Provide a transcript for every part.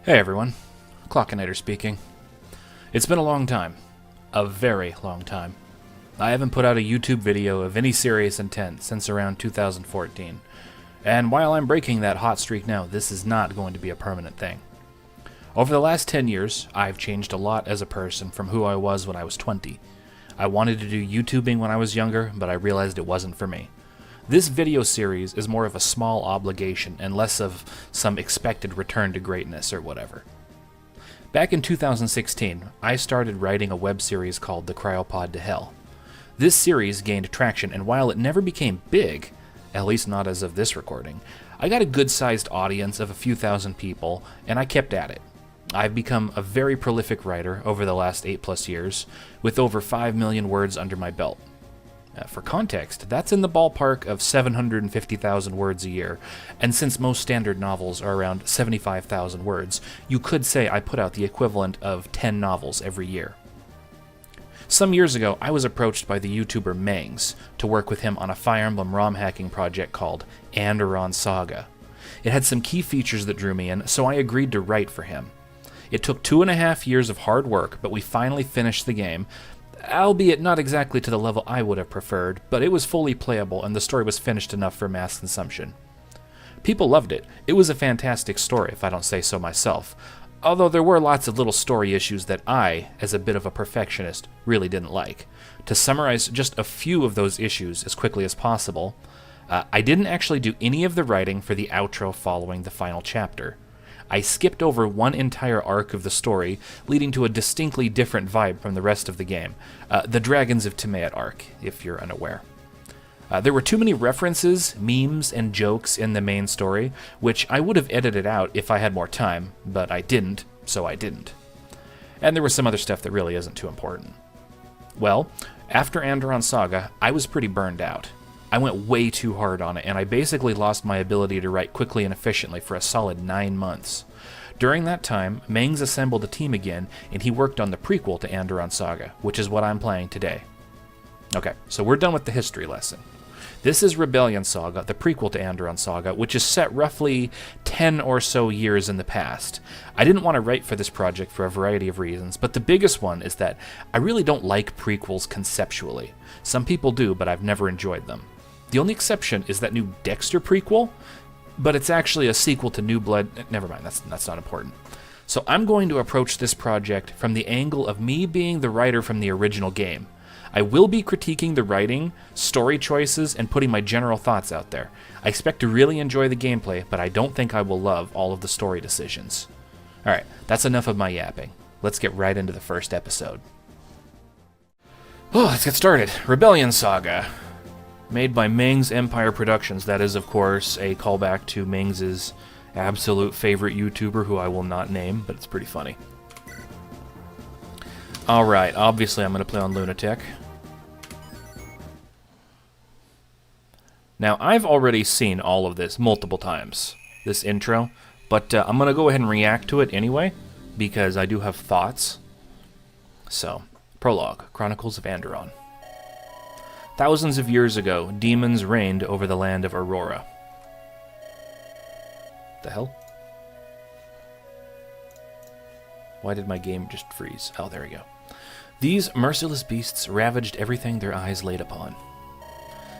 Hey everyone, Klok speaking. It's been a long time. A very long time. I haven't put out a YouTube video of any serious intent since around 2014. And while I'm breaking that hot streak now, this is not going to be a permanent thing. Over the last 10 years, I've changed a lot as a person from who I was when I was 20. I wanted to do YouTubing when I was younger, but I realized it wasn't for me. This video series is more of a small obligation and less of some expected return to greatness or whatever. Back in 2016, I started writing a web series called The Cryopod to Hell. This series gained traction, and while it never became big, at least not as of this recording, I got a good-sized audience of a few thousand people, and I kept at it. I've become a very prolific writer over the last 8+ years, with over 5 million words under my belt. For context, that's in the ballpark of 750,000 words a year, and since most standard novels are around 75,000 words, you could say I put out the equivalent of 10 novels every year. Some years ago, I was approached by the YouTuber Mangs to work with him on a Fire Emblem ROM hacking project called Andaron Saga. It had some key features that drew me in, so I agreed to write for him. It took 2.5 years of hard work, but we finally finished the game, albeit not exactly to the level I would have preferred, but it was fully playable and the story was finished enough for mass consumption. People loved it. It was a fantastic story, if I don't say so myself, although there were lots of little story issues that I, as a bit of a perfectionist, really didn't like. To summarize just a few of those issues as quickly as possible, I didn't actually do any of the writing for the outro following the final chapter. I skipped over one entire arc of the story, leading to a distinctly different vibe from the rest of the game, the Dragons of Tiamat arc, if you're unaware. There were too many references, memes, and jokes in the main story, which I would have edited out if I had more time, but I didn't, so I didn't. And there was some other stuff that really isn't too important. Well, after Andaron Saga, I was pretty burned out. I went way too hard on it, and I basically lost my ability to write quickly and efficiently for a solid 9 months. During that time, Mangs assembled a team again, and he worked on the prequel to Andaron Saga, which is what I'm playing today. Okay, so we're done with the history lesson. This is Rebellion Saga, the prequel to Andaron Saga, which is set roughly 10 or so years in the past. I didn't want to write for this project for a variety of reasons, but the biggest one is that I really don't like prequels conceptually. Some people do, but I've never enjoyed them. The only exception is that new Dexter prequel, but it's actually a sequel to New Blood. Never mind, that's not important. So I'm going to approach this project from the angle of me being the writer from the original game. I will be critiquing the writing, story choices, and putting my general thoughts out there. I expect to really enjoy the gameplay, but I don't think I will love all of the story decisions. Alright, that's enough of my yapping. Let's get right into the first episode. Oh, let's get started. Rebellion Saga. Made by Mangs Empire Productions. That is, of course, a callback to Mangs' absolute favorite YouTuber, who I will not name, but it's pretty funny. Alright, obviously I'm going to play on Lunatic. Now, I've already seen all of this multiple times, this intro, but I'm going to go ahead and react to it anyway, because I do have thoughts. So, Prologue, Chronicles of Andaron. Thousands of years ago, demons reigned over the land of Aurora. The hell? Why did my game just freeze? Oh, there we go. These merciless beasts ravaged everything their eyes laid upon.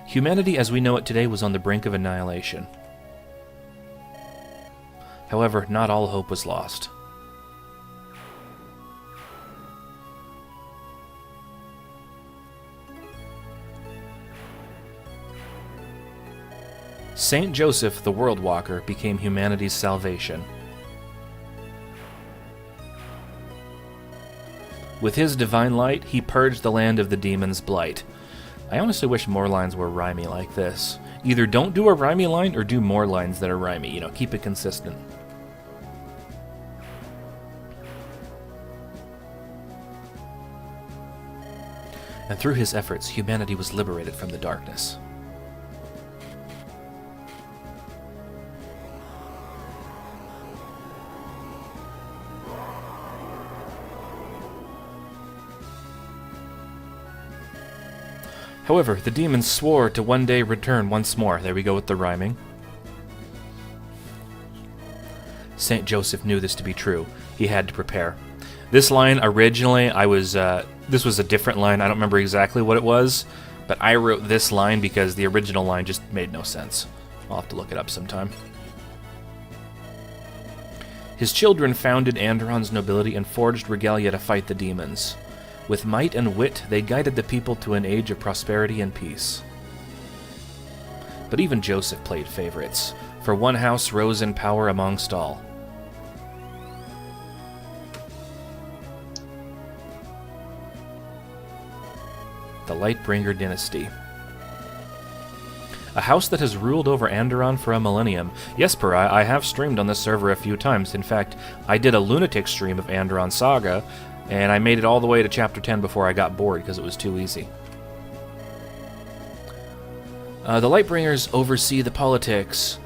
Humanity as we know it today was on the brink of annihilation. However, not all hope was lost. Saint Joseph, the World Walker, became humanity's salvation. With his divine light, he purged the land of the demon's blight. I honestly wish more lines were rhymey like this. Either don't do a rhymey line or do more lines that are rhymey, keep it consistent. And through his efforts, humanity was liberated from the darkness. However, the demons swore to one day return once more. There we go with the rhyming. Saint Joseph knew this to be true. He had to prepare. This line, originally, this was a different line. I don't remember exactly what it was, but I wrote this line because the original line just made no sense. I'll have to look it up sometime. His children founded Andaron's nobility and forged regalia to fight the demons. With might and wit, they guided the people to an age of prosperity and peace. But even Joseph played favorites, for one house rose in power amongst all. The Lightbringer dynasty. A house that has ruled over Andaron for a millennium. Yes, Parai, I have streamed on this server a few times. In fact, I did a lunatic stream of Andaron Saga, and I made it all the way to Chapter 10 before I got bored because it was too easy. The Lightbringers oversee the politics.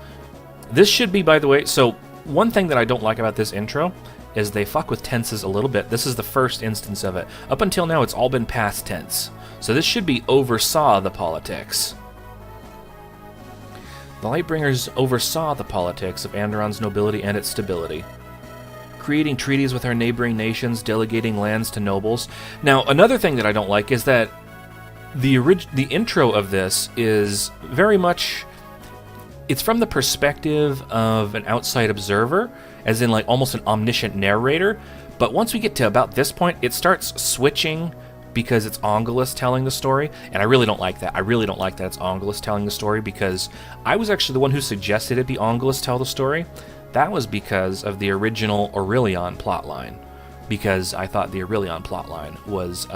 This should be, by the way, so one thing that I don't like about this intro is they fuck with tenses a little bit. This is the first instance of it. Up until now, it's all been past tense. So this should be oversaw the politics. The Lightbringers oversaw the politics of Andaron's nobility and its stability, creating treaties with our neighboring nations, delegating lands to nobles. Now, another thing that I don't like is that the intro of this is very much, it's from the perspective of an outside observer, as in like almost an omniscient narrator, but once we get to about this point, it starts switching because it's Angelus telling the story, and I really don't like that. I really don't like that it's Angelus telling the story, because I was actually the one who suggested it be Angelus tell the story. That was because of the original Aurelion plotline, because I thought the Aurelion plotline was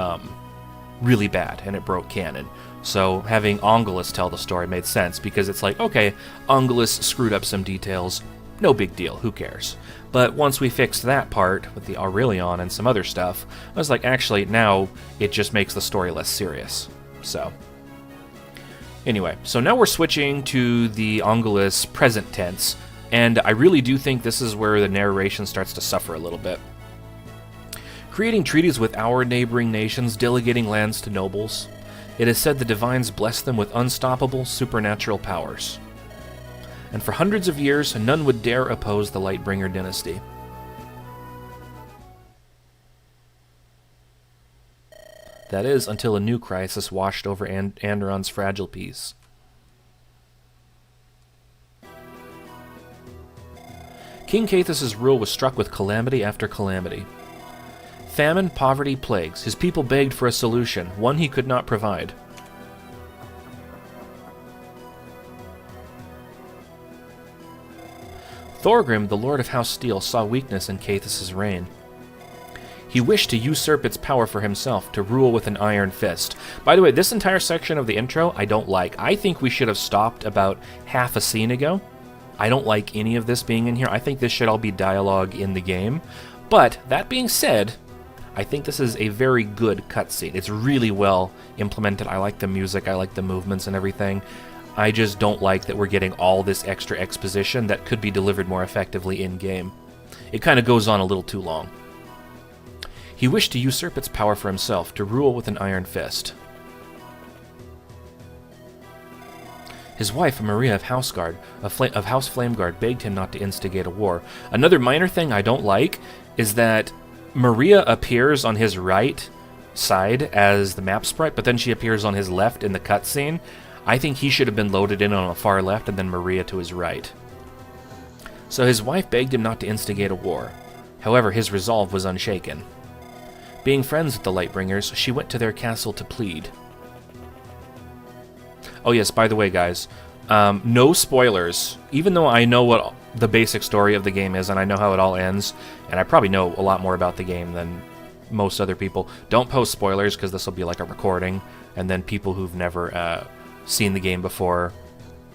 really bad, and it broke canon. So having Angelus tell the story made sense, because it's like, okay, Angelus screwed up some details, no big deal, who cares? But once we fixed that part with the Aurelion and some other stuff, I was like, actually, now it just makes the story less serious. So, anyway, so now we're switching to the Angelus present tense, and I really do think this is where the narration starts to suffer a little bit. Creating treaties with our neighboring nations, delegating lands to nobles. It is said the divines blessed them with unstoppable supernatural powers. And for hundreds of years, none would dare oppose the Lightbringer dynasty. That is, until a new crisis washed over Andaron's fragile peace. King Caithus' rule was struck with calamity after calamity. Famine, poverty, plagues. His people begged for a solution, one he could not provide. Thorgrim, the Lord of House Steel, saw weakness in Caithus' reign. He wished to usurp its power for himself, to rule with an iron fist. By the way, this entire section of the intro, I don't like. I think we should have stopped about half a scene ago. I don't like any of this being in here. I think this should all be dialogue in the game. But, that being said, I think this is a very good cutscene. It's really well implemented. I like the music, I like the movements and everything. I just don't like that we're getting all this extra exposition that could be delivered more effectively in-game. It kind of goes on a little too long. He wished to usurp its power for himself, to rule with an iron fist. His wife, Maria of Houseguard, of House Flameguard, begged him not to instigate a war. Another minor thing I don't like is that Maria appears on his right side as the map sprite, but then she appears on his left in the cutscene. I think he should have been loaded in on the far left and then Maria to his right. So his wife begged him not to instigate a war. However, his resolve was unshaken. Being friends with the Lightbringers, she went to their castle to plead. Oh yes, by the way, guys, no spoilers. Even though I know what the basic story of the game is and I know how it all ends, and I probably know a lot more about the game than most other people, don't post spoilers because this will be like a recording, and then people who've never seen the game before,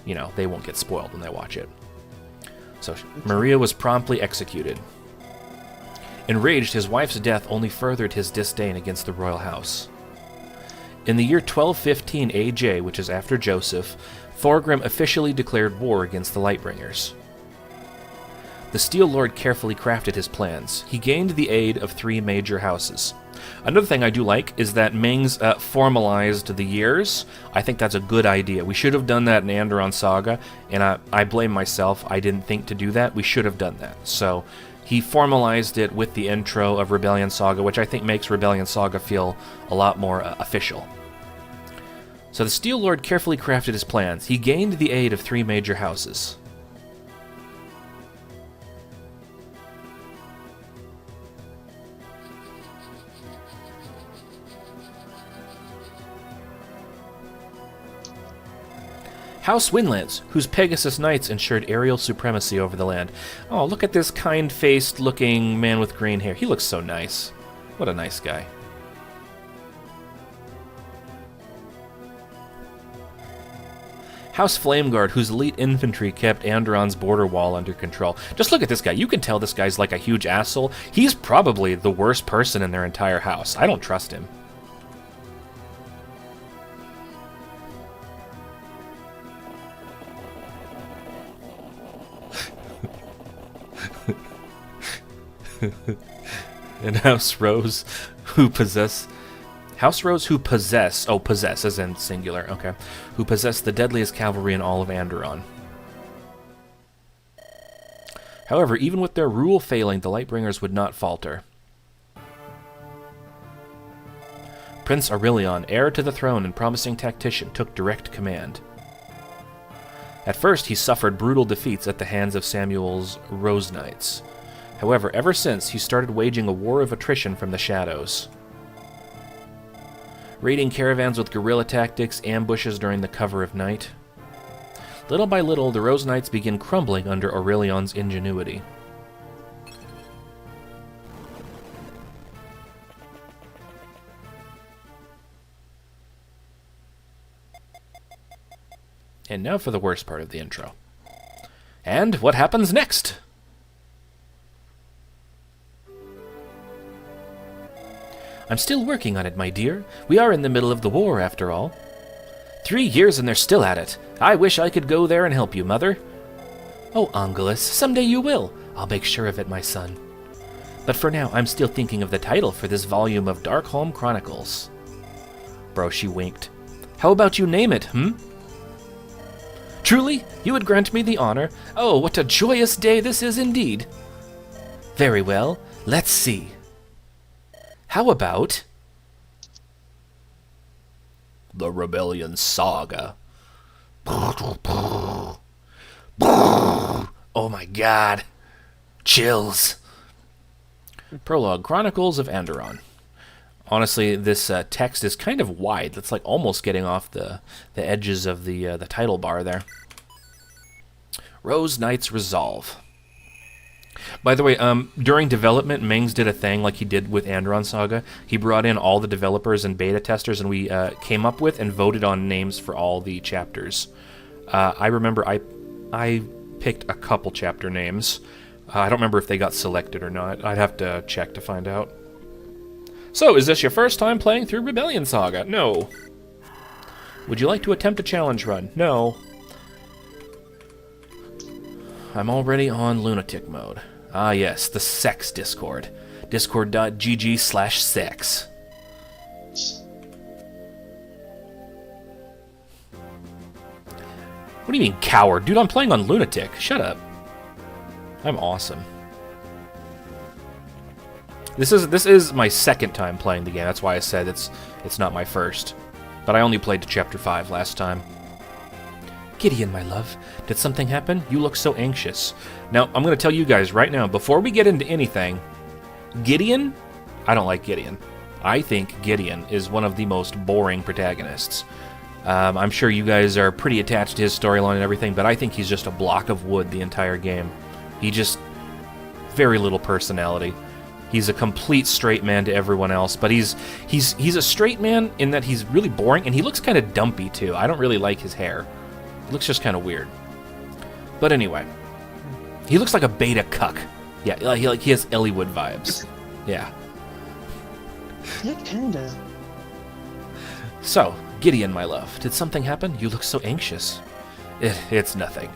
you know, they won't get spoiled when they watch it. So Maria was promptly executed. Enraged, his wife's death only furthered his disdain against the royal house. In the year 1215 AJ, which is after Joseph, Thorgrim officially declared war against the Lightbringers. The Steel Lord carefully crafted his plans. He gained the aid of 3 major houses. Another thing I do like is that Ming's formalized the years. I think that's a good idea. We should have done that in Andaron Saga, and I blame myself. I didn't think to do that. We should have done that. So he formalized it with the intro of Rebellion Saga, which I think makes Rebellion Saga feel a lot more official. So the Steel Lord carefully crafted his plans. He gained the aid of 3 major houses. House Windlands, whose Pegasus Knights ensured aerial supremacy over the land. Oh, look at this kind-faced looking man with green hair. He looks so nice. What a nice guy. House Flameguard, whose elite infantry kept Andaron's border wall under control. Just look at this guy. You can tell this guy's like a huge asshole. He's probably the worst person in their entire house. I don't trust him. And House Rose, who possess... House Rose who possess... Oh, possess as in singular, okay. Who possess the deadliest cavalry in all of Andaron. However, even with their rule failing, the Lightbringers would not falter. Prince Aurelion, heir to the throne and promising tactician, took direct command. At first, he suffered brutal defeats at the hands of Samuel's Rose Knights. However, ever since, he started waging a war of attrition from the shadows. Raiding caravans with guerrilla tactics, ambushes during the cover of night. Little by little, the Rose Knights begin crumbling under Aurelion's ingenuity. And now for the worst part of the intro. And what happens next? I'm still working on it, my dear. We are in the middle of the war, after all. 3 years and they're still at it. I wish I could go there and help you, Mother. Oh, Angelus, someday you will. I'll make sure of it, my son. But for now, I'm still thinking of the title for this volume of Darkholme Chronicles. Bro, she winked. How about you name it, Truly, you would grant me the honor? Oh, what a joyous day this is indeed. Very well, let's see. How about... The Rebellion Saga. Oh my god. Chills. Prologue, Chronicles of Andaron. Honestly, this text is kind of wide. It's like almost getting off the edges of the title bar there. Rose Knight's Resolve. By the way, during development, Mings did a thing like he did with Andaron Saga. He brought in all the developers and beta testers, and we came up with and voted on names for all the chapters. I remember I picked a couple chapter names. I don't remember if they got selected or not. I'd have to check to find out. So, is this your first time playing through Rebellion Saga? No. Would you like to attempt a challenge run? No. I'm already on lunatic mode. Ah yes, the sex Discord. Discord.gg/sex. What do you mean, coward? Dude, I'm playing on lunatic. Shut up. I'm awesome. This is my second time playing the game. That's why I said it's not my first. But I only played to Chapter 5 last time. Gideon, my love, did something happen? You look so anxious. Now, I'm going to tell you guys right now, before we get into anything, Gideon, I don't like Gideon. I think Gideon is one of the most boring protagonists. I'm sure you guys are pretty attached to his storyline and everything, but I think he's just a block of wood the entire game. He just... very little personality. He's a complete straight man to everyone else, but he's a straight man in that he's really boring, and he looks kind of dumpy, too. I don't really like his hair. It looks just kind of weird. But anyway, he looks like a beta cuck. Yeah, he has Elliewood vibes. Yeah. Yeah, kinda. So, Gideon, my love, did something happen? You look so anxious. It's nothing.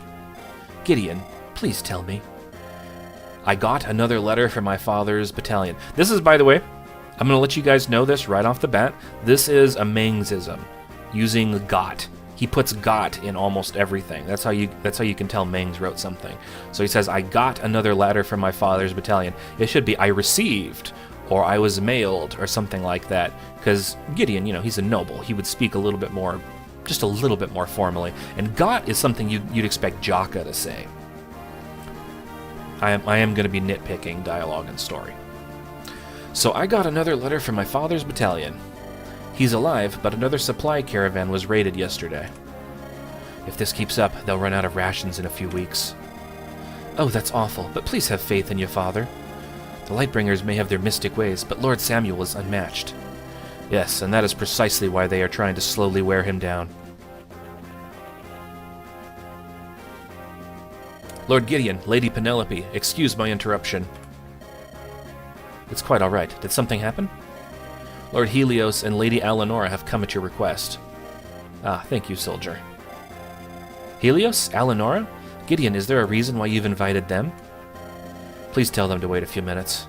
Gideon, please tell me. I got another letter from my father's battalion. This is, by the way, I'm going to let you guys know this right off the bat. This is a Mengsism, using got. He puts got in almost everything. That's how you can tell Mengs wrote something. So he says, I got another letter from my father's battalion. It should be I received, or I was mailed, or something like that. Because Gideon, he's a noble. He would speak a little bit more, just a little bit more formally. And got is something you'd expect Jaka to say. I am going to be nitpicking dialogue and story. So I got another letter from my father's battalion. He's alive, but another supply caravan was raided yesterday. If this keeps up, they'll run out of rations in a few weeks. Oh, that's awful, but please have faith in your father. The Lightbringers may have their mystic ways, but Lord Samuel is unmatched. Yes, and that is precisely why they are trying to slowly wear him down. Lord Gideon, Lady Penelope, excuse my interruption. It's quite all right. Did something happen? Lord Helios and Lady Alenora have come at your request. Ah, thank you, soldier. Helios? Alenora? Gideon, is there a reason why you've invited them? Please tell them to wait a few minutes.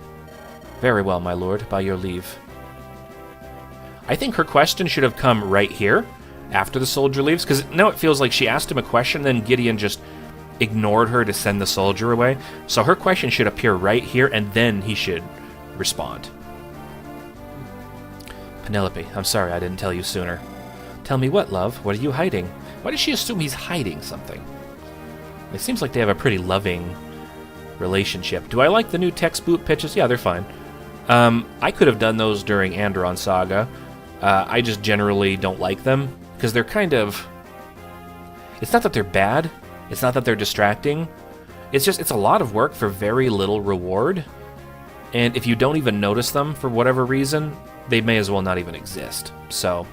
Very well, my lord, by your leave. I think her question should have come right here, after the soldier leaves, because now it feels like she asked him a question, then Gideon just ignored her to send the soldier away. So her question should appear right here, and then he should respond. Penelope, I'm sorry I didn't tell you sooner. Tell me what, love? What are you hiding? Why does she assume he's hiding something? It seems like they have a pretty loving relationship. Do I like the new text boot pitches? Yeah, they're fine. I could have done those during Andaron Saga. I just generally don't like them, because they're kind of... It's not that they're bad. It's not that they're distracting. It's a lot of work for very little reward. And if you don't even notice them for whatever reason, they may as well not even exist. So,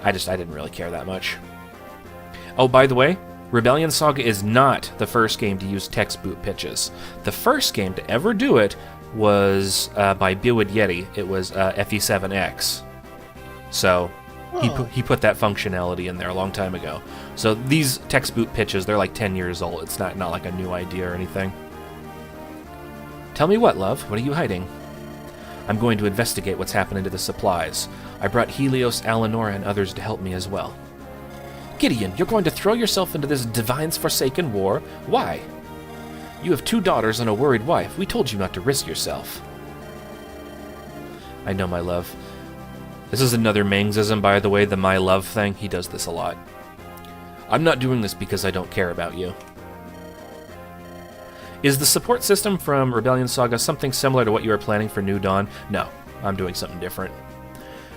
I didn't really care that much. Oh, by the way, Rebellion Saga is not the first game to use text boot pitches. The first game to ever do it was by Biwid Yeti. It was FE7X. So, he put that functionality in there a long time ago. So these text boot pitches, they're like 10 years old. It's not like a new idea or anything. Tell me what, love? What are you hiding? I'm going to investigate what's happening to the supplies. I brought Helios, Alenora, and others to help me as well. Gideon, you're going to throw yourself into this divine's forsaken war? Why? You have 2 daughters and a worried wife. We told you not to risk yourself. I know, my love. This is another Mengsism, by the way, the my love thing. He does this a lot. I'm not doing this because I don't care about you. Is the support system from Rebellion Saga something similar to what you are planning for New Dawn? No, I'm doing something different.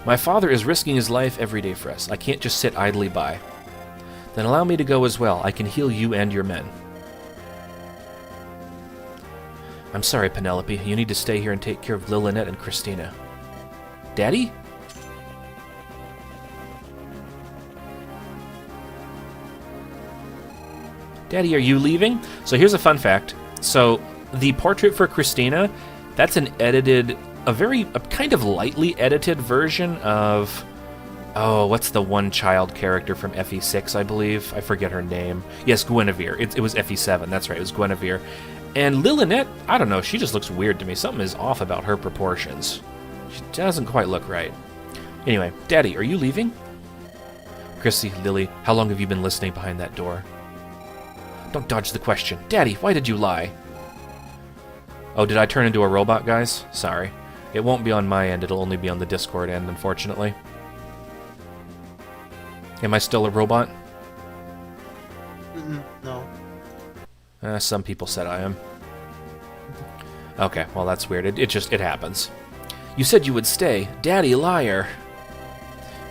My father is risking his life every day for us. I can't just sit idly by. Then allow me to go as well. I can heal you and your men. I'm sorry, Penelope. You need to stay here and take care of Lilynette and Christina. Daddy? Daddy, are you leaving? So here's a fun fact. So the portrait for Christina, that's an edited, a kind of lightly edited version of, oh, what's the one child character from FE6, I believe? I forget her name. Yes, Guinevere. It was FE7, that's right, it was Guinevere. And Lilynette, I don't know, she just looks weird to me. Something is off about her proportions. She doesn't quite look right. Anyway, Daddy, are you leaving? Chrissy, Lily, how long have you been listening behind that door? Don't dodge the question. Daddy, why did you lie? Oh, did I turn into a robot, guys? Sorry. It won't be on my end, it'll only be on the Discord end, unfortunately. Am I still a robot? No. Some people said I am. Okay, well that's weird. It happens. You said you would stay. Daddy, liar.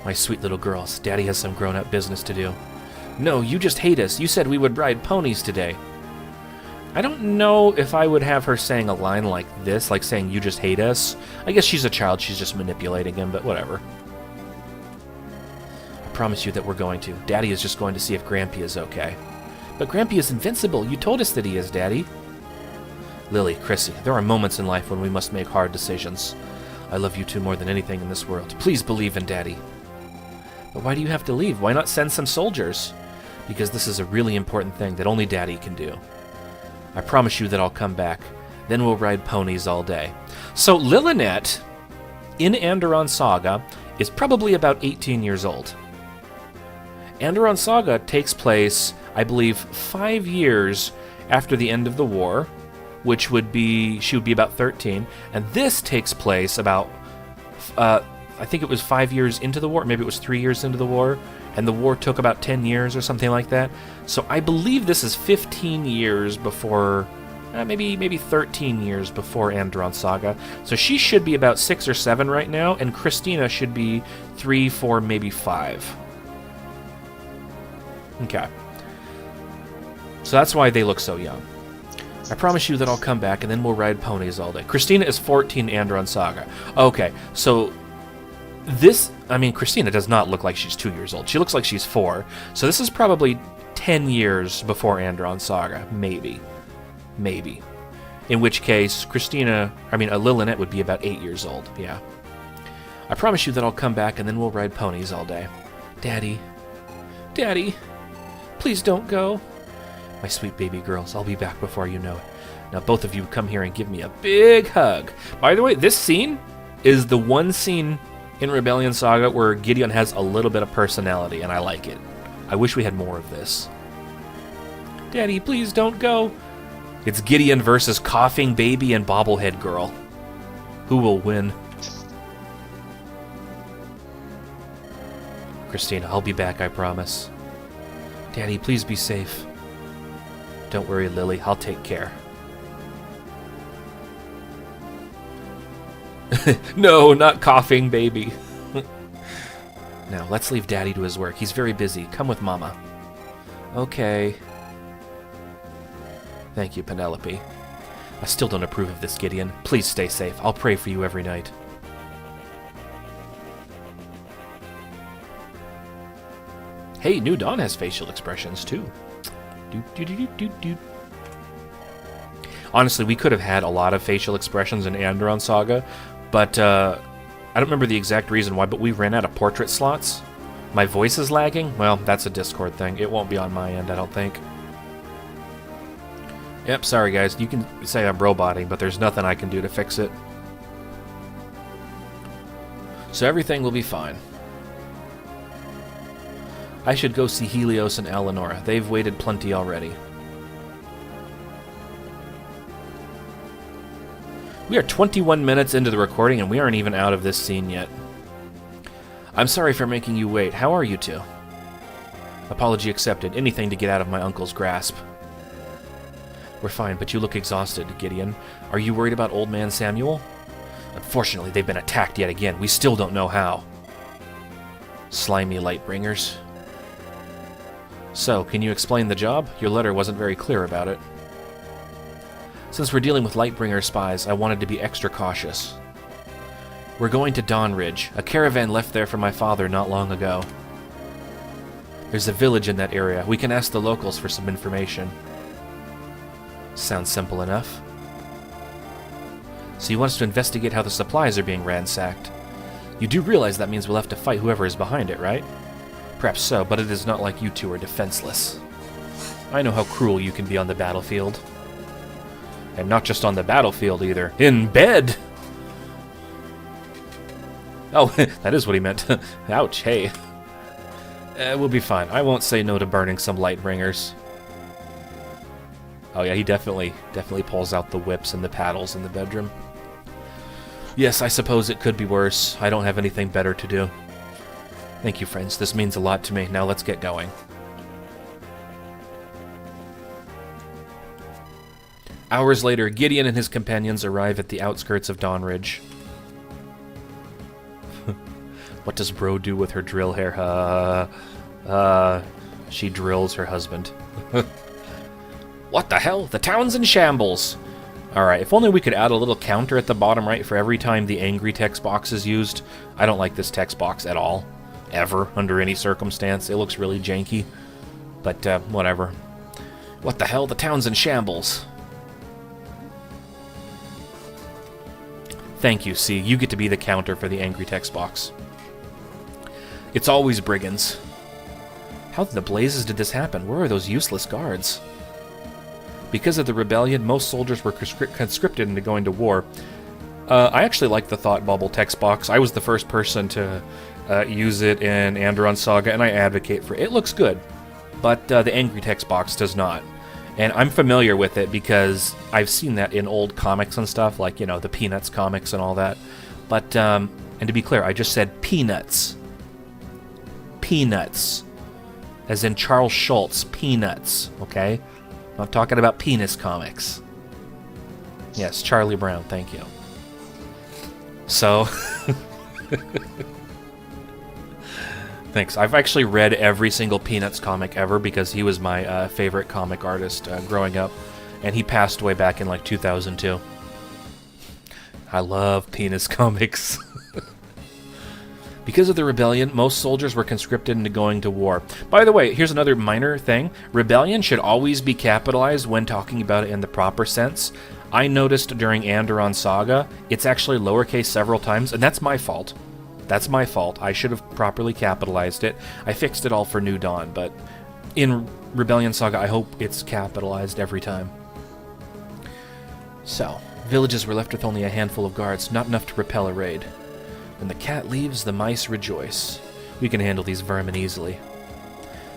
My sweet little girls, Daddy has some grown-up business to do. No, you just hate us. You said we would ride ponies today. I don't know if I would have her saying a line like this, like saying you just hate us. I guess she's a child, she's just manipulating him, but whatever. I promise you that we're going to. Daddy is just going to see if Grampy is okay. But Grampy is invincible. You told us that he is, Daddy. Lily, Chrissy, there are moments in life when we must make hard decisions. I love you two more than anything in this world. Please believe in Daddy. But why do you have to leave? Why not send some soldiers? Because this is a really important thing that only Daddy can do. I promise you that I'll come back. then we'll ride ponies all day. So Lilinet, in Andaron Saga, is probably about 18 years old. Andaron Saga takes place, I believe, 5 years after the end of the war, which would be, she would be about 13, and this takes place about, I think it was 5 years into the war, maybe it was 3 years into the war, and the war took about 10 years or something like that. So I believe this is 15 years before, maybe 13 years before Andaron Saga. So she should be about 6 or 7 right now, and Christina should be 3, 4, maybe 5. Okay. So that's why they look so young. I promise you that I'll come back, and then we'll ride ponies all day. Christina is 14 Andaron Saga. Okay, so this, I mean, Christina does not look like she's 2 years old. She looks like she's 4. So this is probably 10 years before Andaron Saga. Maybe. Maybe. In which case, Lilinet would be about 8 years old. Yeah. I promise you that I'll come back, and then we'll ride ponies all day. Daddy. Daddy. Please don't go. My sweet baby girls, I'll be back before you know it. Now both of you come here and give me a big hug. By the way, this scene is the one scene in Rebellion Saga where Gideon has a little bit of personality, and I like it. I wish we had more of this. Daddy, please don't go. It's Gideon versus coughing baby and bobblehead girl. Who will win? Christina, I'll be back, I promise. Daddy, please be safe. Don't worry, Lily. I'll take care. No, not coughing baby. Now, let's leave Daddy to his work. He's very busy. Come with Mama. Okay. Thank you, Penelope. I still don't approve of this, Gideon. Please stay safe. I'll pray for you every night. Hey, New Dawn has facial expressions, too. Honestly, we could have had a lot of facial expressions in Andaron Saga, but I don't remember the exact reason why, but we ran out of portrait slots. My voice is lagging? Well, that's a Discord thing. It won't be on my end, I don't think. Yep, sorry guys. You can say I'm roboting, but there's nothing I can do to fix it. So everything will be fine. I should go see Helios and Eleonora. They've waited plenty already. We are 21 minutes into the recording, and we aren't even out of this scene yet. I'm sorry for making you wait. How are you two? Apology accepted. Anything to get out of my uncle's grasp. We're fine, but you look exhausted, Gideon. Are you worried about old man Samuel? Unfortunately, they've been attacked yet again. We still don't know how. Slimy Lightbringers. So, can you explain the job? Your letter wasn't very clear about it. Since we're dealing with Lightbringer spies, I wanted to be extra cautious. We're going to Dawn Ridge. A caravan left there for my father not long ago. There's a village in that area. We can ask the locals for some information. Sounds simple enough. So you want us to investigate how the supplies are being ransacked. You do realize that means we'll have to fight whoever is behind it, right? Perhaps so, but it is not like you two are defenseless. I know how cruel you can be on the battlefield. And not just on the battlefield, either. In bed! Oh, that is what he meant. Ouch, hey. We'll be fine. I won't say no to burning some Lightbringers. Oh yeah, he definitely pulls out the whips and the paddles in the bedroom. Yes, I suppose it could be worse. I don't have anything better to do. Thank you, friends. This means a lot to me. Now let's get going. Hours later, Gideon and his companions arrive at the outskirts of Dawn Ridge. What does Bro do with her drill hair? She drills her husband. What the hell? The town's in shambles! Alright, if only we could add a little counter at the bottom right for every time the angry text box is used. I don't like this text box at all. Ever, under any circumstance. It looks really janky. But, whatever. What the hell? The town's in shambles. Thank you, C. You get to be the counter for the angry text box. It's always brigands. How in the blazes did this happen? Where are those useless guards? Because of the rebellion, most soldiers were conscripted into going to war. I actually like the thought bubble text box. I was the first person to use it in Andaron Saga, and I advocate for it. It looks good, but the angry text box does not. And I'm familiar with it because I've seen that in old comics and stuff, like, you know, the Peanuts comics and all that. But, and to be clear, I just said Peanuts. Peanuts. As in Charles Schultz, Peanuts, okay? I'm not talking about penis comics. Yes, Charlie Brown, thank you. So, thanks. I've actually read every single Peanuts comic ever because he was my favorite comic artist growing up, and he passed away back in like 2002. I love penis comics. Because of the rebellion, most soldiers were conscripted into going to war. By the way, here's another minor thing. Rebellion should always be capitalized when talking about it in the proper sense. I noticed during Andaron Saga, it's actually lowercase several times, and that's my fault. That's my fault. I should have properly capitalized it. I fixed it all for New Dawn, but in Rebellion Saga, I hope it's capitalized every time. So, villages were left with only a handful of guards, not enough to repel a raid. When the cat leaves, the mice rejoice. We can handle these vermin easily.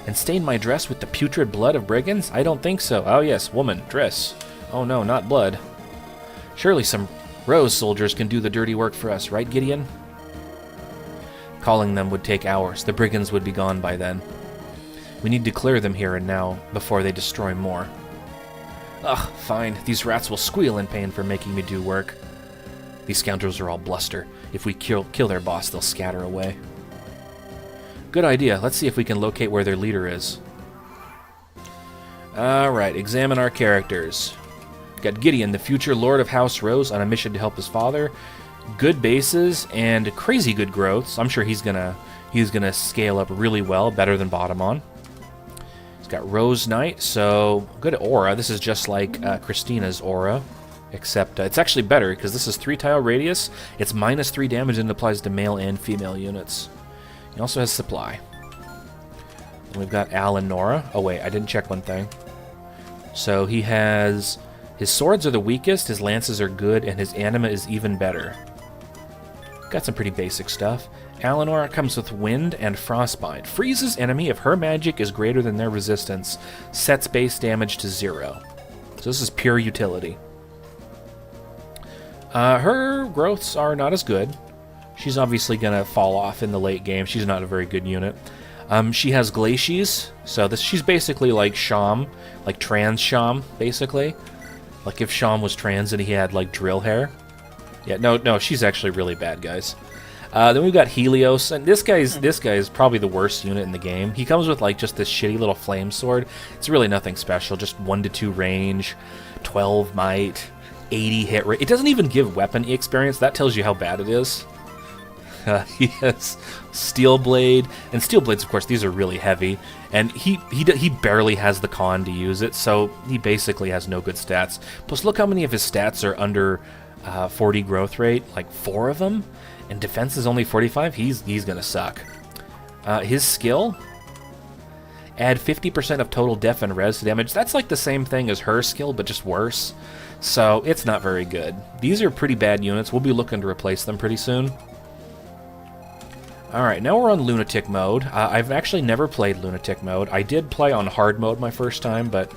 And stain my dress with the putrid blood of brigands? I don't think so. Oh yes, woman, dress. Oh no, not blood. Surely some Rose soldiers can do the dirty work for us, right, Gideon? Calling them would take hours. The brigands would be gone by then. We need to clear them here and now, before they destroy more. Ugh, fine. These rats will squeal in pain for making me do work. These scoundrels are all bluster. If we kill their boss, they'll scatter away. Good idea. Let's see if we can locate where their leader is. Alright, examine our characters. Got Gideon, the future Lord of House Rose, on a mission to help his father. Good bases and crazy good growths. I'm sure he's gonna scale up really well, better than Bottomon. He's got Rose Knight, so good aura. This is just like Christina's aura. Except it's actually better because this is 3-tile radius. It's -3 damage and it applies to male and female units. He also has supply. And we've got Al and Nora. Oh wait, I didn't check one thing. So he has... His swords are the weakest, his lances are good, and his anima is even better. Got some pretty basic stuff. Alinor comes with wind and frostbite. Freezes enemy if her magic is greater than their resistance. Sets base damage to 0. So this is pure utility. Her growths are not as good. She's obviously going to fall off in the late game. She's not a very good unit. She has Glacies, so she's basically like Sham, like trans Sham, basically. Like if Sham was trans and he had like drill hair. Yeah, no, she's actually really bad, guys. Then we've got Helios, and this guy is probably the worst unit in the game. He comes with like just this shitty little flame sword. It's really nothing special, just 1-2 range, 12 might. 80 hit rate. It doesn't even give weapon experience. That tells you how bad it is. He has Steel Blade, and Steel Blades, of course, these are really heavy, and he barely has the con to use it, so he basically has no good stats. Plus, look how many of his stats are under 40 growth rate, like 4 of them, and defense is only 45. He's gonna suck. His skill, add 50% of total def and res damage. That's like the same thing as her skill, but just worse. So it's not very good. These are pretty bad units. We'll be looking to replace them pretty soon. Alright, now we're on Lunatic mode. I've actually never played Lunatic mode. I did play on hard mode my first time, but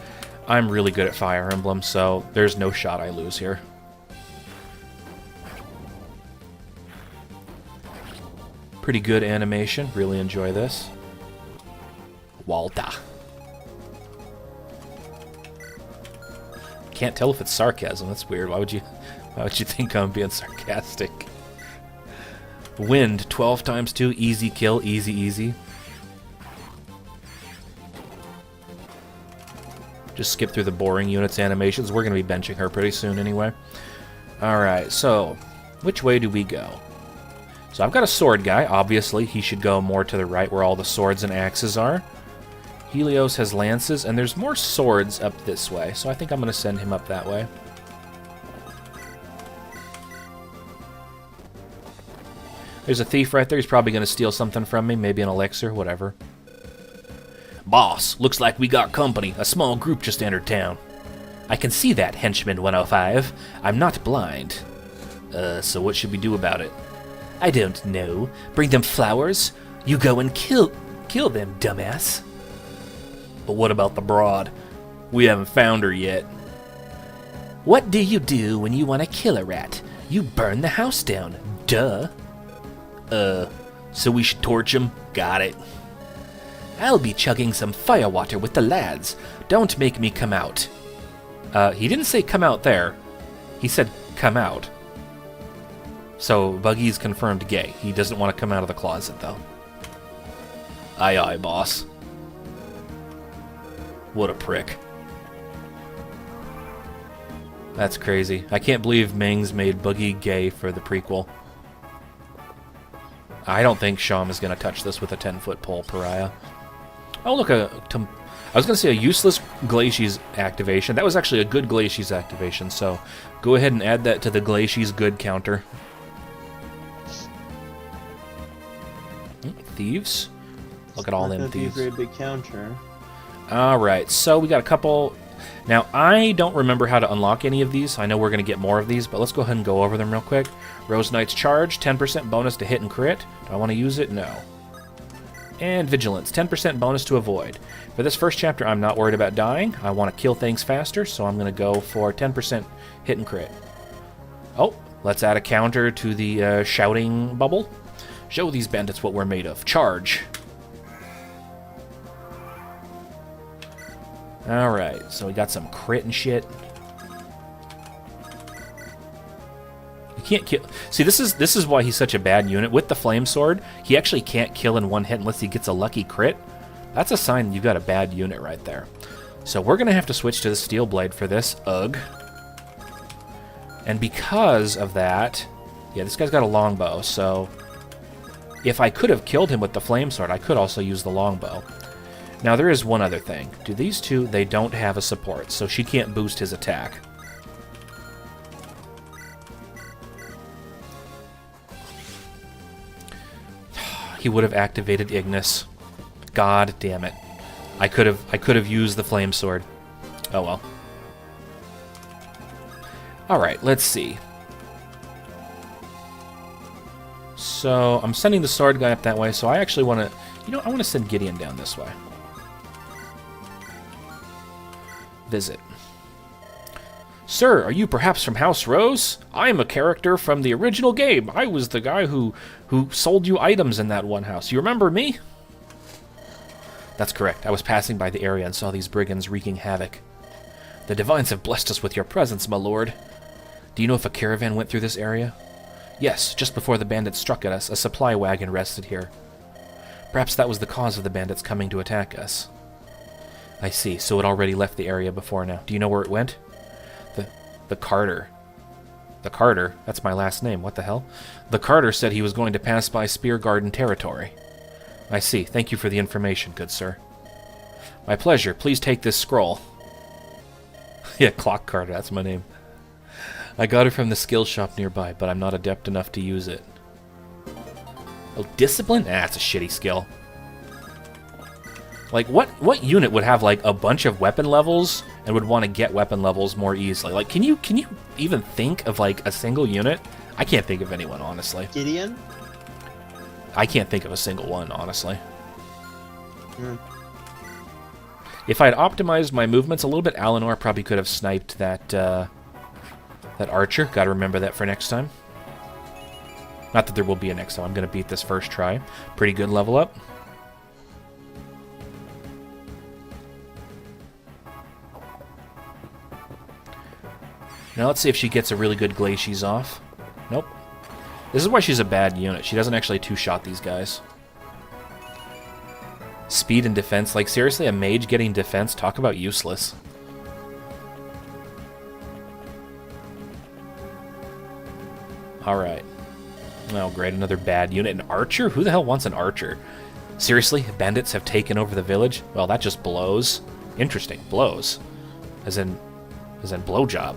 I'm really good at Fire Emblem, so there's no shot I lose here. Pretty good animation. Really enjoy this. Walta. Can't tell if it's sarcasm. That's weird. Why would you think I'm being sarcastic? Wind, 12 times 2, easy kill, easy. Just skip through the boring units animations. We're going to be benching her pretty soon anyway. Alright, so which way do we go? So I've got a sword guy. Obviously, he should go more to the right where all the swords and axes are. Helios has lances, and there's more swords up this way, so I think I'm going to send him up that way. There's a thief right there. He's probably going to steal something from me, maybe an elixir, whatever. Boss, looks like we got company. A small group just entered town. I can see that, Henchman 105. I'm not blind. So what should we do about it? I don't know. Bring them flowers? You go and kill them, dumbass. But what about the broad? We haven't found her yet. What do you do when you want to kill a rat? You burn the house down. Duh. So we should torch him? Got it. I'll be chugging some firewater with the lads. Don't make me come out. He didn't say come out there. He said come out. So Buggy's confirmed gay. He doesn't want to come out of the closet, though. Aye, aye, boss. What a prick. That's crazy. I can't believe Ming's made Buggi gay for the prequel. I don't think Sham is going to touch this with a 10-foot pole, pariah. Oh, look, I was going to say a useless Glaciers activation. That was actually a good Glaciers activation, so go ahead and add that to the Glaciers good counter. Thieves. Look at all them thieves. Very big counter. Alright, so we got a couple. Now, I don't remember how to unlock any of these. I know we're going to get more of these, but let's go ahead and go over them real quick. Rose Knight's Charge, 10% bonus to hit and crit. Do I want to use it? No. And Vigilance, 10% bonus to avoid. For this first chapter, I'm not worried about dying. I want to kill things faster, so I'm going to go for 10% hit and crit. Oh, let's add a counter to the shouting bubble. Show these bandits what we're made of. Charge. Alright, so we got some crit and shit. You can't kill... See, this is why he's such a bad unit. With the flame sword, he actually can't kill in one hit unless he gets a lucky crit. That's a sign you've got a bad unit right there. So we're going to have to switch to the steel blade for this. Ugh. And because of that... Yeah, this guy's got a longbow, so... If I could have killed him with the flame sword, I could also use the longbow. Now, there is one other thing. Do these two, they don't have a support, so she can't boost his attack. He would have activated Ignis. God damn it. I could have used the flame sword. Oh well. Alright, let's see. So, I'm sending the sword guy up that way, so I actually want to... You know, I want to send Gideon down this way. Visit. Sir, are you perhaps from House Rose? I am a character from the original game. I was the guy who sold you items in that one house. You remember me? That's correct. I was passing by the area and saw these brigands wreaking havoc. The Divines have blessed us with your presence, my lord. Do you know if a caravan went through this area? Yes, just before the bandits struck at us, a supply wagon rested here. Perhaps that was the cause of the bandits coming to attack us. I see, so it already left the area before now. Do you know where it went? The Carter. The Carter? That's my last name, what the hell? The Carter said he was going to pass by Spear Garden territory. I see, thank you for the information, good sir. My pleasure, please take this scroll. Yeah, Klok Carter, that's my name. I got it from the skill shop nearby, but I'm not adept enough to use it. Oh, discipline? Ah, it's a shitty skill. Like, what unit would have, like, a bunch of weapon levels and would want to get weapon levels more easily? Like, can you even think of, like, a single unit? I can't think of anyone, honestly. Gideon? I can't think of a single one, honestly. Hmm. If I had optimized my movements a little bit, Alinor probably could have sniped that, that archer. Gotta remember that for next time. Not that there will be a next time. I'm gonna beat this first try. Pretty good level up. Now let's see if she gets a really good Glaciers off. Nope. This is why she's a bad unit. She doesn't actually two-shot these guys. Speed and defense. Like, seriously, a mage getting defense? Talk about useless. Alright. Oh, great. Another bad unit. An archer? Who the hell wants an archer? Seriously? Bandits have taken over the village? Well, that just blows. Interesting. Blows. As in blowjob.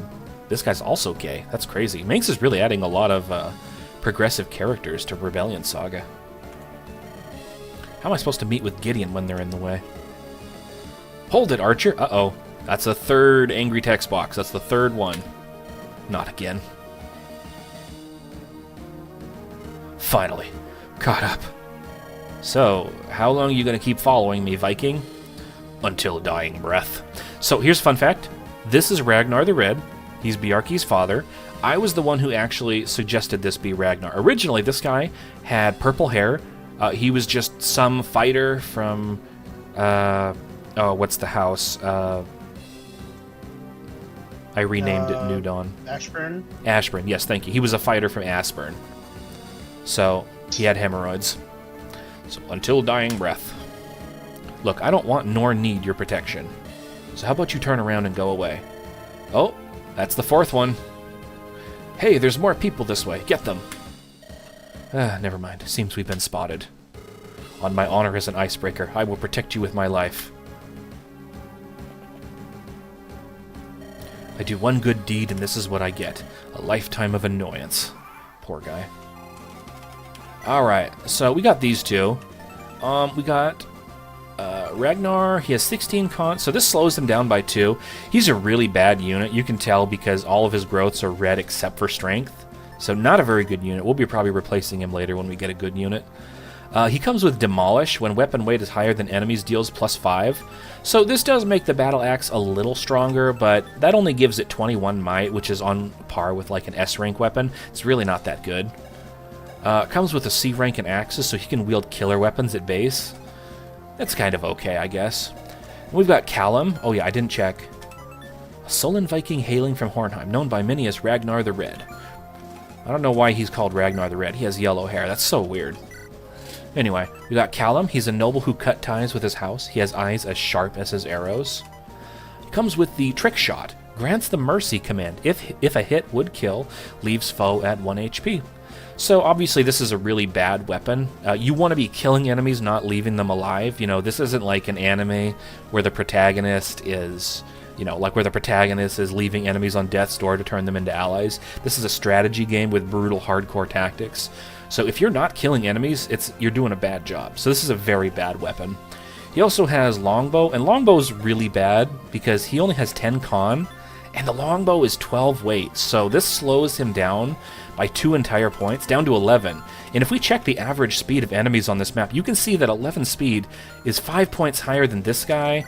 This guy's also gay. That's crazy. Minx is really adding a lot of progressive characters to Rebellion Saga. How am I supposed to meet with Gideon when they're in the way? Hold it, Archer. Uh-oh. That's the third angry text box. That's the third one. Not again. Finally. Caught up. So, how long are you going to keep following me, Viking? Until dying breath. So, here's a fun fact. This is Ragnar the Red. He's Bjarki's father. I was the one who actually suggested this be Ragnar. Originally, this guy had purple hair. He was just some fighter from... what's the house? I renamed it New Dawn. Ashburn? Ashburn, yes, thank you. He was a fighter from Ashburn. So, he had hemorrhoids. So, until dying breath. Look, I don't want nor need your protection. So how about you turn around and go away? Oh, that's the fourth one. Hey, there's more people this way. Get them. Never mind. Seems we've been spotted. On my honor as an icebreaker, I will protect you with my life. I do one good deed and this is what I get. A lifetime of annoyance. Poor guy. Alright, so we got these two. We got Ragnar. He has 16 con, so this slows him down by 2. He's a really bad unit. You can tell because all of his growths are red except for strength. So not a very good unit. We'll be probably replacing him later when we get a good unit. He comes with Demolish. When weapon weight is higher than enemies, deals +5. So this does make the battle axe a little stronger, but that only gives it 21 might, which is on par with like an S rank weapon. It's really not that good. Comes with a C rank and axes, so he can wield killer weapons at base. That's kind of okay, I guess. We've got Callum. Oh yeah, I didn't check. A sullen Viking hailing from Hornheim, known by many as Ragnar the Red. I don't know why he's called Ragnar the Red. He has yellow hair. That's so weird. Anyway, we got Callum. He's a noble who cut ties with his house. He has eyes as sharp as his arrows. Comes with the Trick Shot. Grants the Mercy command. If a hit would kill, leaves foe at 1 HP. So obviously this is a really bad weapon. You want to be killing enemies, not leaving them alive. You know, this isn't like an anime where the protagonist is... You know, like where the protagonist is leaving enemies on death's door to turn them into allies. This is a strategy game with brutal, hardcore tactics. So if you're not killing enemies, you're doing a bad job. So this is a very bad weapon. He also has Longbow, and Longbow's really bad because he only has 10 con, and the Longbow is 12 weight. So this slows him down by 2 entire points, down to 11. And if we check the average speed of enemies on this map, you can see that 11 speed is 5 points higher than this guy,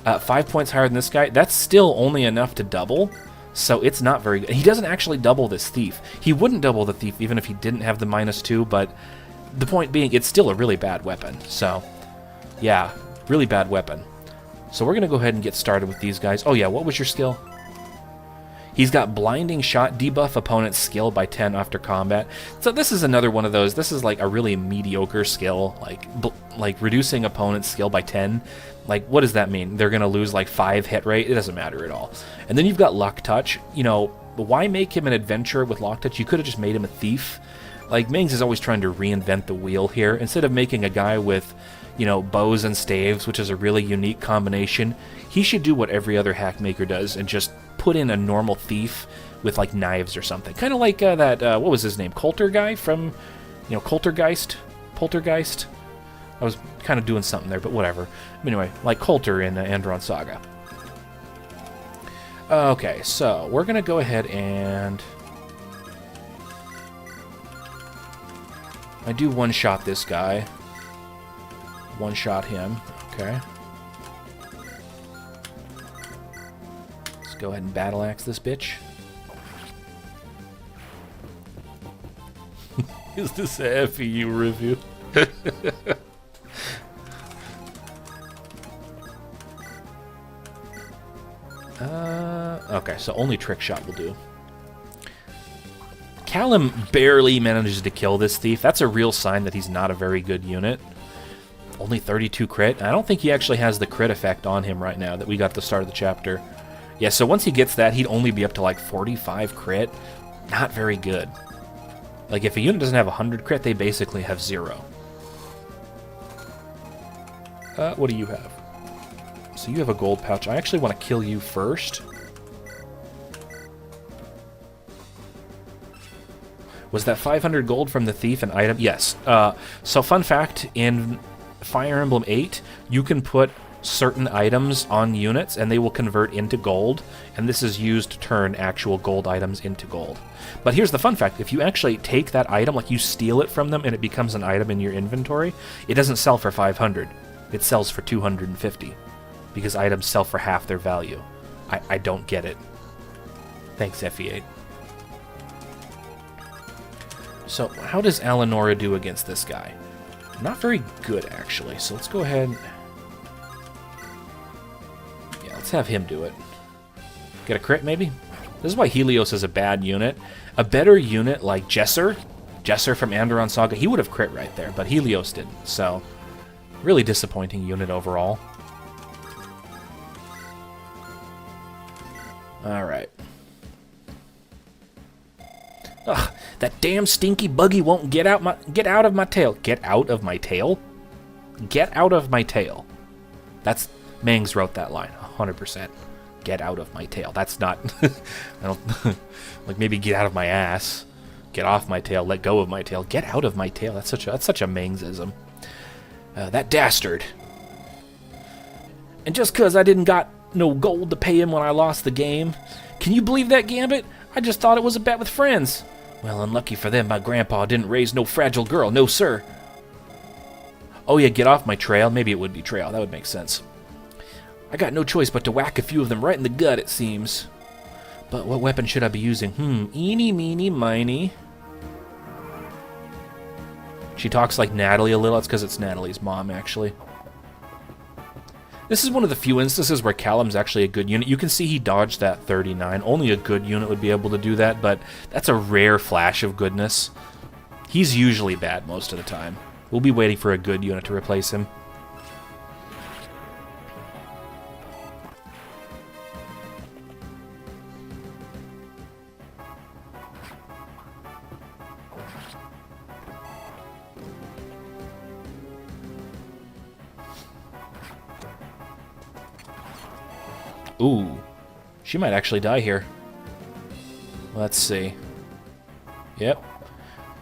5 points higher than this guy. That's still only enough to double, so it's not very good. He doesn't actually double this thief. He wouldn't double the thief even if he didn't have the -2, but the point being, it's still a really bad weapon. So, yeah, really bad weapon. So we're going to go ahead and get started with these guys. Oh yeah, what was your skill? He's got Blinding Shot, debuff opponent's skill by 10 after combat. So this is another one of those. This is like a really mediocre skill, like reducing opponent's skill by 10. Like, what does that mean? They're going to lose like 5 hit rate? It doesn't matter at all. And then you've got Luck Touch. You know, why make him an adventurer with Luck Touch? You could have just made him a thief. Like, Mings is always trying to reinvent the wheel here. Instead of making a guy with, you know, bows and staves, which is a really unique combination, he should do what every other hack maker does and just put in a normal thief with like knives or something. Kind of like that, what was his name? Coulter guy from, you know, Poltergeist? I was kind of doing something there, but whatever. Anyway, like Coulter in Andaron Saga. Okay, so we're going to go ahead and... I do one-shot this guy. One-shot him. Okay. Let's go ahead and battle axe this bitch. Is this a FEU review? Okay, so only Trick Shot will do. Callum barely manages to kill this thief. That's a real sign that he's not a very good unit. Only 32 crit. I don't think he actually has the crit effect on him right now that we got at the start of the chapter. Yeah, so once he gets that, he'd only be up to like 45 crit. Not very good. Like, if a unit doesn't have 100 crit, they basically have 0. What do you have? So you have a gold pouch. I actually want to kill you first. Was that 500 gold from the thief an item? Yes. So fun fact, in Fire Emblem 8, you can put certain items on units, and they will convert into gold, and this is used to turn actual gold items into gold. But here's the fun fact. If you actually take that item, like you steal it from them, and it becomes an item in your inventory, it doesn't sell for 500. It sells for 250, because items sell for half their value. I don't get it. Thanks, FE8. So, how does Alanora do against this guy? Not very good, actually. So let's go ahead. Yeah, let's have him do it. Get a crit, maybe? This is why Helios is a bad unit. A better unit like Jesser from Andaron Saga, he would have crit right there, but Helios didn't. So, really disappointing unit overall. Alright. Ugh, that damn stinky Buggi won't get out of my tail. Get out of my tail? Get out of my tail. That's Mangs wrote that line, 100%. Get out of my tail. That's not I don't like maybe get out of my ass. Get off my tail, let go of my tail. Get out of my tail. That's such a Mangsism. That dastard. And just cuz I didn't got no gold to pay him when I lost the game. Can you believe that, Gambit? I just thought it was a bet with friends. Well, unlucky for them, my grandpa didn't raise no fragile girl, no sir. Oh yeah, get off my trail. Maybe it would be trail. That would make sense. I got no choice but to whack a few of them right in the gut, it seems. But what weapon should I be using? Eeny, meeny, miny. She talks like Natalie a little. That's because it's Natalie's mom, actually. This is one of the few instances where Callum's actually a good unit. You can see he dodged that 39. Only a good unit would be able to do that, but that's a rare flash of goodness. He's usually bad most of the time. We'll be waiting for a good unit to replace him. Ooh, she might actually die here. Let's see. Yep.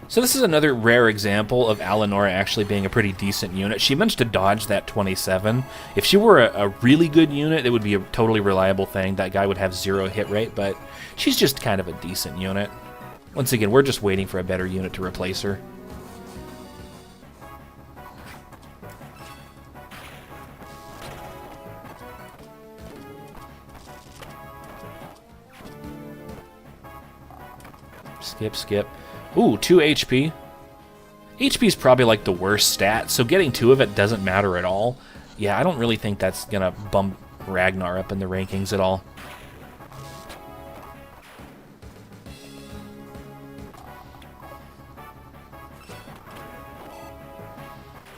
So this is another rare example of Alanora actually being a pretty decent unit. She managed to dodge that 27. If she were a really good unit, it would be a totally reliable thing. That guy would have 0 hit rate, but she's just kind of a decent unit. Once again, we're just waiting for a better unit to replace her. Skip, skip. Ooh, 2 HP. HP is probably like the worst stat, so getting 2 of it doesn't matter at all. Yeah, I don't really think that's gonna bump Ragnar up in the rankings at all.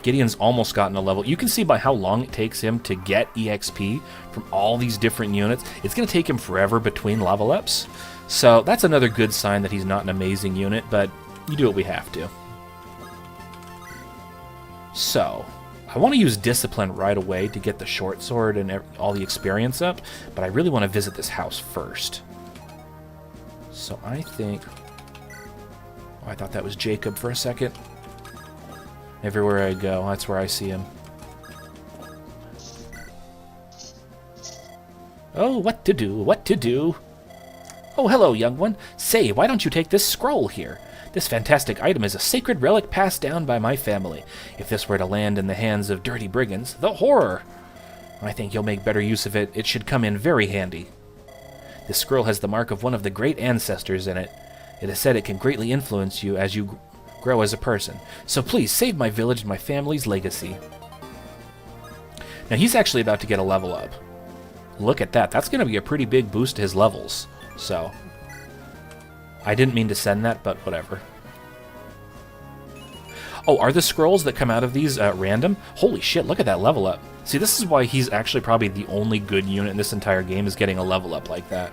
Gideon's almost gotten a level. You can see by how long it takes him to get EXP from all these different units. It's going to take him forever between level ups. So that's another good sign that he's not an amazing unit, but you do what we have to. So, I want to use Discipline right away to get the short sword and all the experience up, but I really want to visit this house first. So I think... Oh, I thought that was Jacob for a second. Everywhere I go, that's where I see him. Oh, what to do, what to do? Oh, hello, young one. Say, why don't you take this scroll here? This fantastic item is a sacred relic passed down by my family. If this were to land in the hands of dirty brigands, the horror! I think you'll make better use of it. It should come in very handy. This scroll has the mark of one of the great ancestors in it. It is said it can greatly influence you as you grow as a person. So please, save my village and my family's legacy. Now, he's actually about to get a level up. Look at that. That's going to be a pretty big boost to his levels. So, I didn't mean to send that, but whatever. Oh, are the scrolls that come out of these random? Holy shit, look at that level up. See, this is why he's actually probably the only good unit in this entire game is getting a level up like that.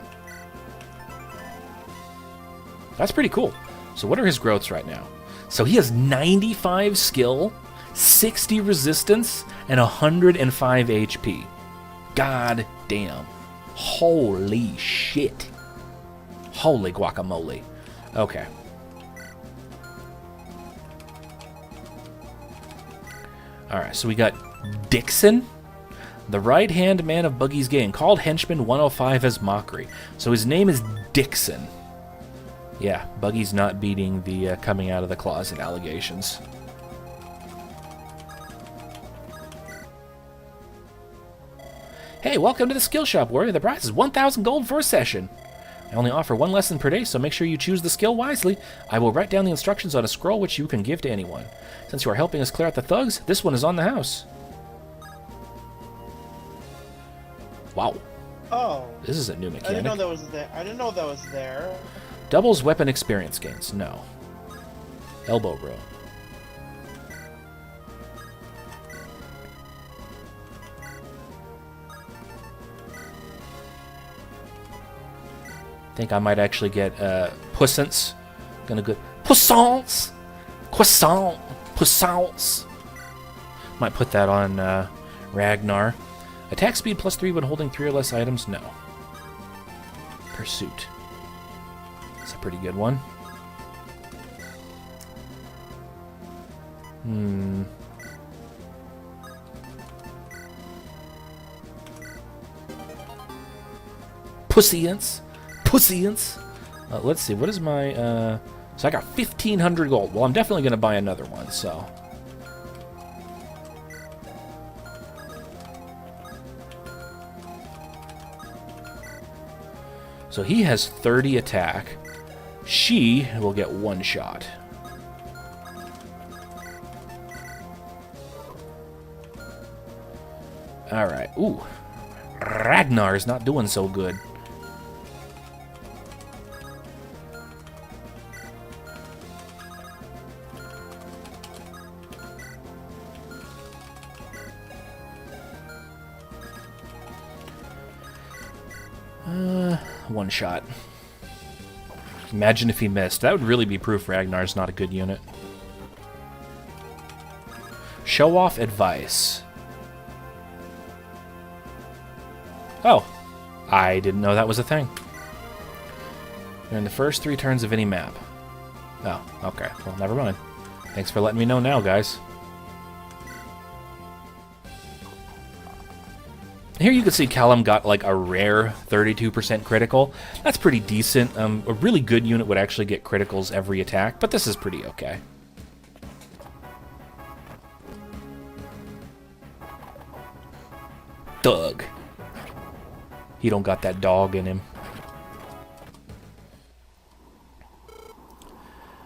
That's pretty cool. So what are his growths right now? So he has 95 skill, 60 resistance, and 105 HP. God damn. Holy shit. Holy guacamole. Okay. Alright, so we got Dixon. The right-hand man of Buggi's gang, called Henchman 105 as mockery. So his name is Dixon. Yeah, Buggi's not beating the coming out of the closet allegations. Hey, welcome to the skill shop, warrior. The price is 1,000 gold for a session. I only offer one lesson per day, so make sure you choose the skill wisely. I will write down the instructions on a scroll which you can give to anyone. Since you are helping us clear out the thugs, this one is on the house. Wow. Oh. This is a new mechanic. I didn't know that was there. I didn't know that was there. Doubles weapon experience gains. No. Elbow row. Think I might actually get puissance. Gonna go puissance, croissant, puissance. Might put that on Ragnar. Attack speed +3 when holding 3 or less items. No. Pursuit. That's a pretty good one. Pussiance. Pussiance. Let's see, what is my... so I got 1,500 gold. Well, I'm definitely going to buy another one, so... So he has 30 attack. She will get 1 shot. Alright. Ooh. Ragnar's not doing so good. One shot. Imagine if he missed. That would really be proof Ragnar's not a good unit. Show off advice. Oh. I didn't know that was a thing. During the first 3 turns of any map. Oh, okay. Well, never mind. Thanks for letting me know now, guys. Here you can see Callum got like a rare 32% critical. That's pretty decent. A really good unit would actually get criticals every attack, but this is pretty okay. Doug. He don't got that dog in him.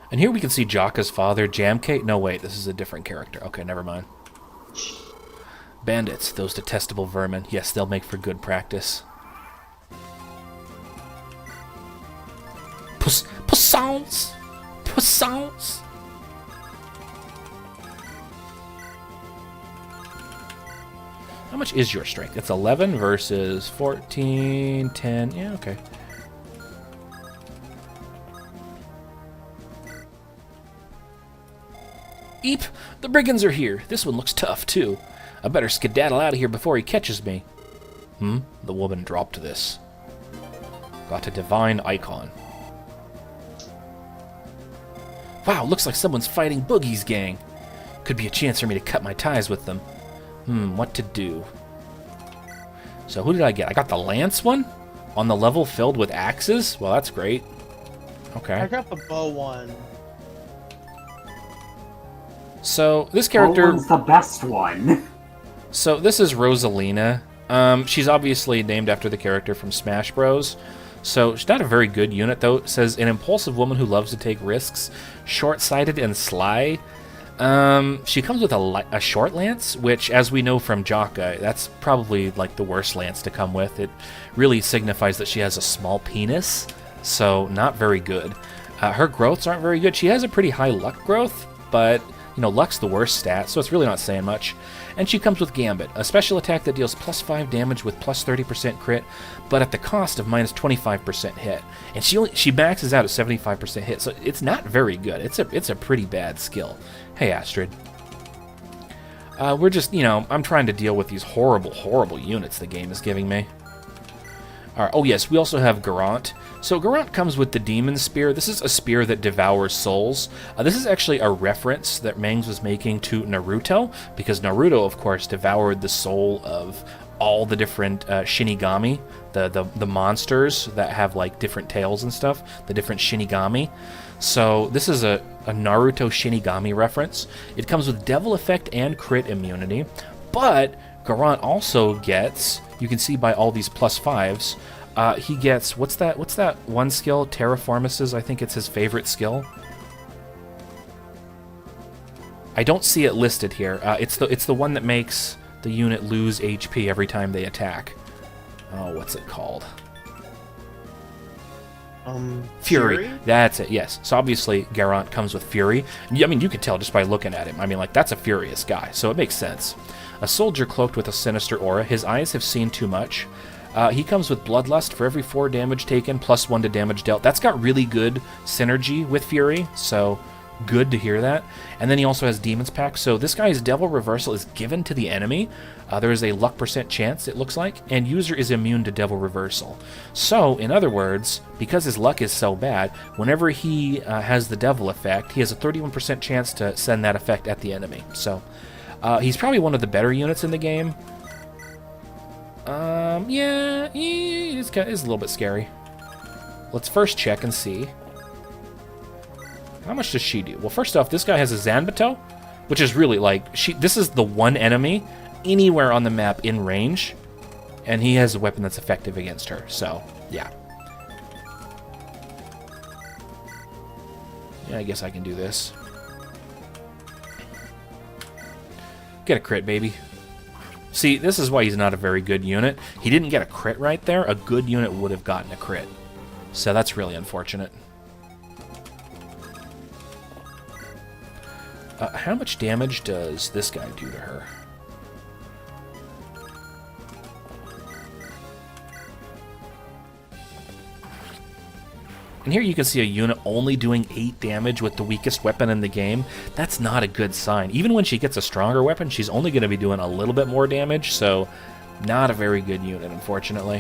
And here we can see Jaka's father, Jamcate. No, wait, this is a different character. Okay, never mind. Bandits, those detestable vermin. Yes, they'll make for good practice. Puissance! Puissance! How much is your strength? It's 11 versus 14, 10. Yeah, okay. Eep! The brigands are here. This one looks tough, too. I better skedaddle out of here before he catches me. The woman dropped this. Got a divine icon. Wow, looks like someone's fighting Buggi's gang. Could be a chance for me to cut my ties with them. What to do? So who did I get? I got the lance one? On the level filled with axes? Well, that's great. Okay. I got the bow one. So, this character... Owen's the best one. So, this is Rosalina. She's obviously named after the character from Smash Bros. So, she's not a very good unit, though. It says, an impulsive woman who loves to take risks, short-sighted and sly. She comes with a short lance, which, as we know from Jaka, that's probably, like, the worst lance to come with. It really signifies that she has a small penis, so not very good. Her growths aren't very good. She has a pretty high luck growth, but... You know, luck's the worst stat, so it's really not saying much. And she comes with Gambit, a special attack that deals +5 damage with +30% crit, but at the cost of -25% hit. And she maxes out at 75% hit, so it's not very good. It's a pretty bad skill. Hey, Astrid. We're just, you know, I'm trying to deal with these horrible, horrible units the game is giving me. Alright, oh yes, we also have Garant. So Garant comes with the Demon Spear. This is a spear that devours souls. This is actually a reference that Mangs was making to Naruto, because Naruto, of course, devoured the soul of all the different Shinigami, the monsters that have like different tails and stuff, the different Shinigami. So this is a Naruto Shinigami reference. It comes with Devil Effect and crit immunity, but Garant also gets, you can see by all these +5s, he gets, what's that one skill? Terraformus's, I think it's his favorite skill. I don't see it listed here. It's the one that makes the unit lose HP every time they attack. Oh, what's it called? Fury. That's it, yes. So obviously, Garant comes with Fury. I mean, you can tell just by looking at him. I mean, like, that's a furious guy, so it makes sense. A soldier cloaked with a sinister aura. His eyes have seen too much. He comes with Bloodlust for every 4 damage taken, +1 to damage dealt. That's got really good synergy with Fury, so good to hear that. And then he also has Demon's Pact, so this guy's Devil Reversal is given to the enemy. There is a luck % chance, it looks like, and user is immune to Devil Reversal. So, in other words, because his luck is so bad, whenever he has the Devil effect, he has a 31% chance to send that effect at the enemy. So, he's probably one of the better units in the game. Yeah, it's a little bit scary. Let's first check and see. How much does she do? Well, first off, this guy has a Zanbato, which is really like, this is the one enemy anywhere on the map in range, and he has a weapon that's effective against her, so, yeah. Yeah, I guess I can do this. Get a crit, baby. See, this is why he's not a very good unit. He didn't get a crit right there. A good unit would have gotten a crit. So that's really unfortunate. How much damage does this guy do to her? And here you can see a unit only doing 8 damage with the weakest weapon in the game. That's not a good sign. Even when she gets a stronger weapon, she's only going to be doing a little bit more damage, so not a very good unit, unfortunately.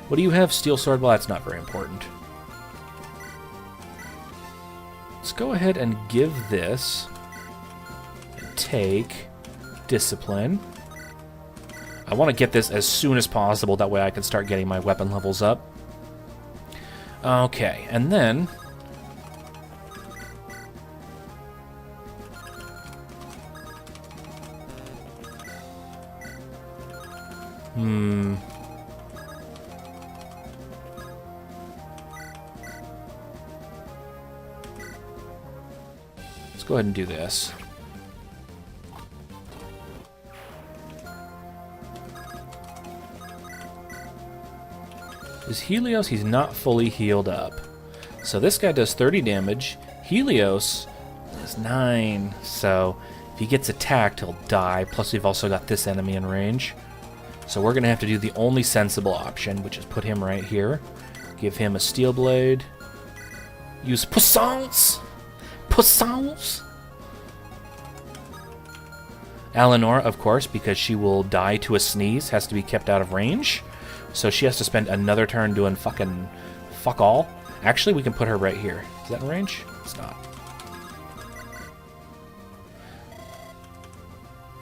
What do you have? Steel Sword? Well, that's not very important. Let's go ahead and give this and take Discipline. I want to get this as soon as possible, that way I can start getting my weapon levels up. Okay, and then... Let's go ahead and do this. Is Helios? He's not fully healed up. So this guy does 30 damage. Helios is 9. So if he gets attacked, he'll die. Plus we've also got this enemy in range. So we're going to have to do the only sensible option, which is put him right here. Give him a Steel Blade. Use Puissance! Puissance! Eleanor, of course, because she will die to a sneeze, has to be kept out of range. So she has to spend another turn doing fucking fuck all. Actually, we can put her right here. Is that in range? It's not.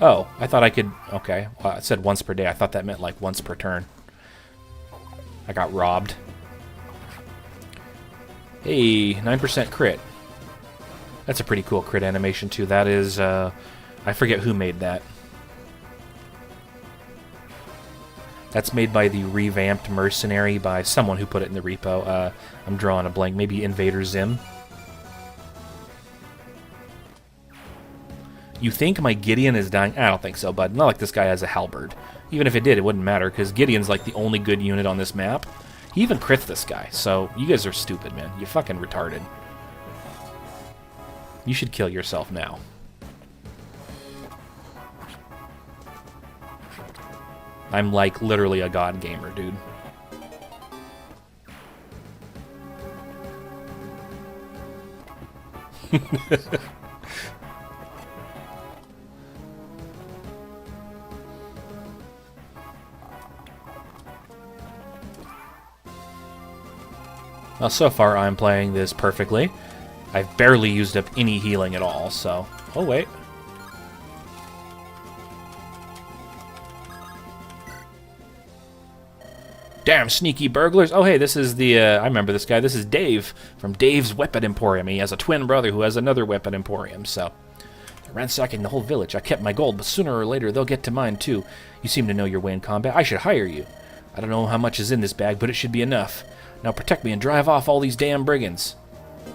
Oh, I thought I could... Okay, well, it said once per day. I thought that meant like once per turn. I got robbed. Hey, 9% crit. That's a pretty cool crit animation, too. That is... I forget who made that. That's made by the revamped Mercenary by someone who put it in the repo. I'm drawing a blank. Maybe Invader Zim. You think my Gideon is dying? I don't think so, bud. Not like this guy has a halberd. Even if it did, it wouldn't matter, because Gideon's like the only good unit on this map. He even crits this guy, so you guys are stupid, man. You fucking retarded. You should kill yourself now. I'm like literally a god gamer, dude. Well, so far I'm playing this perfectly. I've barely used up any healing at all, so... Oh, wait. Damn sneaky burglars. Oh, hey, this is the, I remember this guy. This is Dave from Dave's Weapon Emporium. He has a twin brother who has another weapon emporium, so. They're ransacking the whole village. I kept my gold, but sooner or later they'll get to mine, too. You seem to know your way in combat. I should hire you. I don't know how much is in this bag, but it should be enough. Now protect me and drive off all these damn brigands.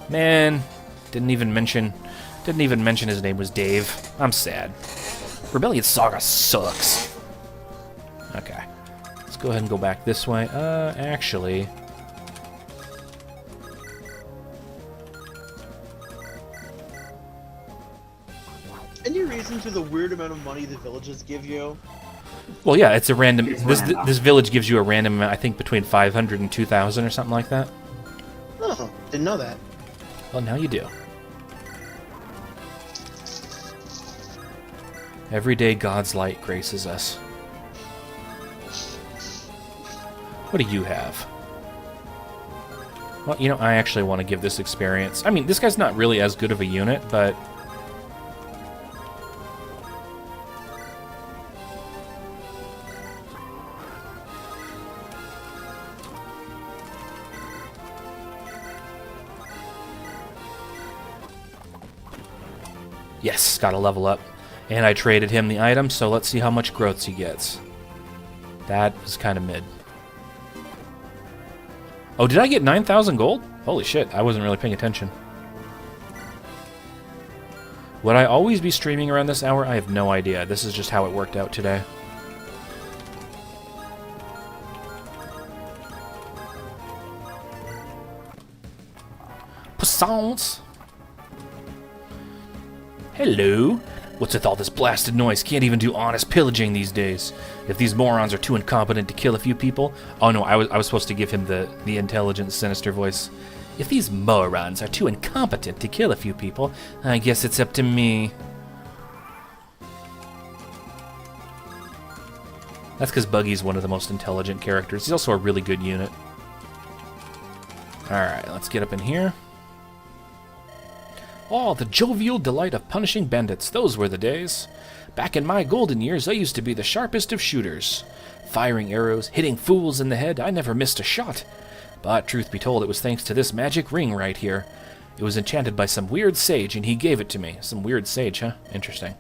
Man, didn't even mention his name was Dave. I'm sad. Rebellion Saga sucks. Okay. Let's go ahead and go back this way. Actually... Any reason to the weird amount of money the villages give you? Well, yeah, it's a random... This village gives you a random amount, I think, between 500 and 2,000 or something like that. Oh, didn't know that. Well, now you do. Every day God's light graces us. What do you have? Well, you know, I actually want to give this experience... I mean, this guy's not really as good of a unit, but... Yes, got to level up. And I traded him the item, so let's see how much growths he gets. That is kind of mid. Oh, did I get 9,000 gold? Holy shit, I wasn't really paying attention. Would I always be streaming around this hour? I have no idea. This is just how it worked out today. Poissons! Hello? What's with all this blasted noise? Can't even do honest pillaging these days. If these morons are too incompetent to kill a few people... Oh no, I was supposed to give him the intelligent, sinister voice. If these morons are too incompetent to kill a few people, I guess it's up to me. That's because Buggi's one of the most intelligent characters. He's also a really good unit. Alright, let's get up in here. Oh, the jovial delight of punishing bandits. Those were the days. Back in my golden years, I used to be the sharpest of shooters. Firing arrows, hitting fools in the head, I never missed a shot. But, truth be told, it was thanks to this magic ring right here. It was enchanted by some weird sage, and he gave it to me. Some weird sage, huh? Interesting.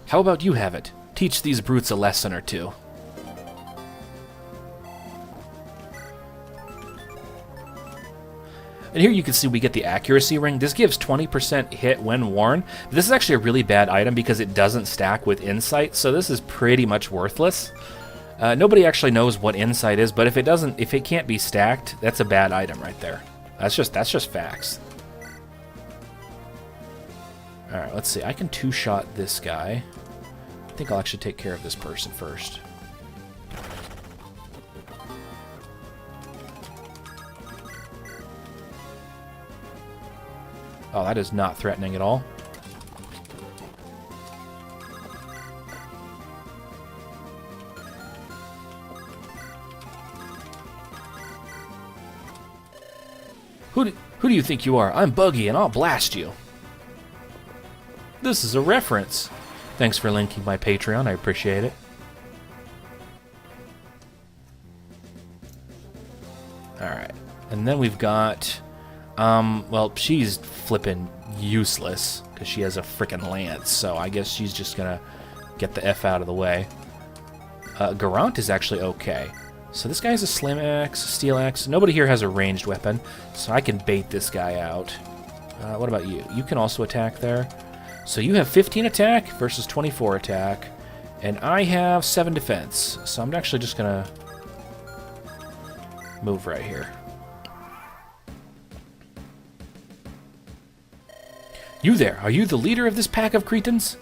How about you have it? Teach these brutes a lesson or two. And here you can see we get the accuracy ring. This gives 20% hit when worn. This is actually a really bad item because it doesn't stack with insight, so this is pretty much worthless. Nobody actually knows what insight is, but if it can't be stacked, that's a bad item right there. That's just facts. All right, let's see. I can two-shot this guy. I think I'll actually take care of this person first. Oh, that is not threatening at all. Who do you think you are? I'm Buggi, and I'll blast you. This is a reference. Thanks for linking my Patreon. I appreciate it. Alright. And then we've got... well, she's flipping useless because she has a frickin' lance, so I guess she's just gonna get the F out of the way. Garant is actually okay. So this guy has a slim axe, a steel axe. Nobody here has a ranged weapon, so I can bait this guy out. What about you? You can also attack there. So you have 15 attack versus 24 attack, and I have 7 defense. So I'm actually just gonna move right here. You there, are you the leader of this pack of cretins?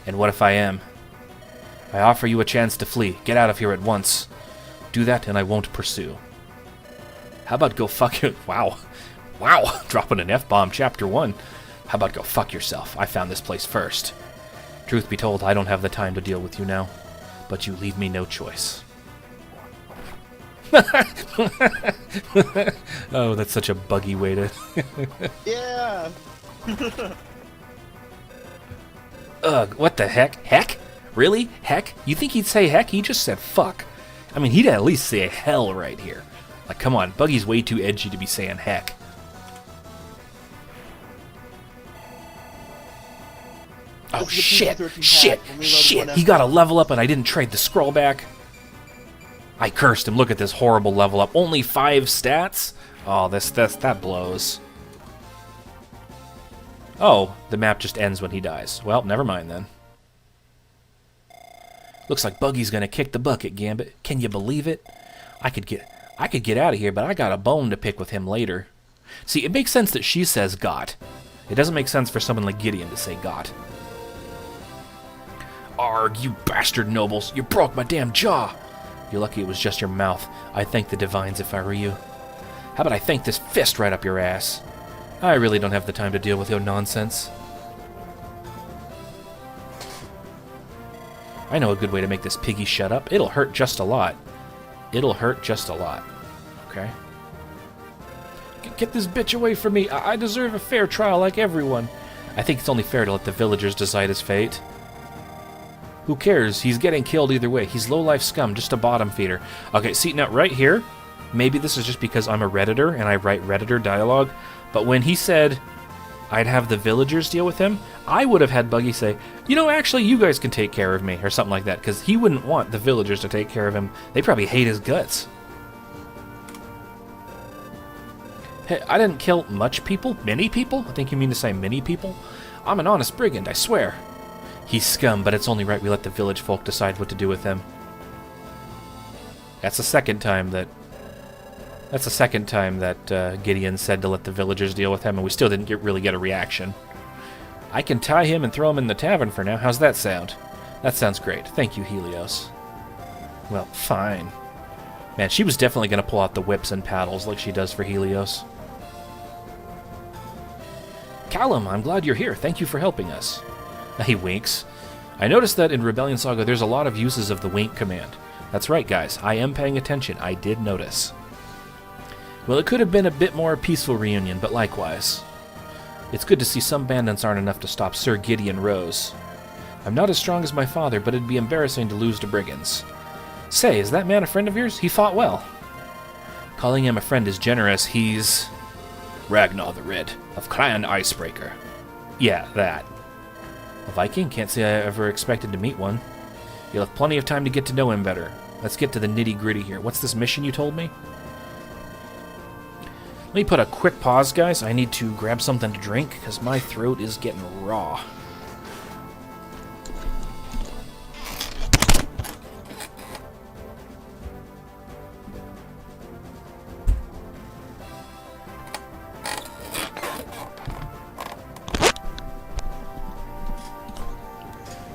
And what if I am? I offer you a chance to flee. Get out of here at once. Do that and I won't pursue. How about go fuck you? Wow. Wow, dropping an F-bomb, chapter 1. How about go fuck yourself? I found this place first. Truth be told, I don't have the time to deal with you now. But you leave me no choice. Oh, that's such a Buggy way to... Yeah! Ugh, what the heck? Heck? Really? Heck? You think he'd say heck? He just said fuck. I mean, he'd at least say hell right here. Like, come on, Buggy's way too edgy to be saying heck. Oh, shit, shit, shit. He got a level up and I didn't trade the scroll back. I cursed him. Look at this horrible level up. Only 5 stats? Oh, that blows. Oh, the map just ends when he dies. Well, never mind then. Looks like Buggy's gonna kick the bucket, Gambit. Can you believe it? I could get out of here, but I got a bone to pick with him later. See, it makes sense that she says got. It doesn't make sense for someone like Gideon to say got. Arg, you bastard nobles. You broke my damn jaw. You're lucky it was just your mouth. I'd thank the divines if I were you. How about I thank this fist right up your ass? I really don't have the time to deal with your nonsense. I know a good way to make this piggy shut up. It'll hurt just a lot. It'll hurt just a lot. Okay? Get this bitch away from me. I deserve a fair trial like everyone. I think it's only fair to let the villagers decide his fate. Who cares? He's getting killed either way. He's low-life scum, just a bottom feeder. Okay, see, now right here, maybe this is just because I'm a Redditor and I write Redditor dialogue, but when he said I'd have the villagers deal with him, I would have had Buggy say, you know, actually, you guys can take care of me, or something like that, because he wouldn't want the villagers to take care of him. They probably hate his guts. Hey, I didn't kill much people? Many people? I think you mean to say many people? I'm an honest brigand, I swear. He's scum, but it's only right we let the village folk decide what to do with him. That's the second time that Gideon said to let the villagers deal with him, and we still didn't really get a reaction. I can tie him and throw him in the tavern for now. How's that sound? That sounds great. Thank you, Helios. Well, fine. Man, she was definitely going to pull out the whips and paddles like she does for Helios. Callum, I'm glad you're here. Thank you for helping us. He winks. I noticed that in Rebellion Saga there's a lot of uses of the wink command. That's right, guys. I am paying attention. I did notice. Well, it could have been a bit more peaceful reunion, but likewise. It's good to see some bandits aren't enough to stop Sir Gideon Rose. I'm not as strong as my father, but it'd be embarrassing to lose to brigands. Say, is that man a friend of yours? He fought well. Calling him a friend is generous. He's Ragnar the Red, of Clan Icebreaker. Yeah, that. A Viking? Can't say I ever expected to meet one. You'll have plenty of time to get to know him better. Let's get to the nitty-gritty here. What's this mission you told me? Let me put a quick pause, guys. I need to grab something to drink, because my throat is getting raw.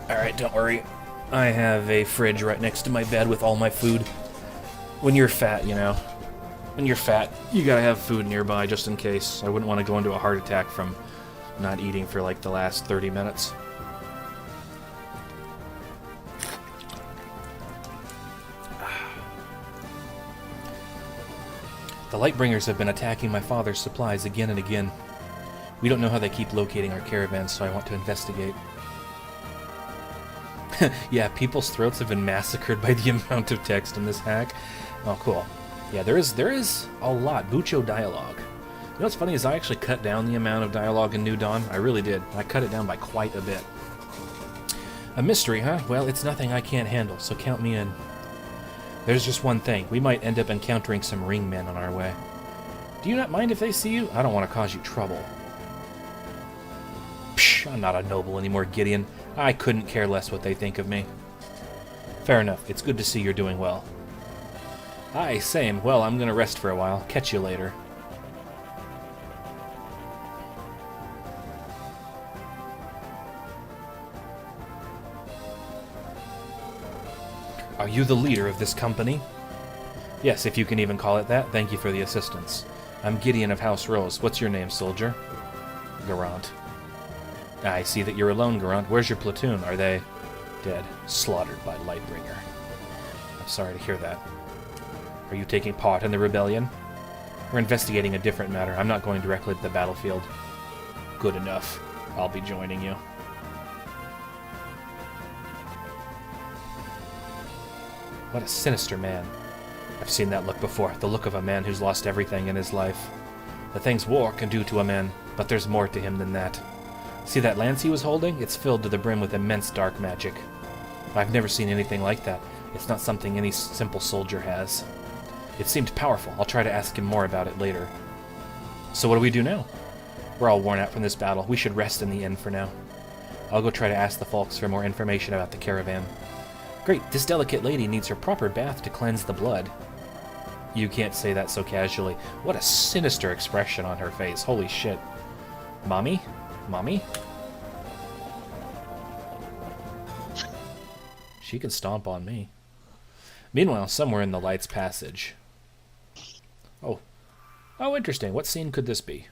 Alright, don't worry. I have a fridge right next to my bed with all my food. When you're fat, you know. When you're fat, you gotta have food nearby just in case. I wouldn't want to go into a heart attack from not eating for like the last 30 minutes. The Lightbringers have been attacking my father's supplies again and again. We don't know how they keep locating our caravans, so I want to investigate. Yeah, people's throats have been massacred by the amount of text in this hack. Oh, cool. Yeah, there is a lot. Bucho dialogue. You know what's funny is I actually cut down the amount of dialogue in New Dawn. I really did. I cut it down by quite a bit. A mystery, huh? Well, it's nothing I can't handle, so count me in. There's just one thing. We might end up encountering some ringmen on our way. Do you not mind if they see you? I don't want to cause you trouble. Psh, I'm not a noble anymore, Gideon. I couldn't care less what they think of me. Fair enough. It's good to see you're doing well. Aye, same. Well, I'm gonna rest for a while. Catch you later. Are you the leader of this company? Yes, if you can even call it that. Thank you for the assistance. I'm Gideon of House Rose. What's your name, soldier? Garant. I see that you're alone, Garant. Where's your platoon? Are they dead? Slaughtered by Lightbringer. I'm sorry to hear that. Are you taking part in the rebellion? We're investigating a different matter. I'm not going directly to the battlefield. Good enough. I'll be joining you. What a sinister man. I've seen that look before, the look of a man who's lost everything in his life. The things war can do to a man, but there's more to him than that. See that lance he was holding? It's filled to the brim with immense dark magic. I've never seen anything like that. It's not something any simple soldier has. It seemed powerful. I'll try to ask him more about it later. So what do we do now? We're all worn out from this battle. We should rest in the inn for now. I'll go try to ask the folks for more information about the caravan. Great, this delicate lady needs her proper bath to cleanse the blood. You can't say that so casually. What a sinister expression on her face. Holy shit. Mommy? Mommy? She can stomp on me. Meanwhile, somewhere in the Lights Passage. Oh. Oh, interesting. What scene could this be?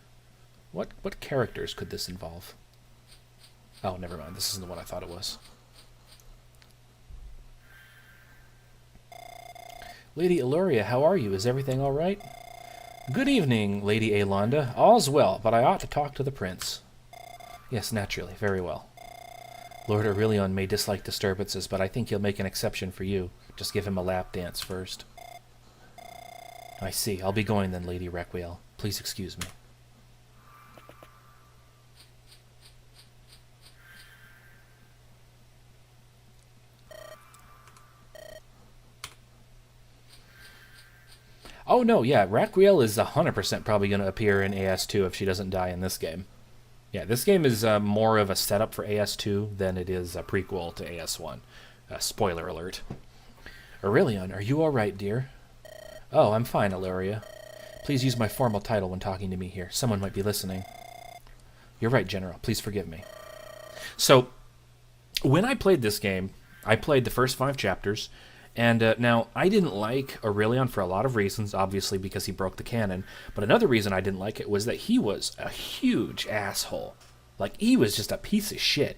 What characters could this involve? Oh, never mind. This isn't the one I thought it was. Lady Illuria, how are you? Is everything all right? Good evening, Lady Aelonda. All's well, but I ought to talk to the prince. Yes, naturally. Very well. Lord Aurelion may dislike disturbances, but I think he'll make an exception for you. Just give him a lap dance first. I see. I'll be going then, Lady Requiel. Please excuse me. Oh no, yeah, Requiel is 100% probably going to appear in AS2 if she doesn't die in this game. Yeah, this game is more of a setup for AS2 than it is a prequel to AS1. Spoiler alert. Aurelion, are you alright, dear? Oh, I'm fine, Illuria. Please use my formal title when talking to me here. Someone might be listening. You're right, General. Please forgive me. So, when I played this game, I played the first 5 chapters, and now, I didn't like Aurelion for a lot of reasons, obviously because he broke the canon, but another reason I didn't like it was that he was a huge asshole. Like, he was just a piece of shit.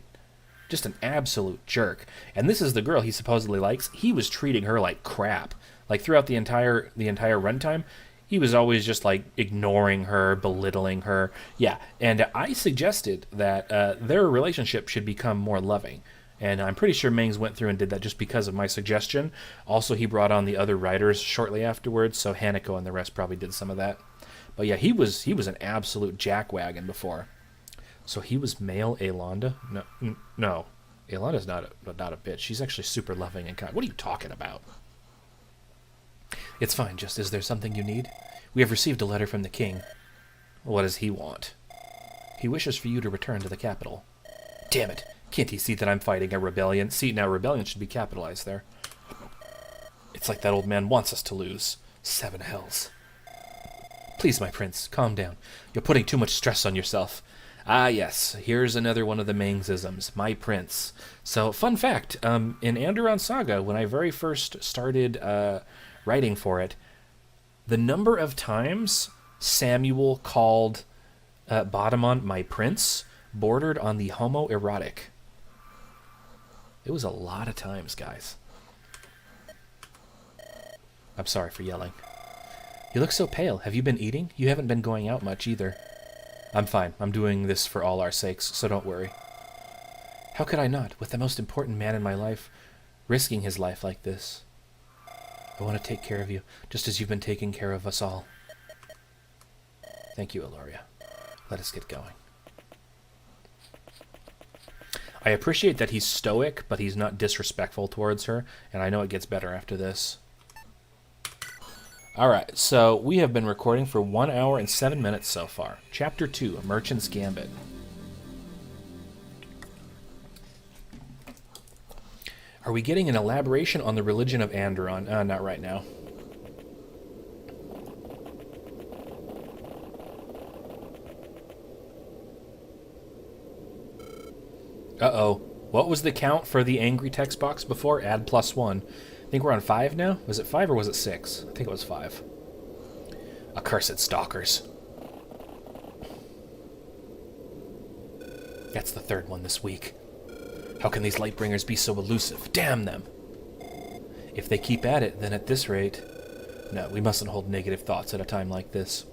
Just an absolute jerk. And this is the girl he supposedly likes. He was treating her like crap. Like, throughout the entire runtime, he was always just, like, ignoring her, belittling her. Yeah, and I suggested that their relationship should become more loving. And I'm pretty sure Mengs went through and did that just because of my suggestion. Also, he brought on the other writers shortly afterwards, so Hanako and the rest probably did some of that. But yeah, he was an absolute jackwagon before. So he was male Aelonda? No. Aelonda's not a bitch. She's actually super loving and kind. What are you talking about? It's fine, just is there something you need? We have received a letter from the king. What does he want? He wishes for you to return to the capital. Damn it. Can't he see that I'm fighting a rebellion? See, now rebellion should be capitalized there. It's like that old man wants us to lose. 7 hells. Please, my prince, calm down. You're putting too much stress on yourself. Ah, yes, here's another one of the Mengsisms, my prince. So, fun fact, in Andaron Saga, when I very first started writing for it, the number of times Samuel called Bodemon my prince bordered on the homoerotic. It was a lot of times, guys. I'm sorry for yelling. You look so pale. Have you been eating? You haven't been going out much either. I'm fine. I'm doing this for all our sakes, so don't worry. How could I not, with the most important man in my life, risking his life like this? I want to take care of you, just as you've been taking care of us all. Thank you, Illuria. Let us get going. I appreciate that he's stoic, but he's not disrespectful towards her, and I know it gets better after this. Alright, so we have been recording for 1 hour and 7 minutes so far. Chapter 2, A Merchant's Gambit. Are we getting an elaboration on the religion of Andaron? Not right now. Uh-oh. What was the count for the angry text box before? Add +1. I think we're on 5 now? Was it 5 or was it 6? I think it was 5. Accursed stalkers. That's the 3rd one this week. How can these Lightbringers be so elusive? Damn them! If they keep at it, then at this rate... No, we mustn't hold negative thoughts at a time like this.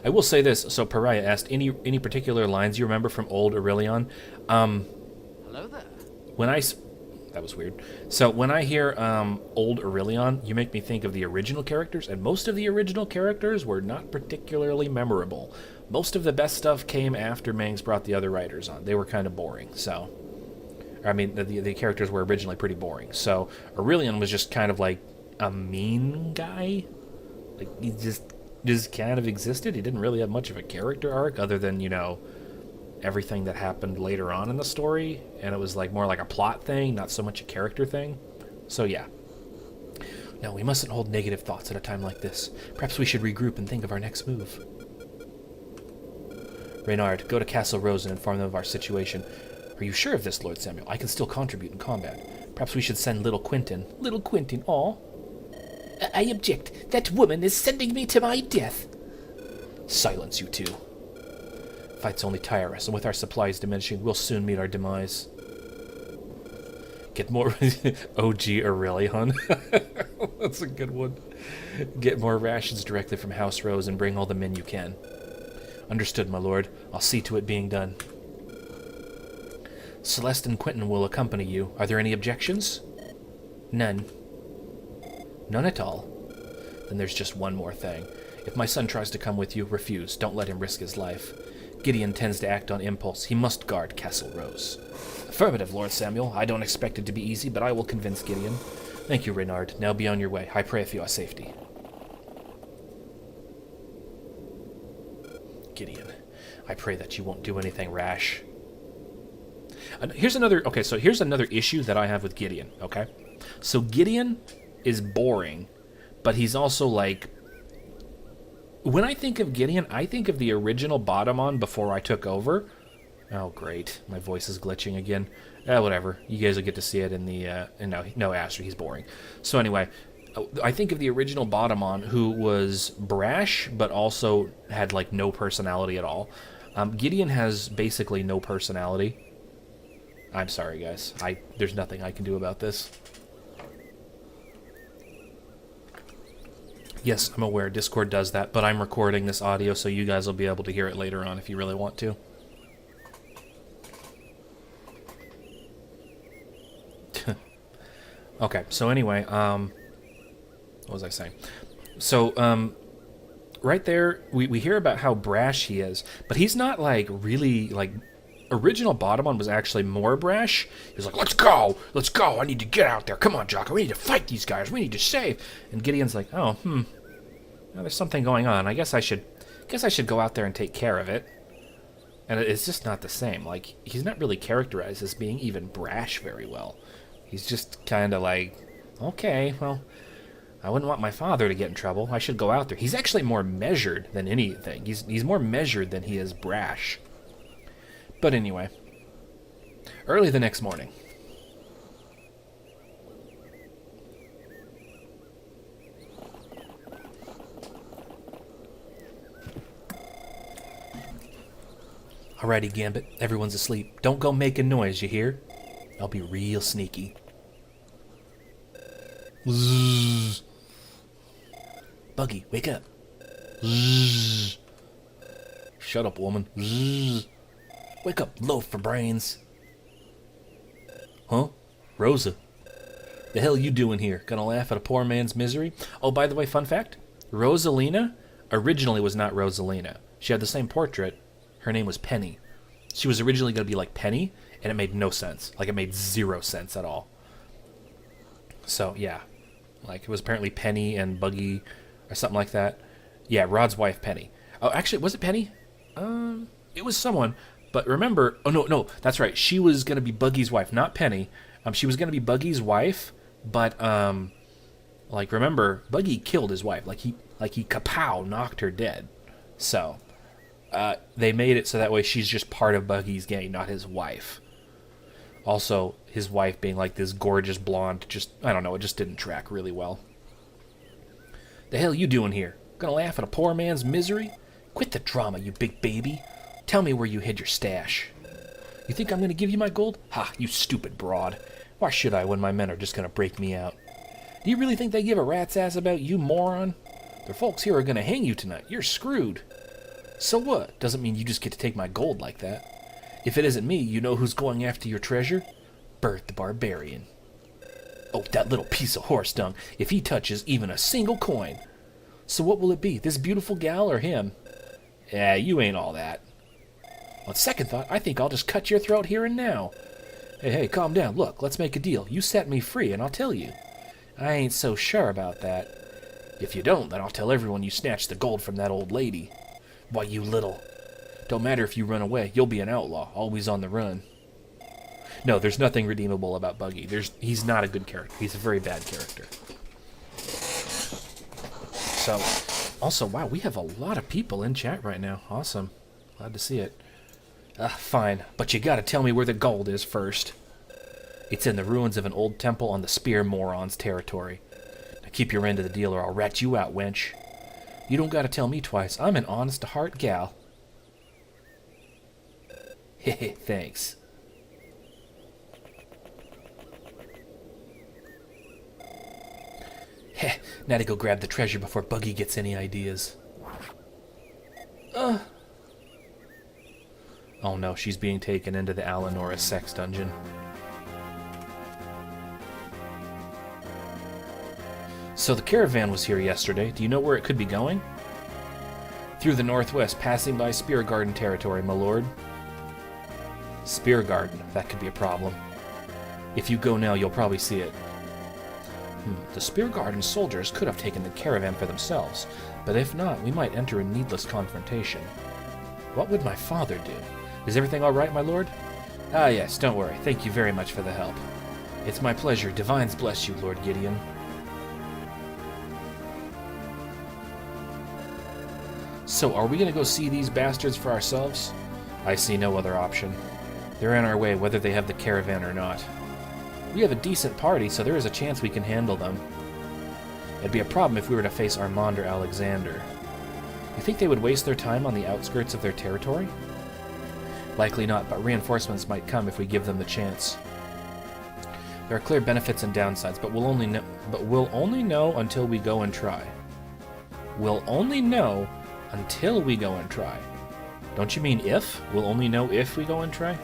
I will say this, so Pariah asked, any particular lines you remember from old Aurelion? Hello there. When I... That was weird. So when I hear old Aurelion, you make me think of the original characters, and most of the original characters were not particularly memorable. Most of the best stuff came after Mangs brought the other writers on. They were kind of boring, so... I mean, the characters were originally pretty boring. So Aurelion was just kind of like a mean guy. Like, he just kind of existed. He didn't really have much of a character arc other than, you know, everything that happened later on in the story. And it was like more like a plot thing, not so much a character thing. So yeah. No, we mustn't hold negative thoughts at a time like this. Perhaps we should regroup and think of our next move. Reynard, go to Castle Rose and inform them of our situation. Are you sure of this, Lord Samuel? I can still contribute in combat. Perhaps we should send little Quentin. Little Quentin, aw. I object. That woman is sending me to my death. Silence, you two. Fights only tire us, and with our supplies diminishing, we'll soon meet our demise. Get more... OG Aurelion. That's a good one. Get more rations directly from House Rose and bring all the men you can. Understood, my lord. I'll see to it being done. Celeste and Quentin will accompany you. Are there any objections? None. None at all. Then there's just one more thing. If my son tries to come with you, refuse. Don't let him risk his life. Gideon tends to act on impulse. He must guard Castle Rose. Affirmative, Lord Samuel. I don't expect it to be easy, but I will convince Gideon. Thank you, Reynard. Now be on your way. I pray for your safety. Gideon, I pray that you won't do anything rash. Here's another issue that I have with Gideon, okay? So Gideon is boring, but he's also like... When I think of Gideon, I think of the original Bottomon before I took over. Oh, great. My voice is glitching again. Whatever. You guys will get to see it in the... no, Astrid, he's boring. So anyway, I think of the original Bottomon, who was brash, but also had, like, no personality at all. Gideon has basically no personality. I'm sorry, guys. There's nothing I can do about this. Yes, I'm aware Discord does that, but I'm recording this audio so you guys will be able to hear it later on if you really want to. Okay, so anyway, what was I saying? So, right there, we hear about how brash he is, but he's not, like, really, like... Original Bottomon was actually more brash. He was like, let's go, I need to get out there. Come on, Jocko, we need to fight these guys. We need to save. And Gideon's like, oh, now there's something going on. I guess I should go out there and take care of it. And it's just not the same. Like, he's not really characterized as being even brash very well. He's just kind of like, okay, well, I wouldn't want my father to get in trouble. I should go out there. He's actually more measured than anything. He's more measured than he is brash. But anyway, early the next morning. Alrighty, Gambit, everyone's asleep. Don't go making noise, you hear? I'll be real sneaky. Zzz. Buggi, wake up. Zzz. Shut up, woman. Zzz. Wake up, loaf for brains. Huh? Rosa. The hell you doing here? Gonna laugh at a poor man's misery? Oh, by the way, fun fact. Rosalina originally was not Rosalina. She had the same portrait. Her name was Penny. She was originally going to be like Penny, and it made no sense. Like, it made zero sense at all. So, yeah. Like, it was apparently Penny and Buggi, or something like that. Yeah, Rod's wife, Penny. Oh, actually, was it Penny? It was someone... But remember, oh no, that's right. She was going to be Buggy's wife, not Penny. She was going to be Buggy's wife, but, like, remember, Buggy killed his wife. Like he kapow, knocked her dead. So, they made it so that way she's just part of Buggy's gang, not his wife. Also, his wife being, like, this gorgeous blonde, just, I don't know, it just didn't track really well. The hell you doing here? Gonna laugh at a poor man's misery? Quit the drama, you big baby. Tell me where you hid your stash. You think I'm going to give you my gold? Ha, you stupid broad. Why should I when my men are just going to break me out? Do you really think they give a rat's ass about you, moron? Their folks here are going to hang you tonight. You're screwed. So what? Doesn't mean you just get to take my gold like that. If it isn't me, you know who's going after your treasure? Bert the Barbarian. Oh, that little piece of horse dung, if he touches even a single coin. So what will it be, this beautiful gal or him? Yeah, you ain't all that. On second thought, I think I'll just cut your throat here and now. Hey, calm down. Look, let's make a deal. You set me free, and I'll tell you. I ain't so sure about that. If you don't, then I'll tell everyone you snatched the gold from that old lady. Why, you little... Don't matter if you run away. You'll be an outlaw, always on the run. No, there's nothing redeemable about Buggi. He's not a good character. He's a very bad character. So, also, wow, we have a lot of people in chat right now. Awesome. Glad to see it. Fine, but you gotta tell me where the gold is first. It's in the ruins of an old temple on the Spear Morons' territory. Now keep your end of the deal or I'll rat you out, wench. You don't gotta tell me twice. I'm an honest-to-heart gal. Hehe, thanks. Heh, now to go grab the treasure before Buggi gets any ideas. Oh no, she's being taken into the Alanora sex dungeon. So the caravan was here yesterday. Do you know where it could be going? Through the northwest, passing by Spear Garden territory, my lord. Spear Garden, that could be a problem. If you go now, you'll probably see it. The Spear Garden soldiers could have taken the caravan for themselves, but if not, we might enter a needless confrontation. What would my father do? Is everything all right, my lord? Ah, yes, don't worry. Thank you very much for the help. It's my pleasure. Divines bless you, Lord Gideon. So, are we going to go see these bastards for ourselves? I see no other option. They're in our way, whether they have the caravan or not. We have a decent party, so there is a chance we can handle them. It'd be a problem if we were to face Armand or Alexander. You think they would waste their time on the outskirts of their territory? Likely not, but reinforcements might come if we give them the chance. There are clear benefits and downsides, but we'll only know until we go and try. We'll only know until we go and try. Don't you mean if? We'll only know if we go and try?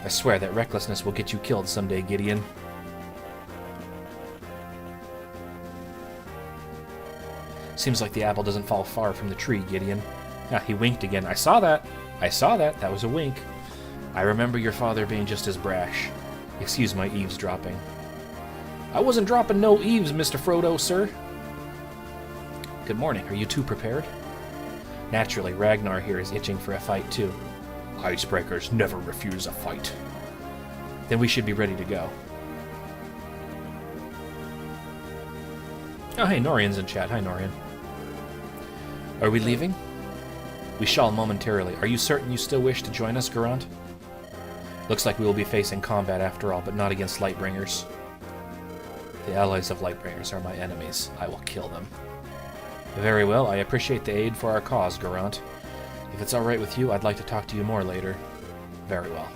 I swear that recklessness will get you killed someday, Gideon. Seems like the apple doesn't fall far from the tree, Gideon. Ah, he winked again. I saw that. I saw that. That was a wink. I remember your father being just as brash. Excuse my eavesdropping. I wasn't dropping no eaves, Mr. Frodo, sir. Good morning. Are you two prepared? Naturally, Ragnar here is itching for a fight, too. Icebreakers never refuse a fight. Then we should be ready to go. Oh, hey, Norian's in chat. Hi, Norian. Are we leaving? We shall momentarily. Are you certain you still wish to join us, Garant? Looks like we will be facing combat after all, but not against Lightbringers. The allies of Lightbringers are my enemies. I will kill them. Very well, I appreciate the aid for our cause, Garant. If it's alright with you, I'd like to talk to you more later. Very well.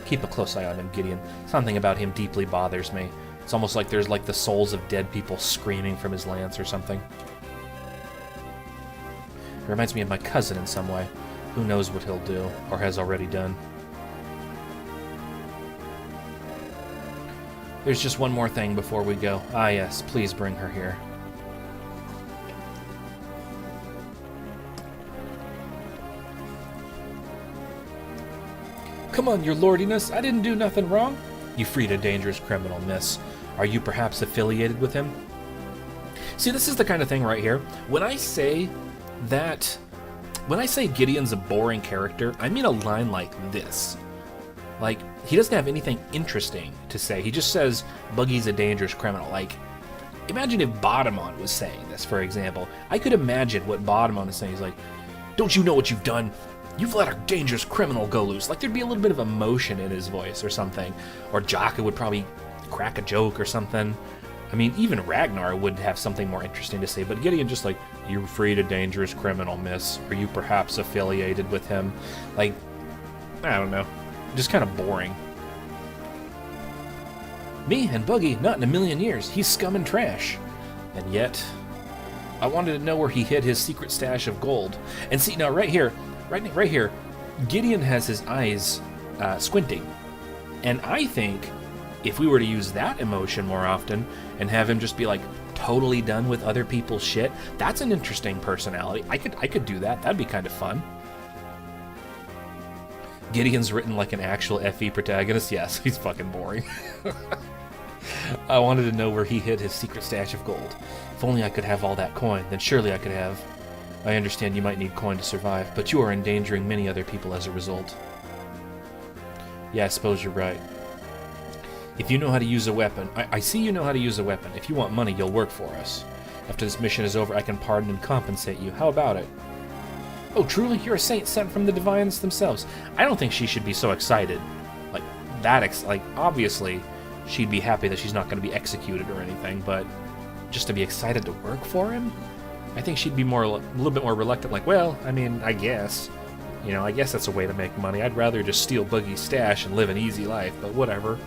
Keep a close eye on him, Gideon. Something about him deeply bothers me. It's almost like there's like the souls of dead people screaming from his lance or something. It reminds me of my cousin in some way. Who knows what he'll do, or has already done. There's just one more thing before we go. Ah yes, please bring her here. Come on, your lordiness, I didn't do nothing wrong. You freed a dangerous criminal, miss. Are you perhaps affiliated with him? See, this is the kind of thing right here. When I say Gideon's a boring character, I mean a line like this. Like, he doesn't have anything interesting to say. He just says, Buggi's a dangerous criminal. Like, imagine if Bodemon was saying this, for example. I could imagine what Bodemon is saying. He's like, don't you know what you've done? You've let a dangerous criminal go loose. Like, there'd be a little bit of emotion in his voice or something. Or Jaka would probably crack a joke or something. I mean, even Ragnar would have something more interesting to say. But Gideon just like, you freed a dangerous criminal, miss. Are you perhaps affiliated with him? Like, I don't know. Just kind of boring. Me and Buggi, not in a million years. He's scum and trash. And yet, I wanted to know where he hid his secret stash of gold. And see, now right here, Gideon has his eyes squinting. And I think if we were to use that emotion more often and have him just be like totally done with other people's shit, that's an interesting personality. I could do that. That'd be kind of fun. Gideon's written like an actual FE protagonist. Yes, he's fucking boring. I wanted to know where he hid his secret stash of gold. If only I could have all that coin, then surely I could have. I understand you might need coin to survive, but you are endangering many other people as a result. Yeah, I suppose you're right. If you know how to use a weapon... I see you know how to use a weapon. If you want money, you'll work for us. After this mission is over, I can pardon and compensate you. How about it? Oh, truly? You're a saint sent from the divines themselves. I don't think she should be so excited. Like, obviously, she'd be happy that she's not going to be executed or anything, but just to be excited to work for him? I think she'd be a little bit more reluctant, like, well, I mean, I guess. You know, I guess that's a way to make money. I'd rather just steal Buggi's stash and live an easy life, but whatever.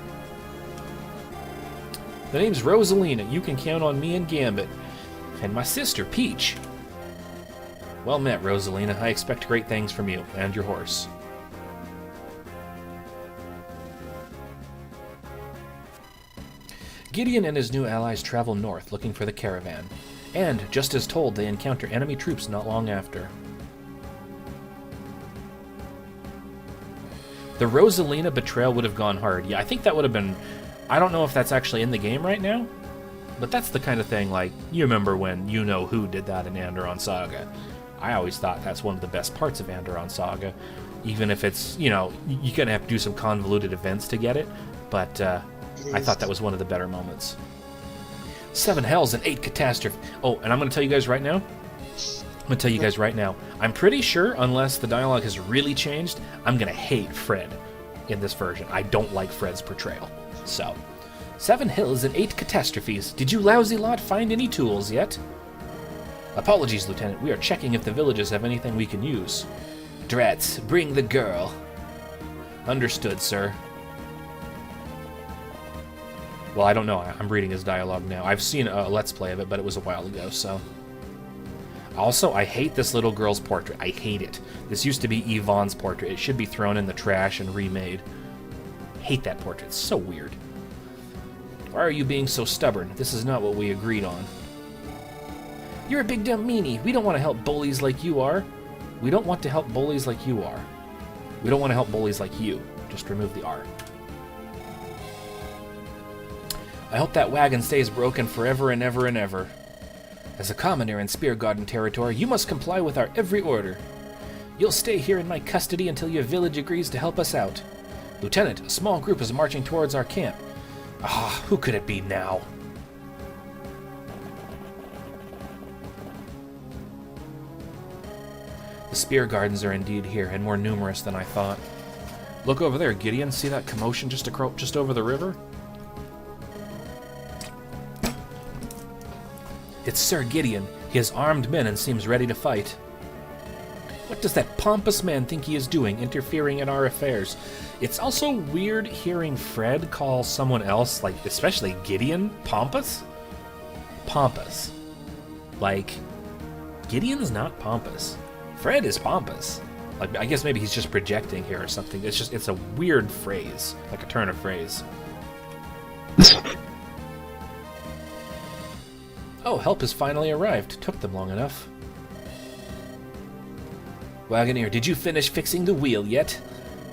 The name's Rosalina. You can count on me and Gambit. And my sister, Peach. Well met, Rosalina. I expect great things from you, and your horse. Gideon and his new allies travel north looking for the caravan. And, just as told, they encounter enemy troops not long after. The Rosalina betrayal would have gone hard. Yeah, I think that would have been... I don't know if that's actually in the game right now, but that's the kind of thing, like, you remember when You-Know-Who did that in Andaron Saga. I always thought that's one of the best parts of Andaron Saga, even if it's, you know, you're going to have to do some convoluted events to get it, but I thought that was one of the better moments. 7 hells and 8 catastrophe. Oh, and I'm going to tell you guys right now, I'm pretty sure, unless the dialogue has really changed, I'm going to hate Fred in this version. I don't like Fred's portrayal. So, 7 hills and 8 catastrophes. Did you lousy lot find any tools yet? Apologies, Lieutenant. We are checking if the villages have anything we can use. Drats, bring the girl. Understood, sir. Well, I don't know. I'm reading his dialogue now. I've seen a Let's Play of it, but it was a while ago, so... Also, I hate this little girl's portrait. I hate it. This used to be Yvonne's portrait. It should be thrown in the trash and remade. Hate that portrait. It's so weird. Why are you being so stubborn? This is not what we agreed on. You're a big dumb meanie. We don't want to help bullies like you are. We don't want to help bullies like you are. We don't want to help bullies like you. Just remove the R. I hope that wagon stays broken forever and ever and ever. As a commoner in Spear Garden territory, you must comply with our every order. You'll stay here in my custody until your village agrees to help us out. Lieutenant, a small group is marching towards our camp. Ah, who could it be now? The Spear Gardens are indeed here, and more numerous than I thought. Look over there, Gideon. See that commotion just over the river? It's Sir Gideon. He has armed men and seems ready to fight. What does that pompous man think he is doing, interfering in our affairs? It's also weird hearing Fred call someone else, like, especially Gideon, pompous? Pompous. Like, Gideon's not pompous. Fred is pompous. Like, I guess maybe he's just projecting here or something. It's a weird phrase, like a turn of phrase. Oh, help has finally arrived. Took them long enough. Wagoner, did you finish fixing the wheel yet?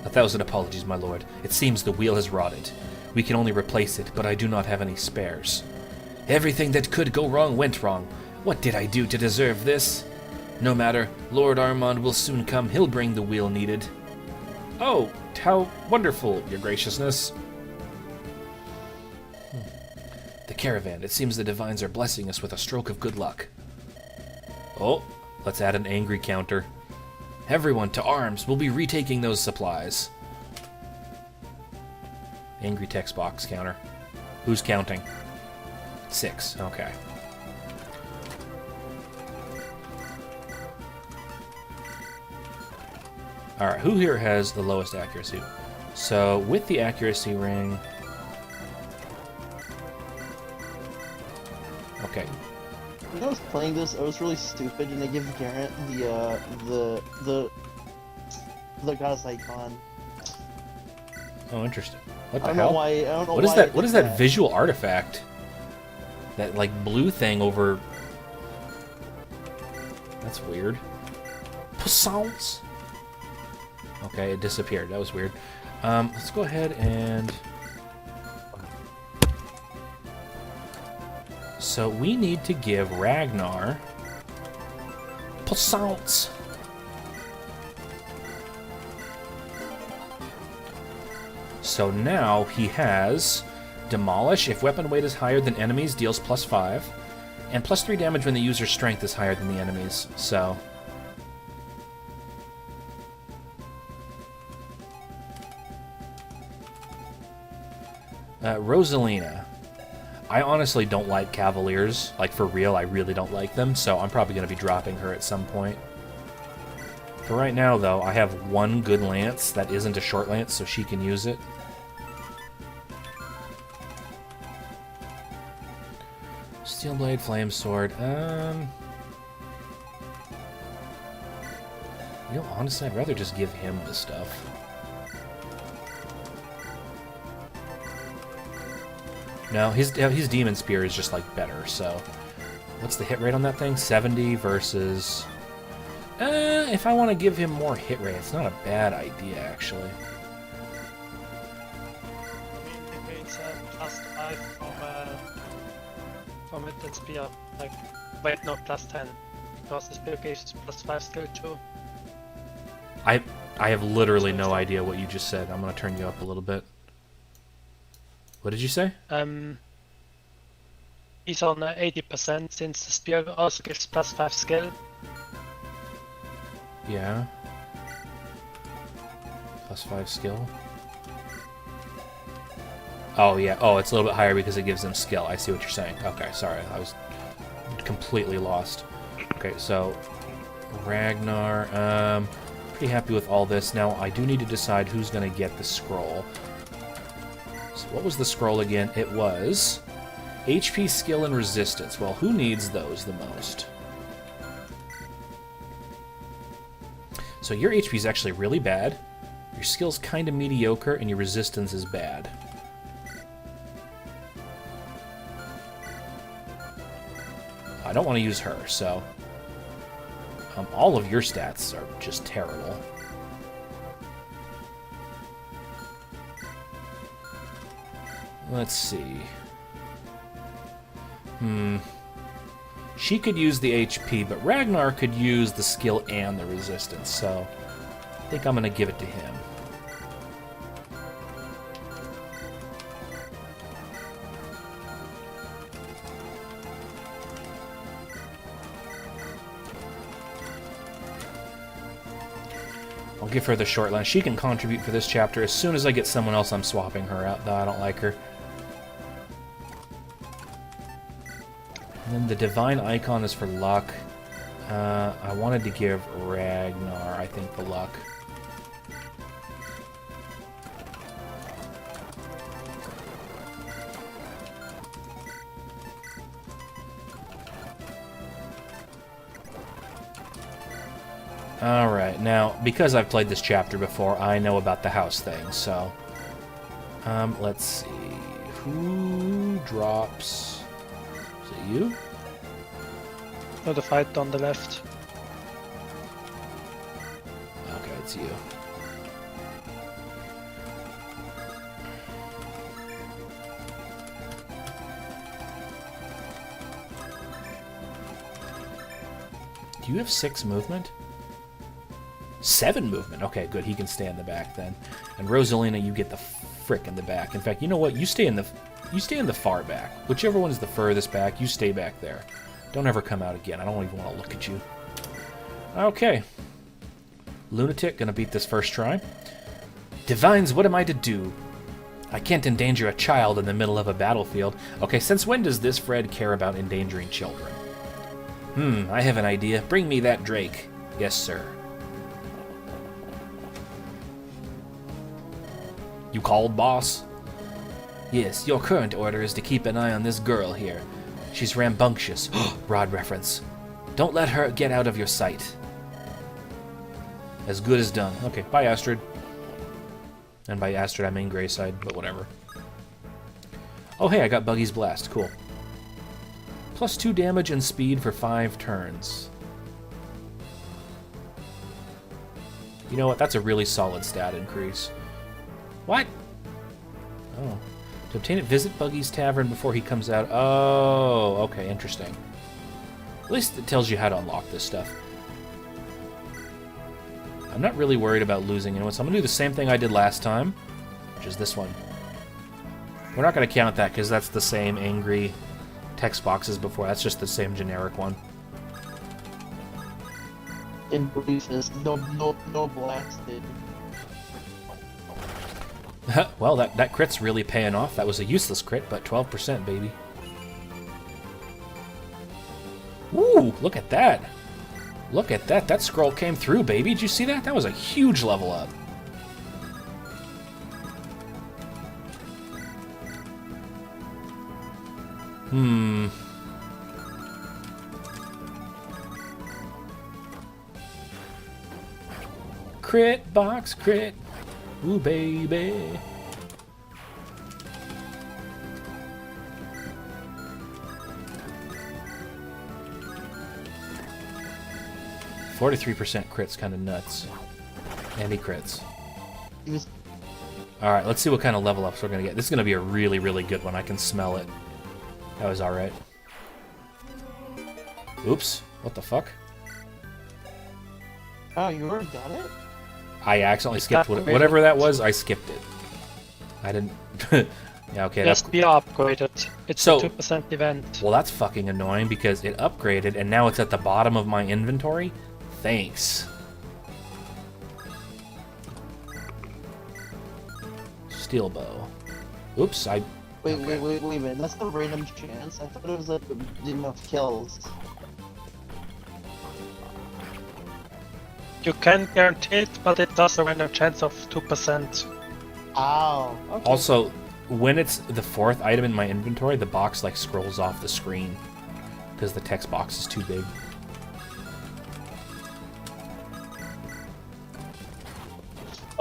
1,000 apologies, my lord. It seems the wheel has rotted. We can only replace it, but I do not have any spares. Everything that could go wrong went wrong. What did I do to deserve this? No matter. Lord Armand will soon come. He'll bring the wheel needed. Oh, how wonderful, your graciousness. The caravan. It seems the divines are blessing us with a stroke of good luck. Oh, let's add an angry counter. Everyone to arms. We'll be retaking those supplies. Angry text box counter. Who's counting? 6. Okay. Alright, who here has the lowest accuracy? So, with the accuracy ring... Okay. When I was playing this, I was really stupid, and I gave Garrett the goddess icon. Oh, interesting. What I the don't know hell? why. I don't know What is why that? it What did is that visual artifact? That like blue thing over. That's weird. Poissons. Okay, it disappeared. That was weird. Let's go ahead and. So we need to give Ragnar Poissons. So now he has Demolish. If weapon weight is higher than enemies, deals +5. And +3 damage when the user's strength is higher than the enemies. So... Rosalina. I honestly don't like Cavaliers. Like, for real, I really don't like them. So I'm probably going to be dropping her at some point. For right now, though, I have one good lance that isn't a short lance, so she can use it. Steel Blade, Flame Sword. You know, honestly, I'd rather just give him the stuff. No, his Demon Spear is just, like, better, so... What's the hit rate on that thing? 70 versus... if I want to give him more hit rate, it's not a bad idea, actually. I mean, if it's +5 from it, it's spear. Like, wait, no, +10. Because the spear gives +5 skill too. I have literally no idea what you just said. I'm going to turn you up a little bit. What did you say? He's on 80% since the spear also gives +5 skill. Yeah. +5 skill. Oh, yeah. Oh, it's a little bit higher because it gives them skill. I see what you're saying. Okay, sorry. I was completely lost. Okay, so... Ragnar. Pretty happy with all this. Now, I do need to decide who's going to get the scroll. So what was the scroll again? It was... HP, skill, and resistance. Well, who needs those the most? So your HP is actually really bad, your skill's kind of mediocre, and your resistance is bad. I don't want to use her, so... all of your stats are just terrible. Let's see. She could use the HP, but Ragnar could use the skill and the resistance, so I think I'm going to give it to him. I'll give her the short lance. She can contribute for this chapter. As soon as I get someone else, I'm swapping her out, though I don't like her. And then the Divine Icon is for luck. I wanted to give Ragnar, I think, the luck. Alright, now, because I've played this chapter before, I know about the house thing, so... let's see... Who drops... Is it you? No, the fight on the left. Okay, it's you. Do you have 6 movement? 7 movement. Okay, good. He can stay in the back then. And Rosalina, you get the frick in the back. In fact, you know what? You stay in the far back. Whichever one is the furthest back, you stay back there. Don't ever come out again. I don't even want to look at you. Okay. Lunatic, gonna beat this first try. Divines, what am I to do? I can't endanger a child in the middle of a battlefield. Okay, since when does this Fred care about endangering children? I have an idea. Bring me that Drake. Yes, sir. You called, boss? Yes, your current order is to keep an eye on this girl here. She's rambunctious. Broad reference. Don't let her get out of your sight. As good as done. Okay, bye, Astrid. And by Astrid, I mean Greyside, but whatever. Oh, hey, I got Buggi's Blast. Cool. Plus 2 damage and speed for 5 turns. You know what? That's a really solid stat increase. What? Oh. To obtain it, visit Buggi's Tavern before he comes out. Oh, okay, interesting. At least it tells you how to unlock this stuff. I'm not really worried about losing anyone, so I'm going to do the same thing I did last time, which is this one. We're not going to count that because that's the same angry text box as before. That's just the same generic one. In briefness, no blasted. Well, that crit's really paying off. That was a useless crit, but 12%, baby. Ooh, look at that. Look at that. That scroll came through, baby. Did you see that? That was a huge level up. Crit box, crit. Ooh, baby. %43% crits, kind of nuts. And he crits. Alright, let's see what kind of level ups we're going to get. This is going to be a really, really good one. I can smell it. That was alright. Oops. What the fuck? Oh, you already got it? I accidentally skipped whatever that was. I skipped it. I didn't... Yeah, okay. Just be upgraded. It's a 2% event. Well, that's fucking annoying because it upgraded and now it's at the bottom of my inventory. Thanks. Steel bow. Oops, I... Wait a minute. That's the random chance. I thought it was like enough kills. You can guarantee it, but it does a random chance of 2%. Ow. Okay. Also, when it's the 4th item in my inventory, the box like scrolls off the screen because the text box is too big.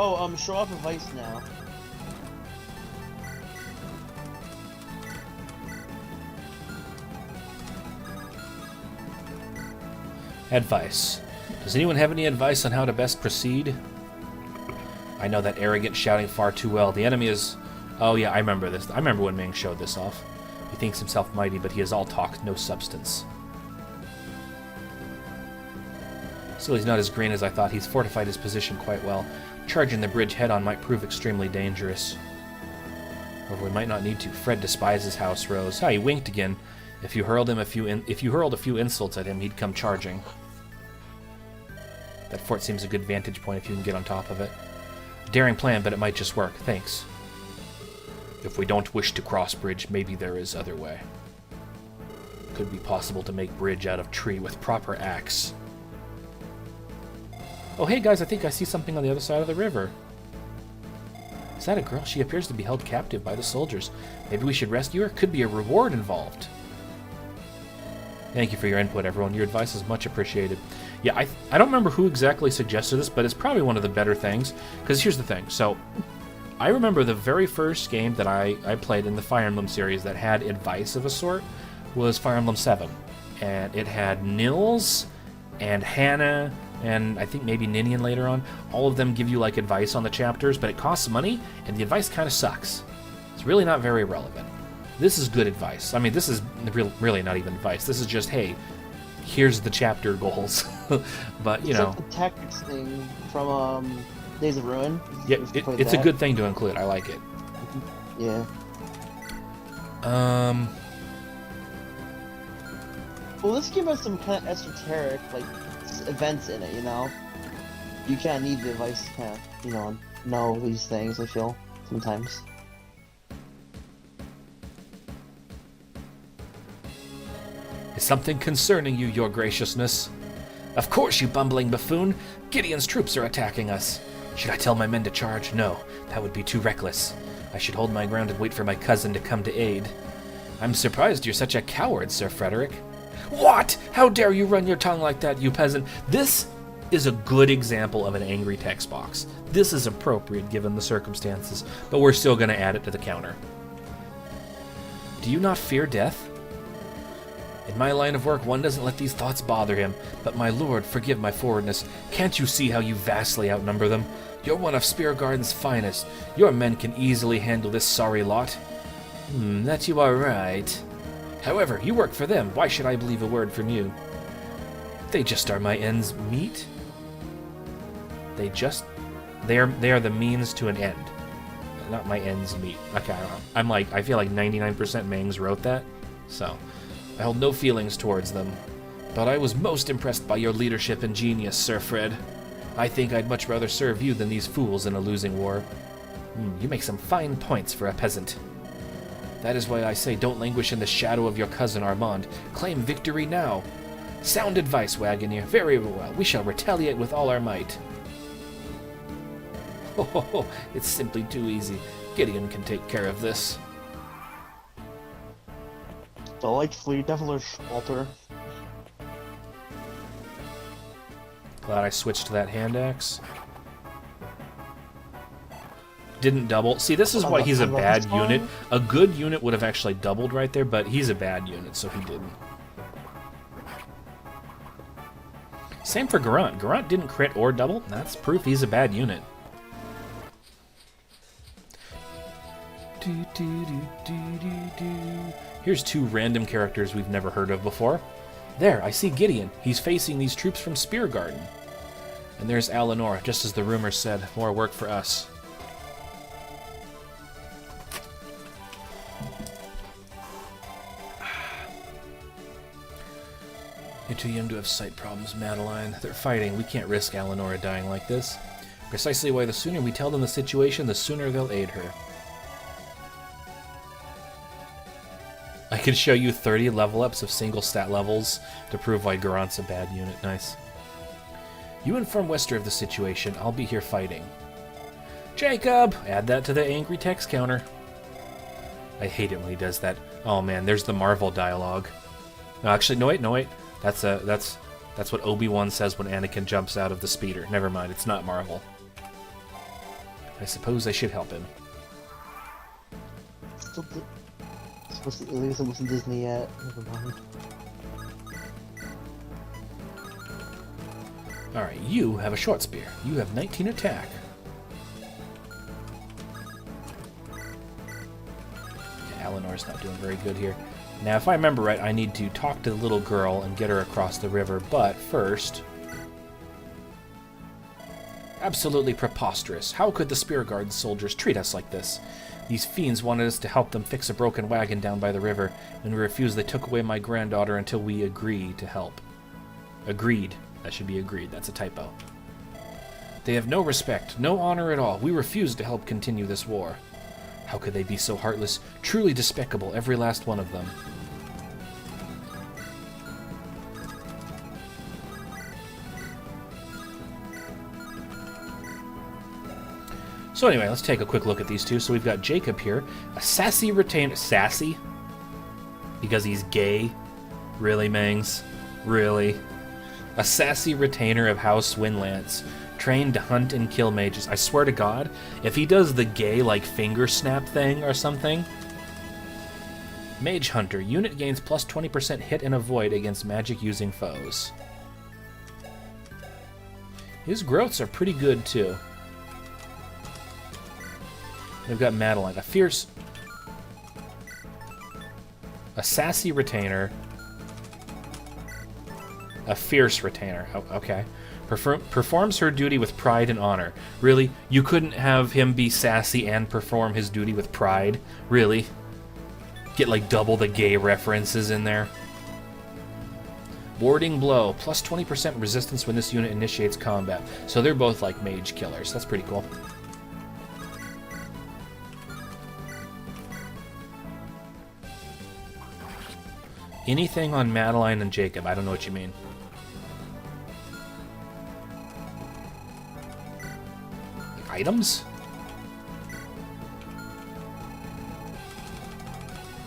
Oh, show off advice now. Advice. Does anyone have any advice on how to best proceed? I know that arrogant shouting far too well. The enemy is... Oh yeah, I remember this. I remember when Ming showed this off. He thinks himself mighty, but he is all talk, no substance. Still, he's not as green as I thought. He's fortified his position quite well. Charging the bridge head-on might prove extremely dangerous. Or we might not need to. Fred despises House Rose. Ah, he winked again. If you hurled a few insults at him, he'd come charging. That fort seems a good vantage point if you can get on top of it. Daring plan, but it might just work. Thanks. If we don't wish to cross bridge, maybe there is other way. Could be possible to make bridge out of tree with proper axe. Oh hey guys, I think I see something on the other side of the river. Is that a girl? She appears to be held captive by the soldiers. Maybe we should rescue her? Could be a reward involved. Thank you for your input, everyone. Your advice is much appreciated. Yeah, I don't remember who exactly suggested this, but it's probably one of the better things. Because here's the thing. So, I remember the very first game that I played in the Fire Emblem series that had advice of a sort was Fire Emblem 7. And it had Nils and Hannah and I think maybe Ninian later on. All of them give you like advice on the chapters, but it costs money, and the advice kind of sucks. It's really not very relevant. This is good advice. I mean, this is really not even advice. This is just, hey, here's the chapter goals. But, you know. It's like the tactics thing from Days of Ruin. Yeah, it's a good thing to include. I like it. Yeah. Well, this game has some kind of esoteric, like, events in it, you know? You kind of need the advice to kind of, you know these things, I feel, sometimes. Is something concerning you, your graciousness? Of course, you bumbling buffoon! Gideon's troops are attacking us. Should I tell my men to charge? No, that would be too reckless. I should hold my ground and wait for my cousin to come to aid. I'm surprised you're such a coward, Sir Frederick. What? How dare you run your tongue like that, you peasant? This is a good example of an angry text box. This is appropriate given the circumstances, but we're still going to add it to the counter. Do you not fear death? In my line of work, one doesn't let these thoughts bother him, but my lord, forgive my forwardness. Can't you see how you vastly outnumber them? You're one of Spear Garden's finest. Your men can easily handle this sorry lot. That you are right. However, you work for them. Why should I believe a word from you? They just are my ends meet. They are the means to an end. Not my ends meet. Okay, I don't know. I feel like 99% Mangs wrote that, so I hold no feelings towards them. But I was most impressed by your leadership and genius, Sir Fred. I think I'd much rather serve you than these fools in a losing war. You make some fine points for a peasant. That is why I say don't languish in the shadow of your cousin Armand. Claim victory now. Sound advice, Wagoner. Very well. We shall retaliate with all our might. Oh, it's simply too easy. Gideon can take care of this. Delightfully devilish, Walter. Glad I switched to that hand axe. Didn't double. See, this is why he's a bad unit. A good unit would have actually doubled right there, but he's a bad unit, so he didn't. Same for Garant. Garant didn't crit or double. That's proof he's a bad unit. Here's two random characters we've never heard of before. There, I see Gideon. He's facing these troops from Spear Garden. And there's Alinor, just as the rumor said. More work for us. You're too young to have sight problems, Madeline. They're fighting. We can't risk Alinor dying like this. Precisely why the sooner we tell them the situation, the sooner they'll aid her. I could show you 30 level ups of single stat levels to prove why Garant's a bad unit. Nice. You inform Wester of the situation. I'll be here fighting. Jacob! Add that to the angry text counter. I hate it when he does that. Oh man, there's the Marvel dialogue. No, actually, no wait. That's what Obi-Wan says when Anakin jumps out of the speeder. Never mind, it's not Marvel. I suppose I should help him. At least it wasn't Disney yet. Never mind. Alright, you have a short spear. You have 19 attack. Yeah, Alinor's not doing very good here. Now, if I remember right, I need to talk to the little girl and get her across the river, but first... Absolutely preposterous. How could the Spear Guard soldiers treat us like this? These fiends wanted us to help them fix a broken wagon down by the river. When we refused, they took away my granddaughter until we agreed to help. Agreed. That should be agreed. That's a typo. They have no respect, no honor at all. We refuse to help continue this war. How could they be so heartless? Truly despicable, every last one of them. So anyway, let's take a quick look at these two. So we've got Jacob here, a sassy retainer. Sassy? Because he's gay? Really, Mangs? Really? A sassy retainer of House Windlance, trained to hunt and kill mages. I swear to God, if he does the gay, like, finger snap thing or something... Mage Hunter. Unit gains plus 20% hit and avoid against magic-using foes. His growths are pretty good, too. We've got Madeline, a fierce... A sassy retainer. A fierce retainer. Oh, okay. Performs her duty with pride and honor. Really? You couldn't have him be sassy and perform his duty with pride? Really? Get like double the gay references in there? Warding Blow. Plus 20% resistance when this unit initiates combat. So they're both like mage killers. That's pretty cool. Anything on Madeline and Jacob? I don't know what you mean. Items?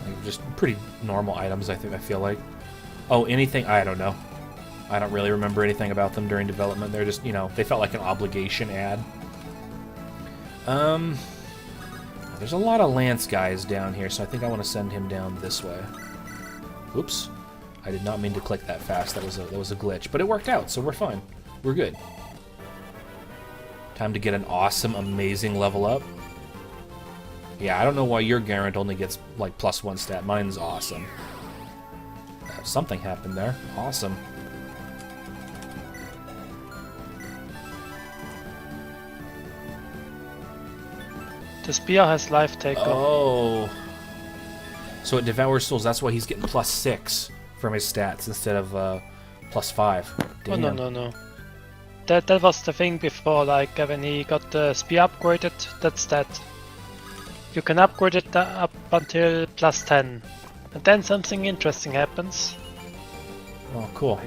Like just pretty normal items, I feel like. Oh, anything? I don't know. I don't really remember anything about them during development. They're just, you know, they felt like an obligation ad. There's a lot of Lance guys down here, so I think I want to send him down this way. Oops. I did not mean to click that fast. That was a glitch, but it worked out, so we're fine. We're good. Time to get an awesome, amazing level up. Yeah, I don't know why your Garant only gets, like, +1 stat. Mine's awesome. Something happened there. Awesome. The spear has life takeoff. Oh. So it devours souls. That's why he's getting +6 from his stats instead of +5. Damn. Oh, no. That was the thing before, like when he got the spear upgraded, that's that. You can upgrade it up until +10. And then something interesting happens. Oh, cool.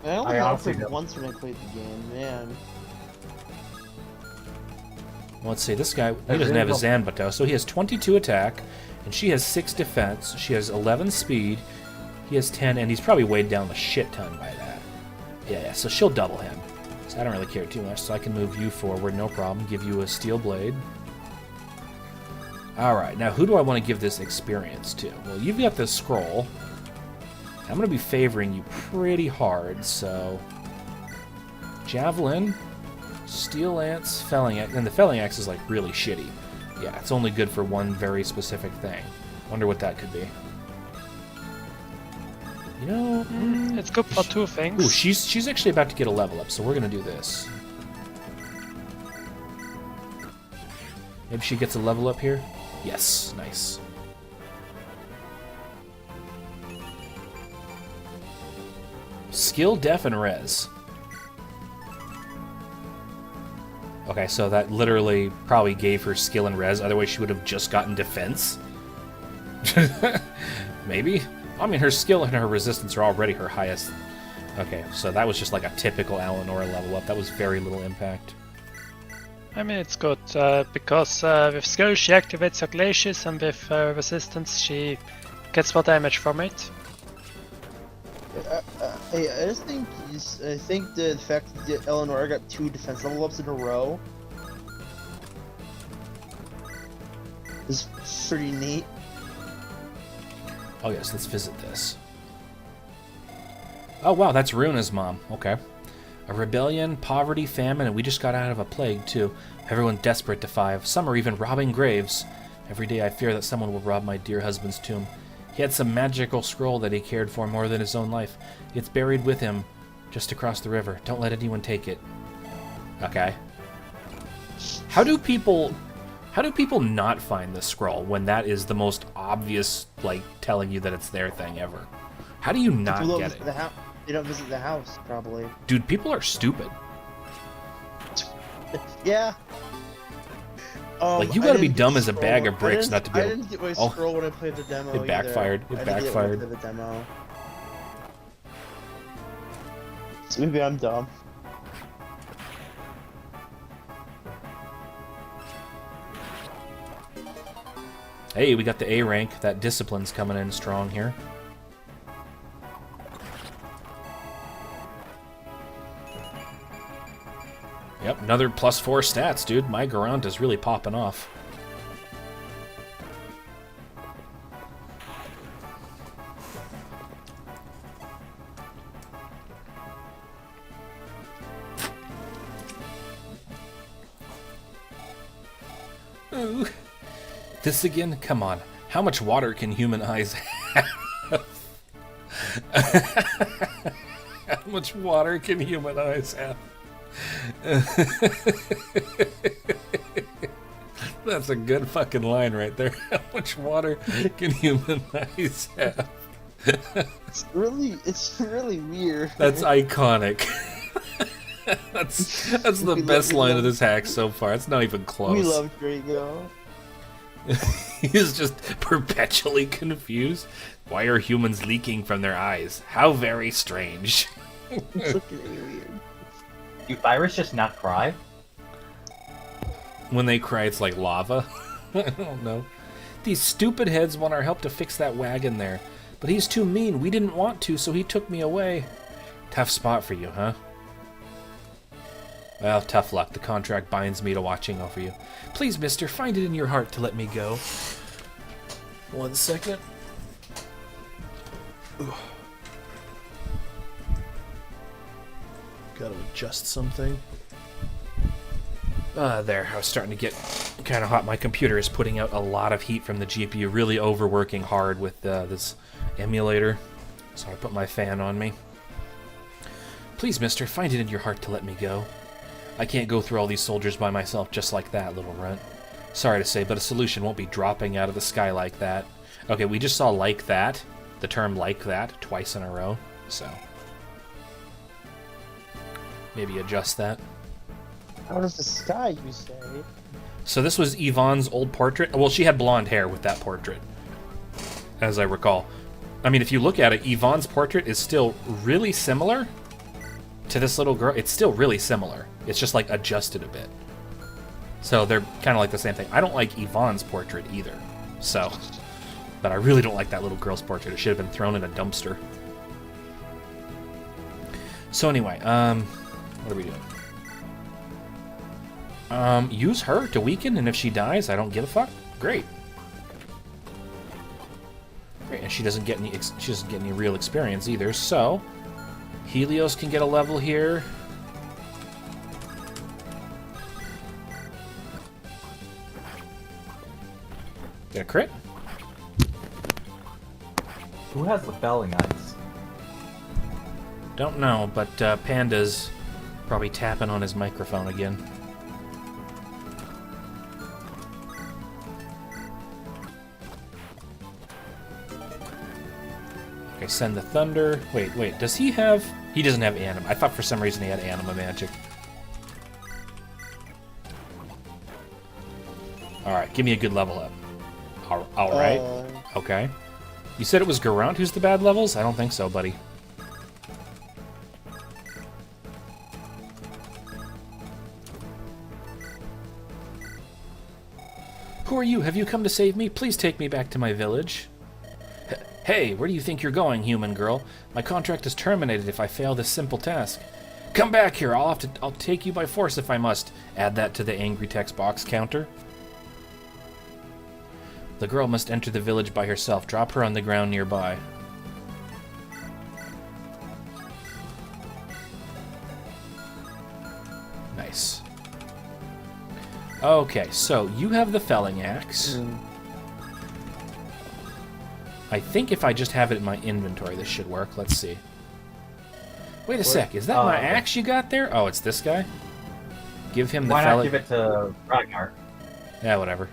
I only I got honestly it don't. once when I played the game, man. Let's see, this guy, he doesn't have a Zanbato, so he has 22 attack, and she has 6 defense, she has 11 speed, he has 10, and he's probably weighed down a shit ton by that. Yeah, so she'll double him. So I don't really care too much, so I can move you forward, no problem, give you a steel blade. Alright, now who do I want to give this experience to? Well, you've got this scroll. I'm going to be favoring you pretty hard, so... Javelin... Steel Lance, Felling Axe, and the Felling Axe is like really shitty. Yeah, it's only good for one very specific thing. Wonder what that could be. You know, It's good for 2 things. ooh, she's actually about to get a level up, so we're gonna do this. Maybe she gets a level up here. Yes, nice. Skill, Def, and Res. Okay, so that literally probably gave her skill and res, otherwise she would have just gotten defense. Maybe? I mean, her skill and her resistance are already her highest. Okay, so that was just like a typical Eleanor level up. That was very little impact. I mean, it's good, because with skill she activates her glaciers, and with resistance she gets more damage from it. I just think I think the fact that Eleanor got 2 defense level ups in a row is pretty neat. Oh yes, let's visit this. Oh wow, that's Runa's mom. Okay. A rebellion, poverty, famine, and we just got out of a plague too. Everyone desperate to 5. Some are even robbing graves. Every day I fear that someone will rob my dear husband's tomb. He had some magical scroll that he cared for more than his own life. It's buried with him just across the river. Don't let anyone take it. Okay. How do people not find this scroll when that is the most obvious, like, telling you that it's their thing ever? How do you not People get it? They don't visit the house, probably. Dude, people are stupid. Yeah. Like, you I gotta be didn't get dumb the as a scroll bag when- of bricks not to be I able- didn't get my Oh. scroll when I played the demo. It backfired. Either. It I didn't get one backfired. for the demo. So maybe I'm dumb. Hey, we got the A rank. That discipline's coming in strong here. Yep, another +4 stats, dude. My Garant is really popping off. Ooh. This again? Come on. How much water can human eyes have? How much water can human eyes have? That's a good fucking line right there. How much water can human eyes have? It's really weird. That's iconic. that's the best line of this hack so far. It's not even close. We love Drago. He's just perpetually confused. Why are humans leaking from their eyes? How very strange. It's looking really weird. Do virus just not cry? When they cry, it's like lava. I don't know. These stupid heads want our help to fix that wagon there. But he's too mean. We didn't want to, so he took me away. Tough spot for you, huh? Well, tough luck. The contract binds me to watching over you. Please, mister, find it in your heart to let me go. 1 second. Ugh. Gotta adjust something. There. I was starting to get kind of hot. My computer is putting out a lot of heat from the GPU, really overworking hard with this emulator. So I put my fan on me. Please, mister, find it in your heart to let me go. I can't go through all these soldiers by myself just like that, little runt. Sorry to say, but a solution won't be dropping out of the sky like that. Okay, we just saw like that, the term like that, twice in a row, so... maybe adjust that. Out of the sky, you say? So this was Yvonne's old portrait. Well, she had blonde hair with that portrait, as I recall. I mean, if you look at it, Yvonne's portrait is still really similar to this little girl. It's still really similar. It's just, like, adjusted a bit. So they're kind of like the same thing. I don't like Yvonne's portrait either, so... but I really don't like that little girl's portrait. It should have been thrown in a dumpster. So anyway, what are we doing? Use her to weaken, and if she dies, I don't give a fuck. Great. Great, and she doesn't get any real experience either. So Helios can get a level here. Get a crit. Who has the belling eyes? Don't know, but Panda's probably tapping on his microphone again. Okay, send the thunder. Wait, does he have... he doesn't have anima. I thought for some reason he had anima magic. Alright, give me a good level up. Alright. Okay. You said it was Garant who's the bad levels? I don't think so, buddy. Who are you? Have you come to save me? Please take me back to my village. Hey, where do you think you're going, human girl? My contract is terminated if I fail this simple task. Come back here. I'll take you by force if I must. Add that to the angry text box counter. The girl must enter the village by herself. Drop her on the ground nearby. Nice. Okay, so you have the felling axe. I think if I just have it in my inventory, this should work. Let's see. Wait a sec. Is that my axe you got there? Oh, it's this guy? Give him the felling... Why not give it to Ragnar? Yeah, whatever.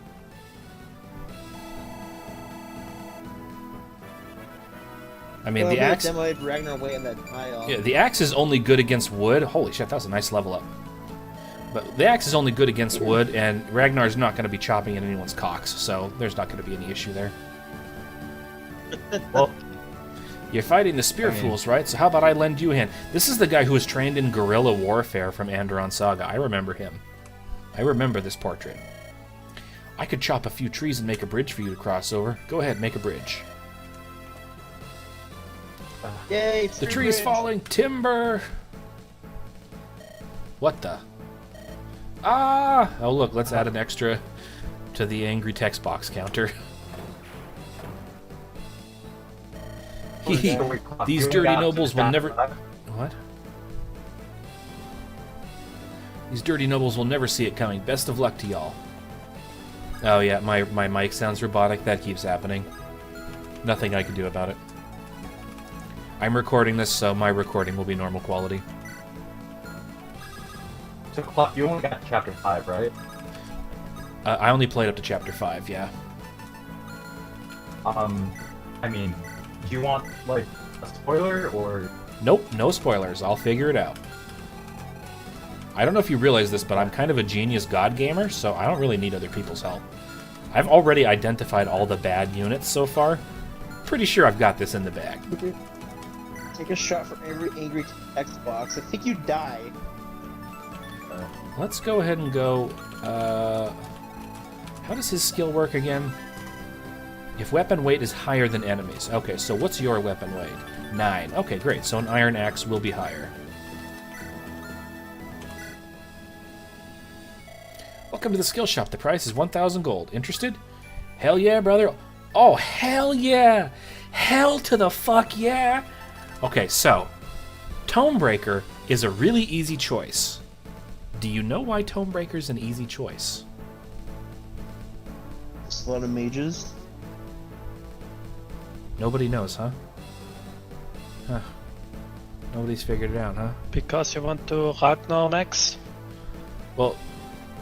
I mean, the axe... Ragnar away in that pile. Yeah, the axe is only good against wood. Holy shit, that was a nice level up. But the axe is only good against wood, and Ragnar's not going to be chopping at anyone's cocks, so there's not going to be any issue there. Well, you're fighting the spear fools, right? So how about I lend you a hand? This is the guy who was trained in guerrilla warfare from Andaron Saga. I remember him. I remember this portrait. I could chop a few trees and make a bridge for you to cross over. Go ahead, make a bridge. Yay, the tree is falling. Timber! What the? Ah! Oh, look, let's add an extra to the angry text box counter. These dirty nobles will never... What? These dirty nobles will never see it coming. Best of luck to y'all. Oh yeah, my mic sounds robotic. That keeps happening. Nothing I can do about it. I'm recording this, so my recording will be normal quality. So, Klok, you only got chapter 5, right? I only played up to chapter 5, yeah. I mean, do you want, like, a spoiler, or...? Nope, no spoilers. I'll figure it out. I don't know if you realize this, but I'm kind of a genius god gamer, so I don't really need other people's help. I've already identified all the bad units so far. Pretty sure I've got this in the bag. Take a shot for every angry text box. I think you die. Let's go ahead and go... how does his skill work again? If weapon weight is higher than enemies. Okay, so what's your weapon weight? 9. Okay, great. So an iron axe will be higher. Welcome to the skill shop. The price is 1,000 gold. Interested? Hell yeah, brother. Oh, hell yeah. Hell to the fuck yeah. Okay, so Tomebreaker is a really easy choice. Do you know why Tomebreaker is an easy choice? Just a lot of mages. Nobody knows, huh? Huh. Nobody's figured it out, huh? Because you want to Ragnar Max? Well,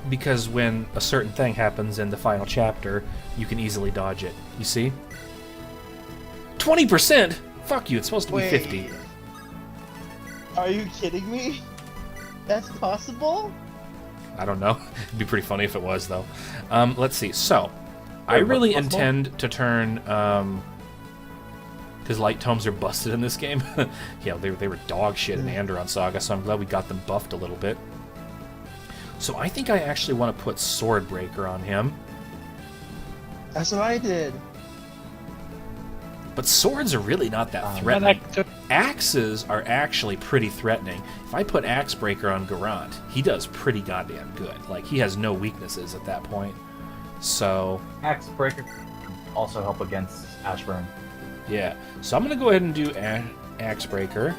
because when a certain thing happens in the final chapter, you can easily dodge it. You see? 20%? Fuck you, it's supposed to be 50. Are you kidding me? That's possible? I don't know. It'd be pretty funny if it was, though. Let's see. So, I really intend to turn... Because light tomes are busted in this game. Yeah, they were dog shit in Andaron Saga, so I'm glad we got them buffed a little bit. So I think I actually want to put Swordbreaker on him. That's what I did. But swords are really not that threatening. Axes are actually pretty threatening. If I put Axebreaker on Garant, he does pretty goddamn good. Like, he has no weaknesses at that point. So... Axebreaker also help against Ashburn. Yeah. So I'm going to go ahead and do Axebreaker.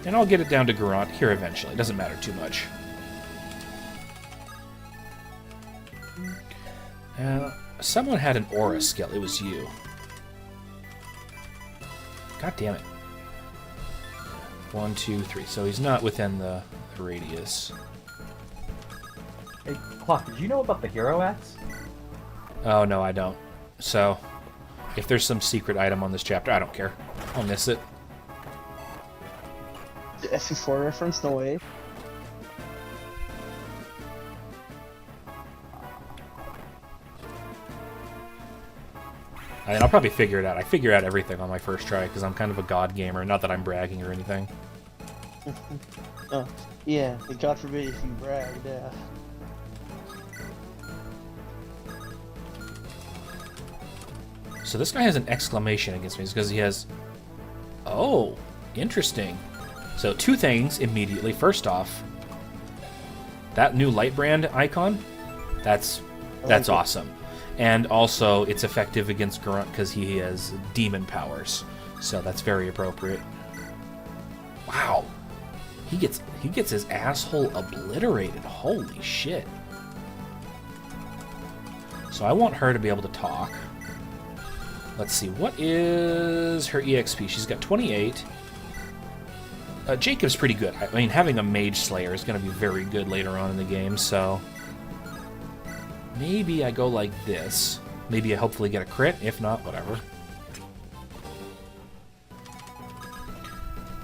And I'll get it down to Garant here eventually. It doesn't matter too much. Someone had an aura skill. It was you. God damn it. 1, 2, 3. So he's not within the radius. Hey, Klok, did you know about the hero axe? Oh, no, I don't. So, if there's some secret item on this chapter, I don't care. I'll miss it. The FE4 reference? No way. I mean, I'll probably figure it out. I figure out everything on my first try because I'm kind of a god gamer. Not that I'm bragging or anything. Oh, yeah. God forbid if you brag, yeah. So this guy has an exclamation against me. It's because he has... Oh, interesting. So 2 things immediately. First off, that new Lightbrand icon, that's awesome. And also, it's effective against Grunt because he has demon powers. So that's very appropriate. Wow. He gets his asshole obliterated. Holy shit. So I want her to be able to talk. Let's see, what is her EXP? She's got 28. Jacob's pretty good. I mean, having a Mage Slayer is going to be very good later on in the game, so... Maybe I go like this. Maybe I hopefully get a crit. If not, whatever.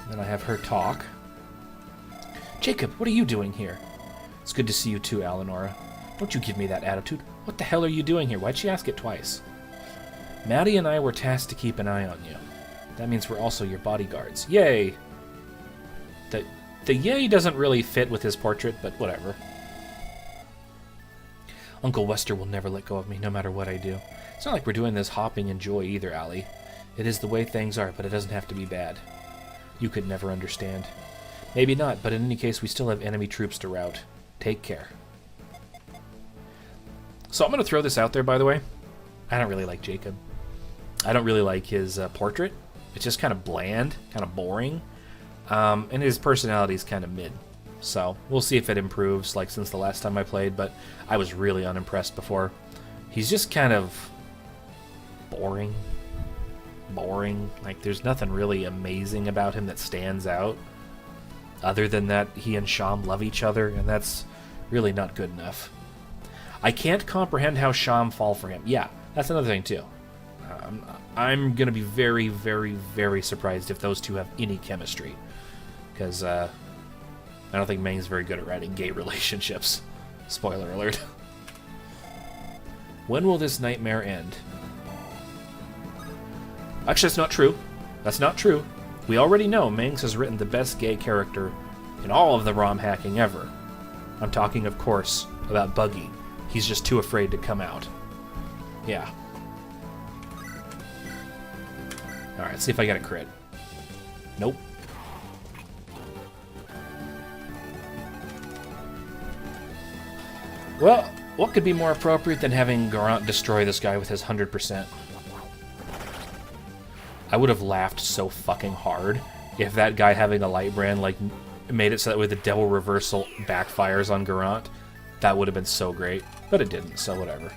Then I have her talk. Jacob, what are you doing here? It's good to see you too, Alanora. Don't you give me that attitude. What the hell are you doing here? Why'd she ask it twice? Maddie and I were tasked to keep an eye on you. That means we're also your bodyguards. Yay! The yay doesn't really fit with his portrait, but whatever. Uncle Wester will never let go of me, no matter what I do. It's not like we're doing this hopping in joy either, Allie. It is the way things are, but it doesn't have to be bad. You could never understand. Maybe not, but in any case, we still have enemy troops to rout. Take care. So I'm going to throw this out there, by the way. I don't really like Jacob. I don't really like his portrait. It's just kind of bland, kind of boring. And his personality is kind of mid. So we'll see if it improves, like since the last time I played, but I was really unimpressed before. He's just kind of boring. Like there's nothing really amazing about him that stands out. Other than that, he and Sham love each other, and that's really not good enough. I can't comprehend how Sham fall for him. Yeah, that's another thing too. I'm going to be very, very, very surprised if those two have any chemistry. Because I don't think Meng's very good at writing gay relationships. Spoiler alert. When will this nightmare end? Actually, that's not true. That's not true. We already know Mengs has written the best gay character in all of the ROM hacking ever. I'm talking, of course, about Buggi, He's just too afraid to come out. Yeah. Alright, see if I get a crit. Nope. Well, what could be more appropriate than having Garant destroy this guy with his 100%? I would have laughed so fucking hard if that guy having a light brand, like, made it so that way the devil reversal backfires on Garant. That would have been so great. But it didn't, so whatever.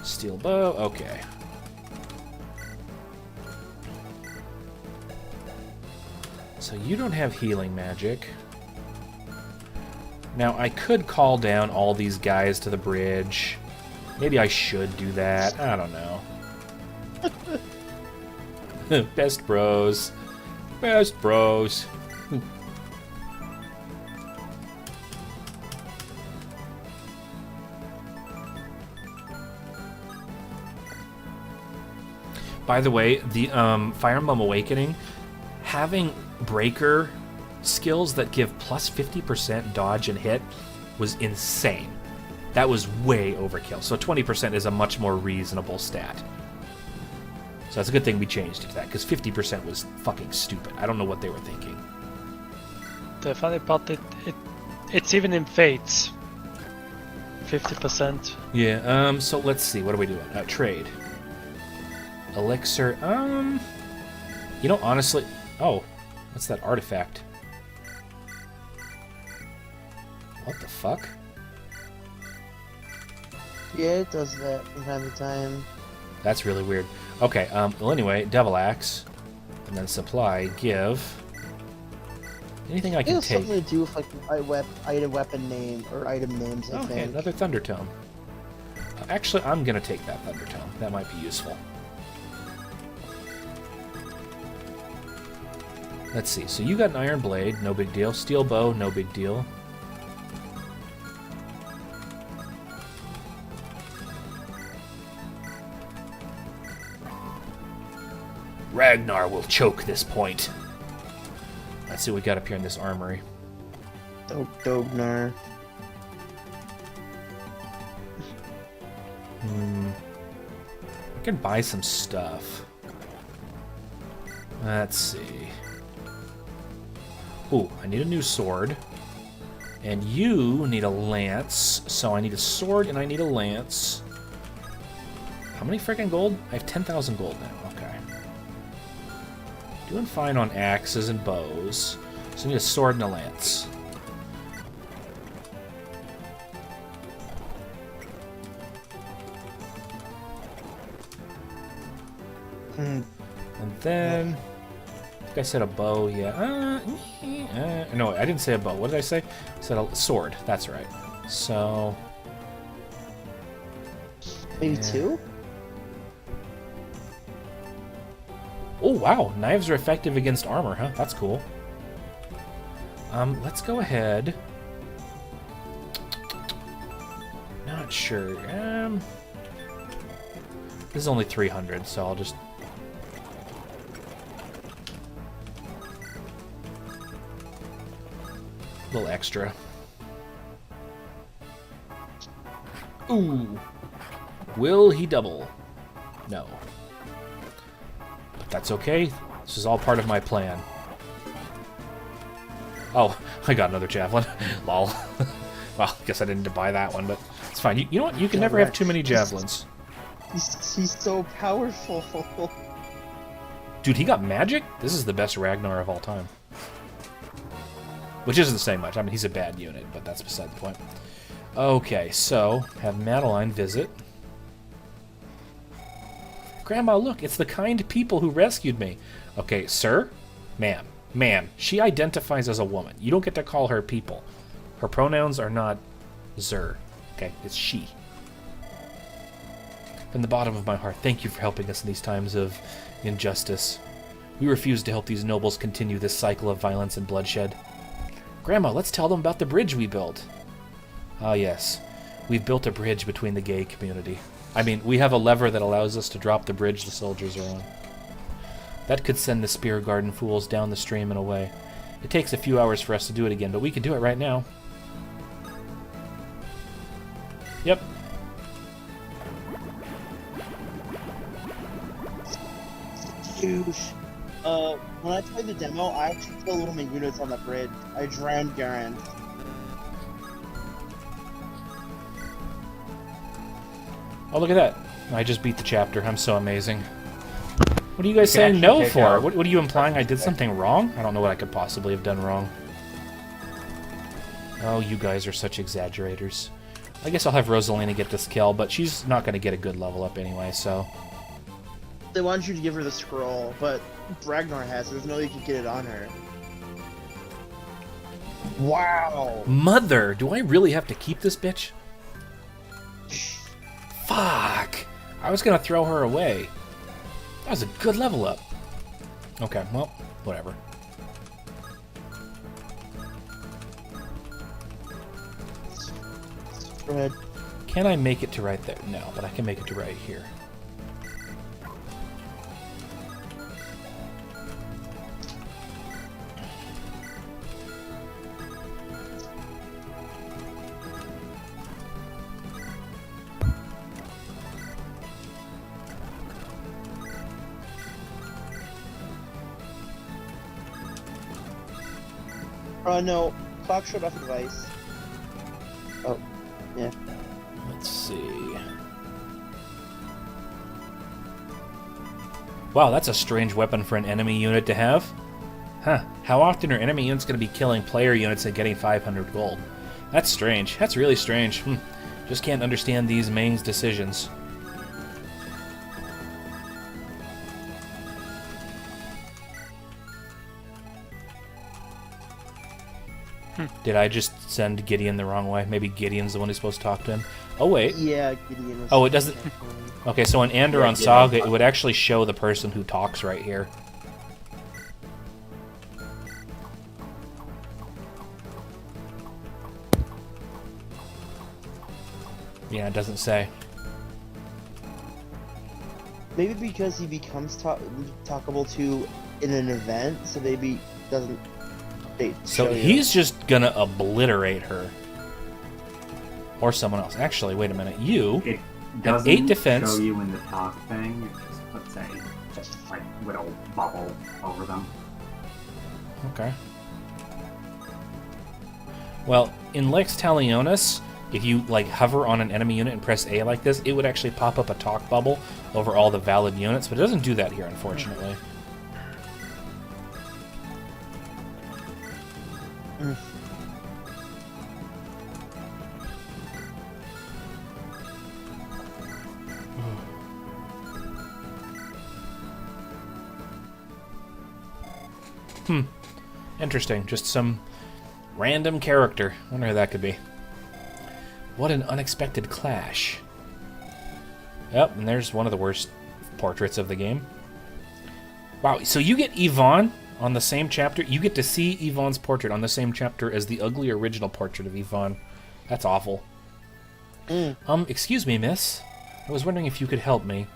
Steel bow, okay. So you don't have healing magic. Now, I could call down all these guys to the bridge. Maybe I should do that. I don't know. Best bros. Best bros. By the way, the Fire Emblem Awakening, having breaker skills that give plus 50% dodge and hit was insane. That was way overkill. So 20% is a much more reasonable stat. So that's a good thing we changed it to that, because 50% was fucking stupid. I don't know what they were thinking. The funny part, it's even in Fates. 50%. Yeah, so let's see, what are we doing? Trade. Elixir, you know, honestly... Oh, what's that artifact? What the fuck? Yeah, it does that from time to time. That's really weird. Okay, well anyway, Devil Axe. And then supply, give. Anything I It can has take. something to do with like item weapon name or item names, I Okay, think. another Thunder Tome. Actually, I'm gonna take that Thunder Tome. That might be useful. Let's see, so you got an Iron Blade, no big deal. Steel Bow, no big deal. Ragnar will choke this point. Let's see what we got up here in this armory. Dognar. I can buy some stuff. Let's see. Ooh, I need a new sword. And you need a lance. So I need a sword and I need a lance. How many freaking gold? I have 10,000 gold now. Okay. Doing fine on axes and bows. So I need a sword and a lance. And then... I think I said a bow, yeah. No, I didn't say a bow. What did I say? I said a sword. That's right. So... Maybe Yeah. 2? Oh, wow. Knives are effective against armor, huh? That's cool. Let's go ahead. Not sure. This is only 300, so I'll just... A little extra. Ooh. Will he double? No. But that's okay. This is all part of my plan. Oh, I got another javelin. Lol. Well, I guess I didn't buy that one, but it's fine. You know what? You can never have too many javelins. He's so powerful. Dude, he got magic? This is the best Ragnar of all time. Which isn't saying much. I mean, he's a bad unit, but that's beside the point. Okay, so, have Madeline visit. Grandma, look, it's the kind people who rescued me. Okay, sir? Ma'am. Ma'am. She identifies as a woman. You don't get to call her people. Her pronouns are not zer. Okay, it's she. From the bottom of my heart, thank you for helping us in these times of injustice. We refuse to help these nobles continue this cycle of violence and bloodshed. Grandma, let's tell them about the bridge we built. Ah, yes. We've built a bridge between the gay community. I mean, we have a lever that allows us to drop the bridge the soldiers are on. That could send the Spear Garden fools down the stream and away. It takes a few hours for us to do it again, but we can do it right now. Yep. Huge. When I played the demo, I actually killed one of my units on the bridge. I drowned Garen. Oh, look at that. I just beat the chapter. I'm so amazing. What are you guys You can saying no actually take for? out- What are you implying? I did something wrong? I don't know what I could possibly have done wrong. Oh, you guys are such exaggerators. I guess I'll have Rosalina get this kill, but she's not going to get a good level up anyway, so... They want you to give her the scroll, but Ragnar has it. There's no way you can get it on her. Wow! Mother! Do I really have to keep this bitch? Fuck! I was going to throw her away. That was a good level up. Okay, well, whatever. Go ahead. Can I make it to right there? No, but I can make it to right here. No. Klok showed off advice. Oh, yeah. Let's see. Wow, that's a strange weapon for an enemy unit to have. Huh. How often are enemy units going to be killing player units and getting 500 gold? That's strange. That's really strange. Just can't understand these mains' decisions. Did I just send Gideon the wrong way? Maybe Gideon's the one who's supposed to talk to him. Oh, wait. Yeah, Gideon was... Oh, it doesn't... Okay, so in Andaron Saga, it would actually show the person who talks right here. Yeah, it doesn't say. Maybe because he becomes talkable to in an event, so maybe doesn't... So he's just gonna obliterate her. Or someone else. Actually, wait a minute. You It have doesn't 8 defense. show you in the talk thing. It just puts a just like little bubble over them. Okay. Well, in Lex Talionis, if you like hover on an enemy unit and press A like this, it would actually pop up a talk bubble over all the valid units, but it doesn't do that here, unfortunately. Interesting. Just some random character. Wonder who that could be. What an unexpected clash. Yep, and there's one of the worst portraits of the game. Wow, so you get Yvonne on the same chapter. You get to see Yvonne's portrait on the same chapter as the ugly original portrait of Yvonne. That's awful. Excuse me, miss. I was wondering if you could help me.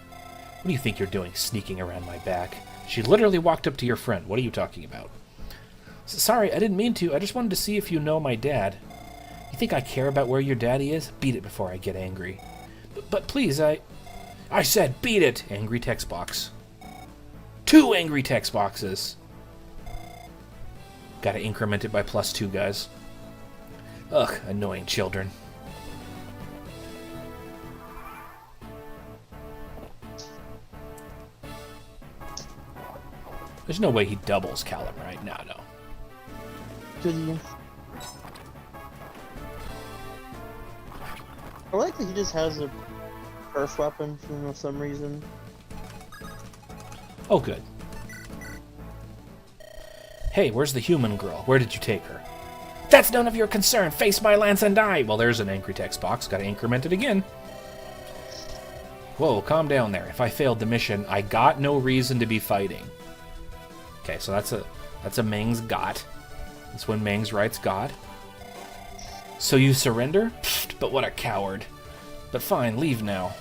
What do you think you're doing, sneaking around my back? She literally walked up to your friend. What are you talking about? Sorry, I didn't mean to. I just wanted to see if you know my dad. You think I care about where your daddy is? Beat it before I get angry. But please, I said beat it! Angry text box. 2 angry text boxes! Gotta increment it by +2, guys. Ugh, annoying children. There's no way he doubles Callum, right? No. Gideon. I like that he just has a perf weapon for some reason. Oh, good. Hey, where's the human girl? Where did you take her? That's none of your concern! Face my lance and die! Well, there's an angry text box. Gotta increment it again. Whoa, calm down there. If I failed the mission, I got no reason to be fighting. Okay, so that's a Meng's got. That's when Meng's writes God. So you surrender? Pfft, but what a coward. But fine, leave now.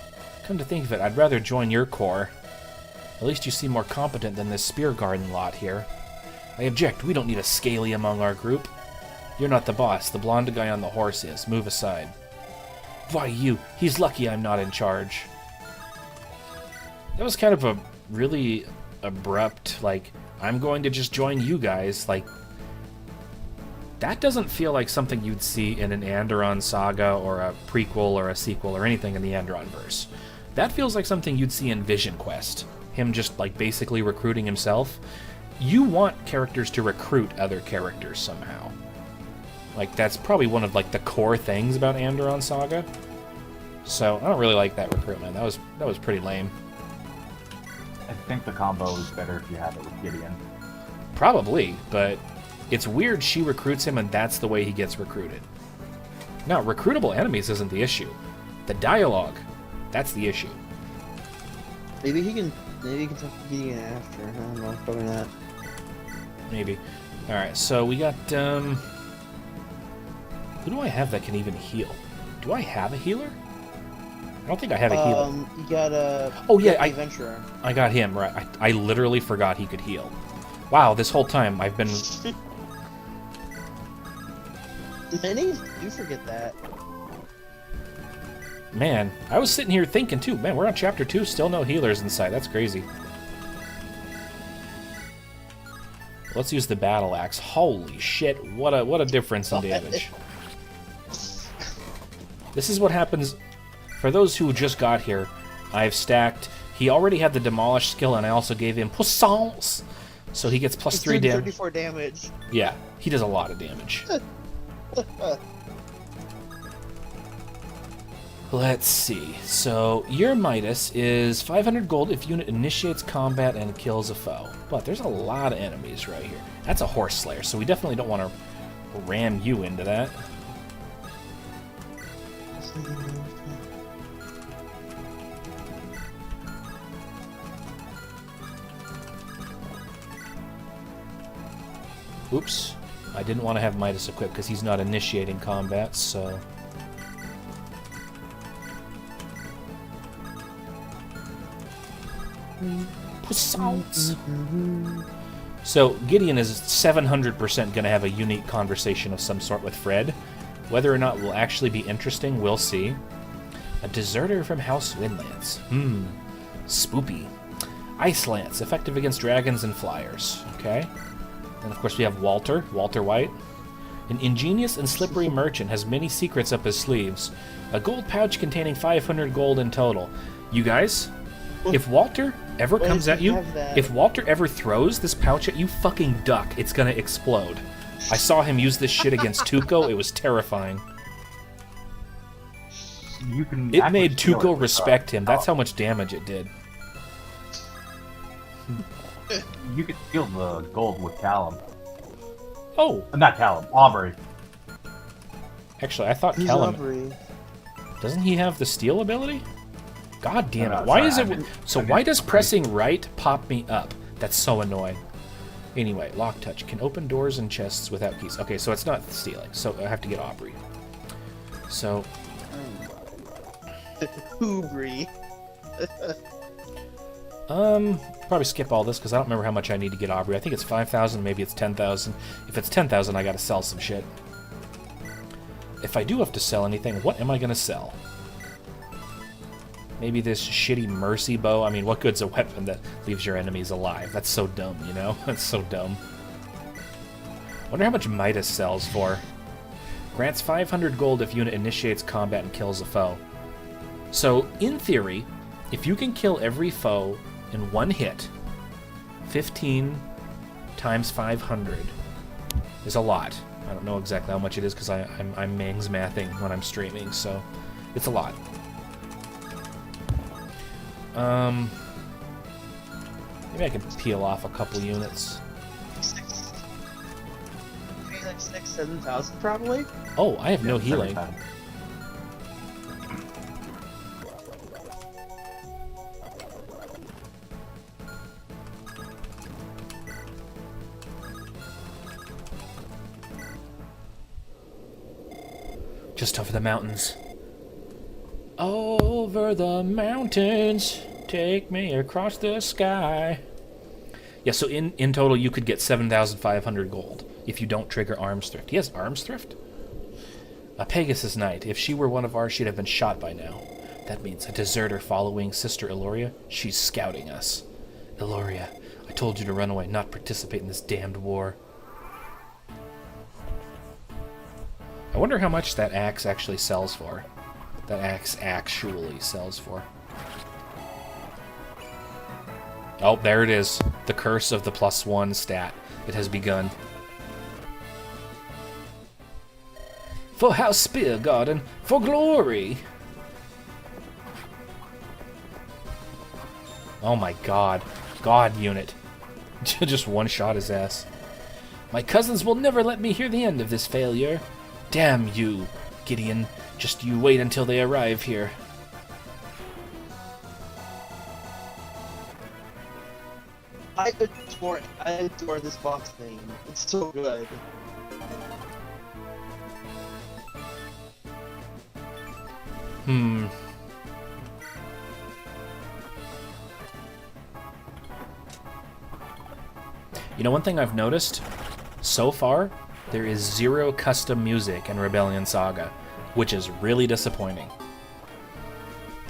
Come to think of it, I'd rather join your corps. At least you seem more competent than this Spear Garden lot here. I object, we don't need a scaly among our group. You're not the boss, the blonde guy on the horse is. Move aside. Why you? He's lucky I'm not in charge. That was kind of a really abrupt, like, I'm going to just join you guys. Like, that doesn't feel like something you'd see in an Andaron Saga or a prequel or a sequel or anything in the Andaron verse. That feels like something you'd see in Vision Quest. Him just, like, basically recruiting himself. You want characters to recruit other characters somehow. Like, that's probably one of, like, the core things about Andaron Saga. So, I don't really like that recruitment. That was pretty lame. I think the combo is better if you have it with Gideon. Probably, but it's weird she recruits him and that's the way he gets recruited. Now, recruitable enemies isn't the issue. The dialogue, that's the issue. Maybe he can talk to Gideon after. I don't know, probably not. Maybe. Alright, so we got, who do I have that can even heal? Do I have a healer? I don't think I have a healer. You got a... Oh, yeah, the Adventurer. I got him, right. I literally forgot he could heal. Wow, this whole time I've been... Many do forget that. Man, I was sitting here thinking too, man, we're on chapter 2, still no healers in sight. That's crazy. Let's use the battle axe. Holy shit, what a difference in damage. This is what happens for those who just got here. I've stacked. He already had the demolish skill, and I also gave him puissance, so he gets plus 3 damage. 34 damage. Yeah, he does a lot of damage. Let's see. So, your Midas is 500 gold if unit initiates combat and kills a foe. But there's a lot of enemies right here. That's a horse slayer, so we definitely don't want to ram you into that. Oops. I didn't want to have Midas equipped because he's not initiating combat, so... Puissance. So, Gideon is 700% going to have a unique conversation of some sort with Fred. Whether or not it will actually be interesting, we'll see. A deserter from House Windlance. Spoopy. Ice Lance, effective against dragons and flyers. Okay. And of course we have Walter White. An ingenious and slippery merchant has many secrets up his sleeves. A gold pouch containing 500 gold in total. You guys, if Walter ever comes at you, if Walter ever throws this pouch at you, fucking duck. It's gonna explode. I saw him use this shit against Tuco. It was terrifying. You can It made Tuco respect him. That's how much damage it did. You could steal the gold with Callum. Oh! Not Callum, Aubrey. Actually, I thought He's Callum... Aubrey. Doesn't he have the steal ability? God damn it. No, Why sorry, is it... I meant- So I why meant does Aubrey. pressing right pop me up? That's so annoying. Anyway, lock touch. Can open doors and chests without keys. Okay, so it's not stealing. So I have to get Aubrey. So... Aubrey. Probably skip all this because I don't remember how much I need to get Aubrey. I think it's 5,000, maybe it's 10,000. If it's 10,000, I gotta sell some shit. If I do have to sell anything, what am I gonna sell? Maybe this shitty mercy bow. I mean, what good's a weapon that leaves your enemies alive? That's so dumb, you know? That's so dumb. Wonder how much Midas sells for. Grants 500 gold if unit initiates combat and kills a foe. So, in theory, if you can kill every foe in one hit, 15 times 500 is a lot. I don't know exactly how much it is because I'm Mang's mathing when I'm streaming, so it's a lot. Maybe I can peel off a couple units. Maybe like 7,000 probably. Oh, I have no healing. 7,000. Just over the mountains. Over the mountains, take me across the sky. Yeah, so in total you could get 7,500 gold if you don't trigger Arms Thrift. He has Arms Thrift? A Pegasus Knight. If she were one of ours, she'd have been shot by now. That means a deserter following Sister Eloria. She's scouting us. Eloria, I told you to run away, not participate in this damned war. I wonder how much that axe actually sells for. That axe actually sells for. Oh, there it is. The curse of the +1 stat. It has begun. For House Spear Garden, for glory! Oh my god. God unit. Just one-shot his ass. My cousins will never let me hear the end of this failure. Damn you, Gideon. Just you wait until they arrive here. I adore this box thing. It's so good. Hmm. You know, one thing I've noticed so far, there is 0 custom music in Rebellion Saga, which is really disappointing.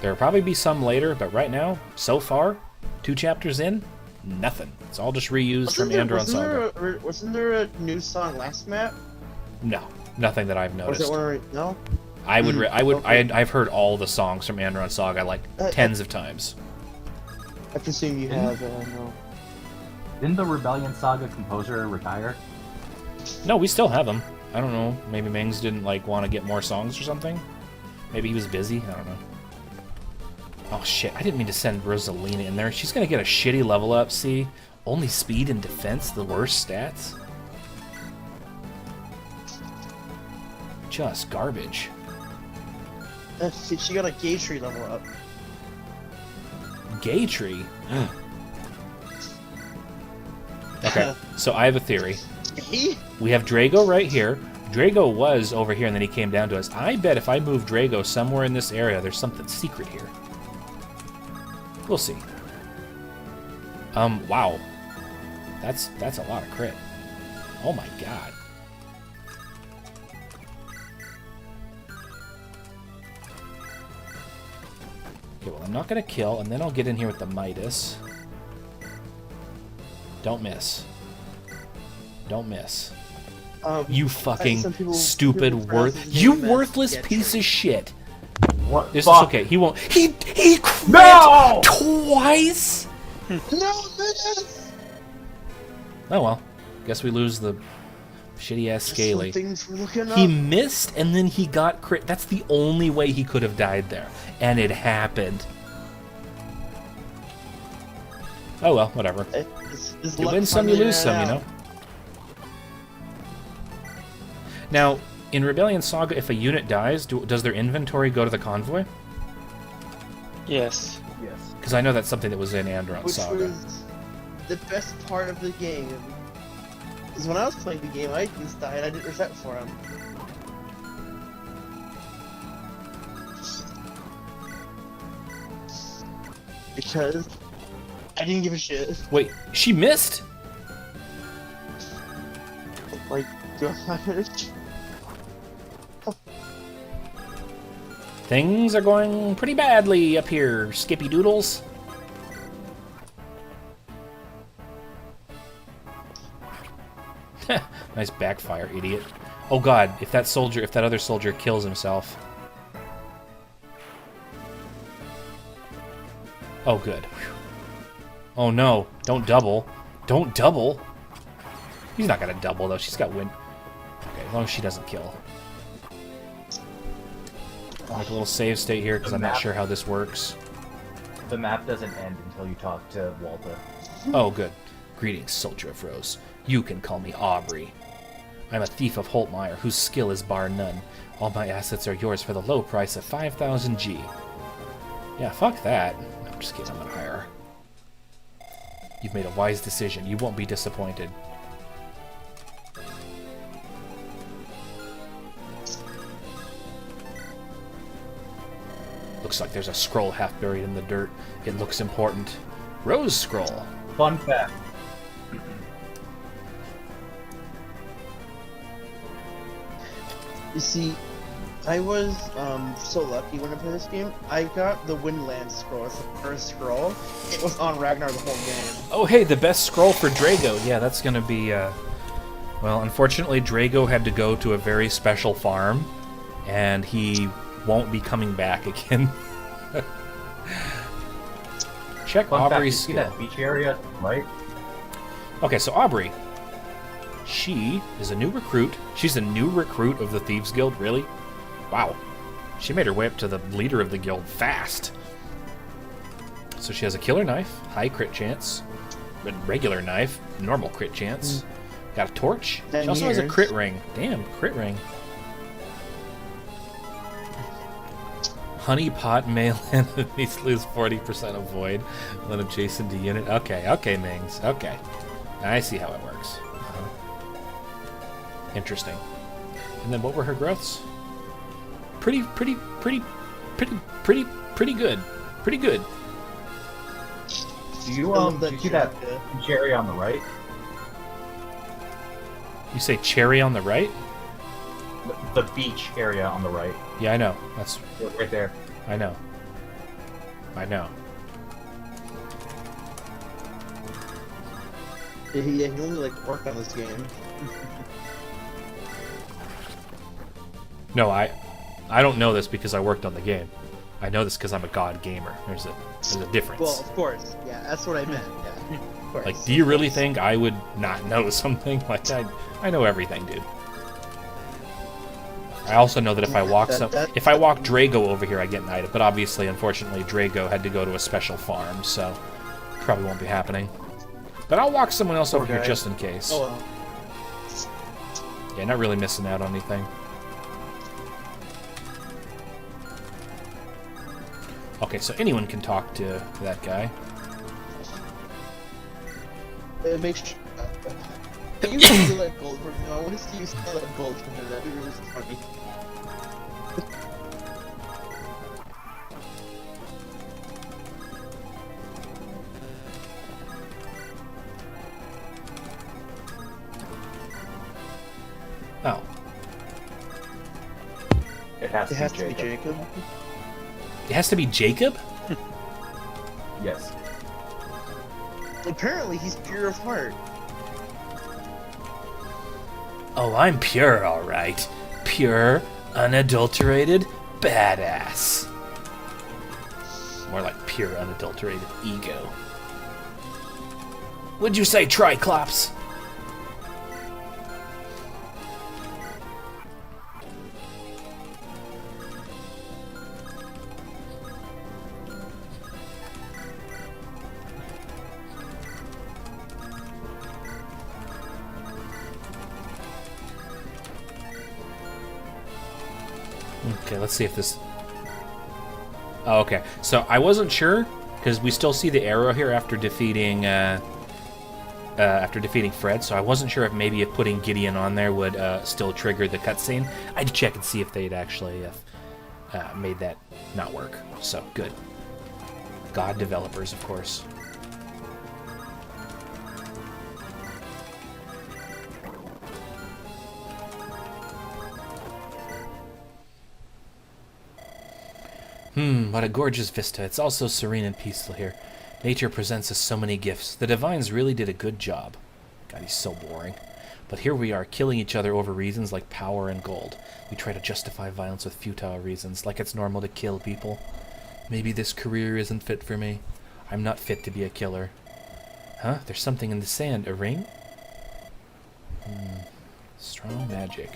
There'll probably be some later, but right now, so far, 2 chapters in, nothing. It's all just reused from Andaron Saga. Wasn't there a new song last map? No, nothing that I've noticed. Was it one? No. I've heard all the songs from Andaron Saga like tens of times. I presume you have. No. Didn't the Rebellion Saga composer retire? No, we still have them. I don't know. Maybe Mings didn't like want to get more songs or something. Maybe he was busy. I don't know. Oh shit! I didn't mean to send Rosalina in there. She's gonna get a shitty level up. See, only speed and defense, the worst stats. Just garbage. She got a gay tree level up. Gay tree. Okay, so I have a theory. We have Drago right here. Drago was over here, and then he came down to us. I bet if I move Drago somewhere in this area, there's something secret here. We'll see. Wow. That's a lot of crit. Oh my god. Okay, well, I'm not gonna kill, and then I'll get in here with the Midas. Don't miss. Don't miss. You fucking stupid worthless piece of shit. What? This is okay. He won't. He crit twice. No, this. Oh well. Guess we lose the shitty ass Scaly. Things we're looking up. He missed and then he got crit. That's the only way he could have died there, and it happened. Oh well, whatever. You win some, you lose some, you know. Now, in Rebellion Saga, if a unit dies, does their inventory go to the convoy? Yes. Yes. Because I know that's something that was in Andaron Which Saga. was the best part of the game. Because when I was playing the game, Icons died, I didn't reset for him. Because I didn't give a shit. Wait, she missed? Like, do I finish? Things are going pretty badly up here, Skippy Doodles. Nice backfire, idiot. Oh god, if that other soldier kills himself. Oh good. Whew. Oh no, don't double. Don't double. He's not gonna double though, she's got win. Okay, as long as she doesn't kill. I'll make a little save state here because I'm not sure how this works. The map doesn't end until you talk to Walter. Oh good. Greetings, Soldier of Rose. You can call me Aubrey. I'm a thief of Holtmeyer whose skill is bar none. All my assets are yours for the low price of 5,000 G. Yeah, fuck that. No, I'm just kidding, I'm gonna hire her. You've made a wise decision. You won't be disappointed. Looks like there's a scroll half buried in the dirt. It looks important. Rose Scroll. Fun fact. You see, I was so lucky when I played this game. I got the Windland scroll. It's the first scroll. It was on Ragnar the whole game. Oh, hey, the best scroll for Drago. Yeah, that's going to be... well, unfortunately, Drago had to go to a very special farm, and he won't be coming back again. Check Fun fact, you Aubrey's see skill. that beach area, right? Okay, so Aubrey. She is a new recruit. She's a new recruit of the Thieves Guild, really? Wow. She made her way up to the leader of the guild fast. So she has a killer knife, high crit chance, a regular knife, normal crit chance. Got a torch. She 10 also has a years. crit ring. Damn, crit ring. Honey pot male enemies lose 40% avoid when adjacent to unit. Okay, Mings. Okay. I see how it works. Interesting. And then what were her growths? Pretty good. Pretty good. Do you I love do you see that Chewbacca. beach area on the right? You say cherry on the right? The beach area on the right. Yeah, I know. That's Right there. I know. Yeah, he only like worked on this game. No, I don't know this because I worked on the game. I know this because I'm a god gamer. There's a difference. Well, of course. Yeah, that's what I meant. Yeah. Of course. Like, do you really think I would not know something? Like, I know everything, dude. I also know that if I walk if I walk Drago over here, I get knighted. But obviously, unfortunately, Drago had to go to a special farm, so probably won't be happening. But I'll walk someone else over here Okay. just in case. Oh well. Yeah, not really missing out on anything. Okay, so anyone can talk to that guy. It makes. Can you steal that gold from him? I want to see you steal that gold from him. That'd be really funny. Oh, It has It has to to be be Jacob. Jacob. it has to be Jacob? Yes. Apparently, he's pure of heart. Oh, I'm pure, all right. Pure, unadulterated, badass. More like pure, unadulterated ego. Would you say Triclops? Okay, let's see if this... Oh, okay. So I wasn't sure, because we still see the arrow here after defeating Fred, so I wasn't sure if maybe putting Gideon on there would still trigger the cutscene. I had to check and see if they'd actually made that not work. So, good. God developers, of course. What a gorgeous vista. It's also serene and peaceful here. Nature presents us so many gifts. The Divines really did a good job. God, he's so boring. But here we are, killing each other over reasons like power and gold. We try to justify violence with futile reasons, like it's normal to kill people. Maybe this career isn't fit for me. I'm not fit to be a killer. Huh? There's something in the sand. A ring? Strong magic.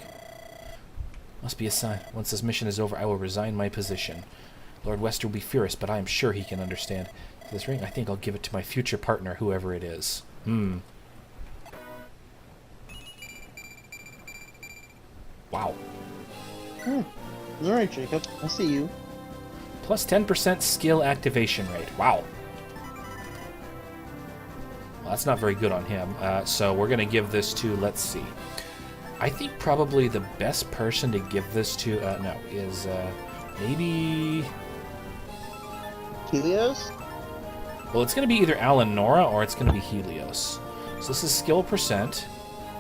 Must be a sign. Once this mission is over, I will resign my position. Lord Wester will be furious, but I am sure he can understand. For this ring, I think I'll give it to my future partner, whoever it is. Wow. Alright, Jacob. I see you. Plus 10% skill activation rate. Wow. Well, that's not very good on him. So we're going to give this to, let's see. I think probably the best person to give this to, is maybe... Helios? Well, it's going to be either Alan Nora or it's going to be Helios. So this is skill percent.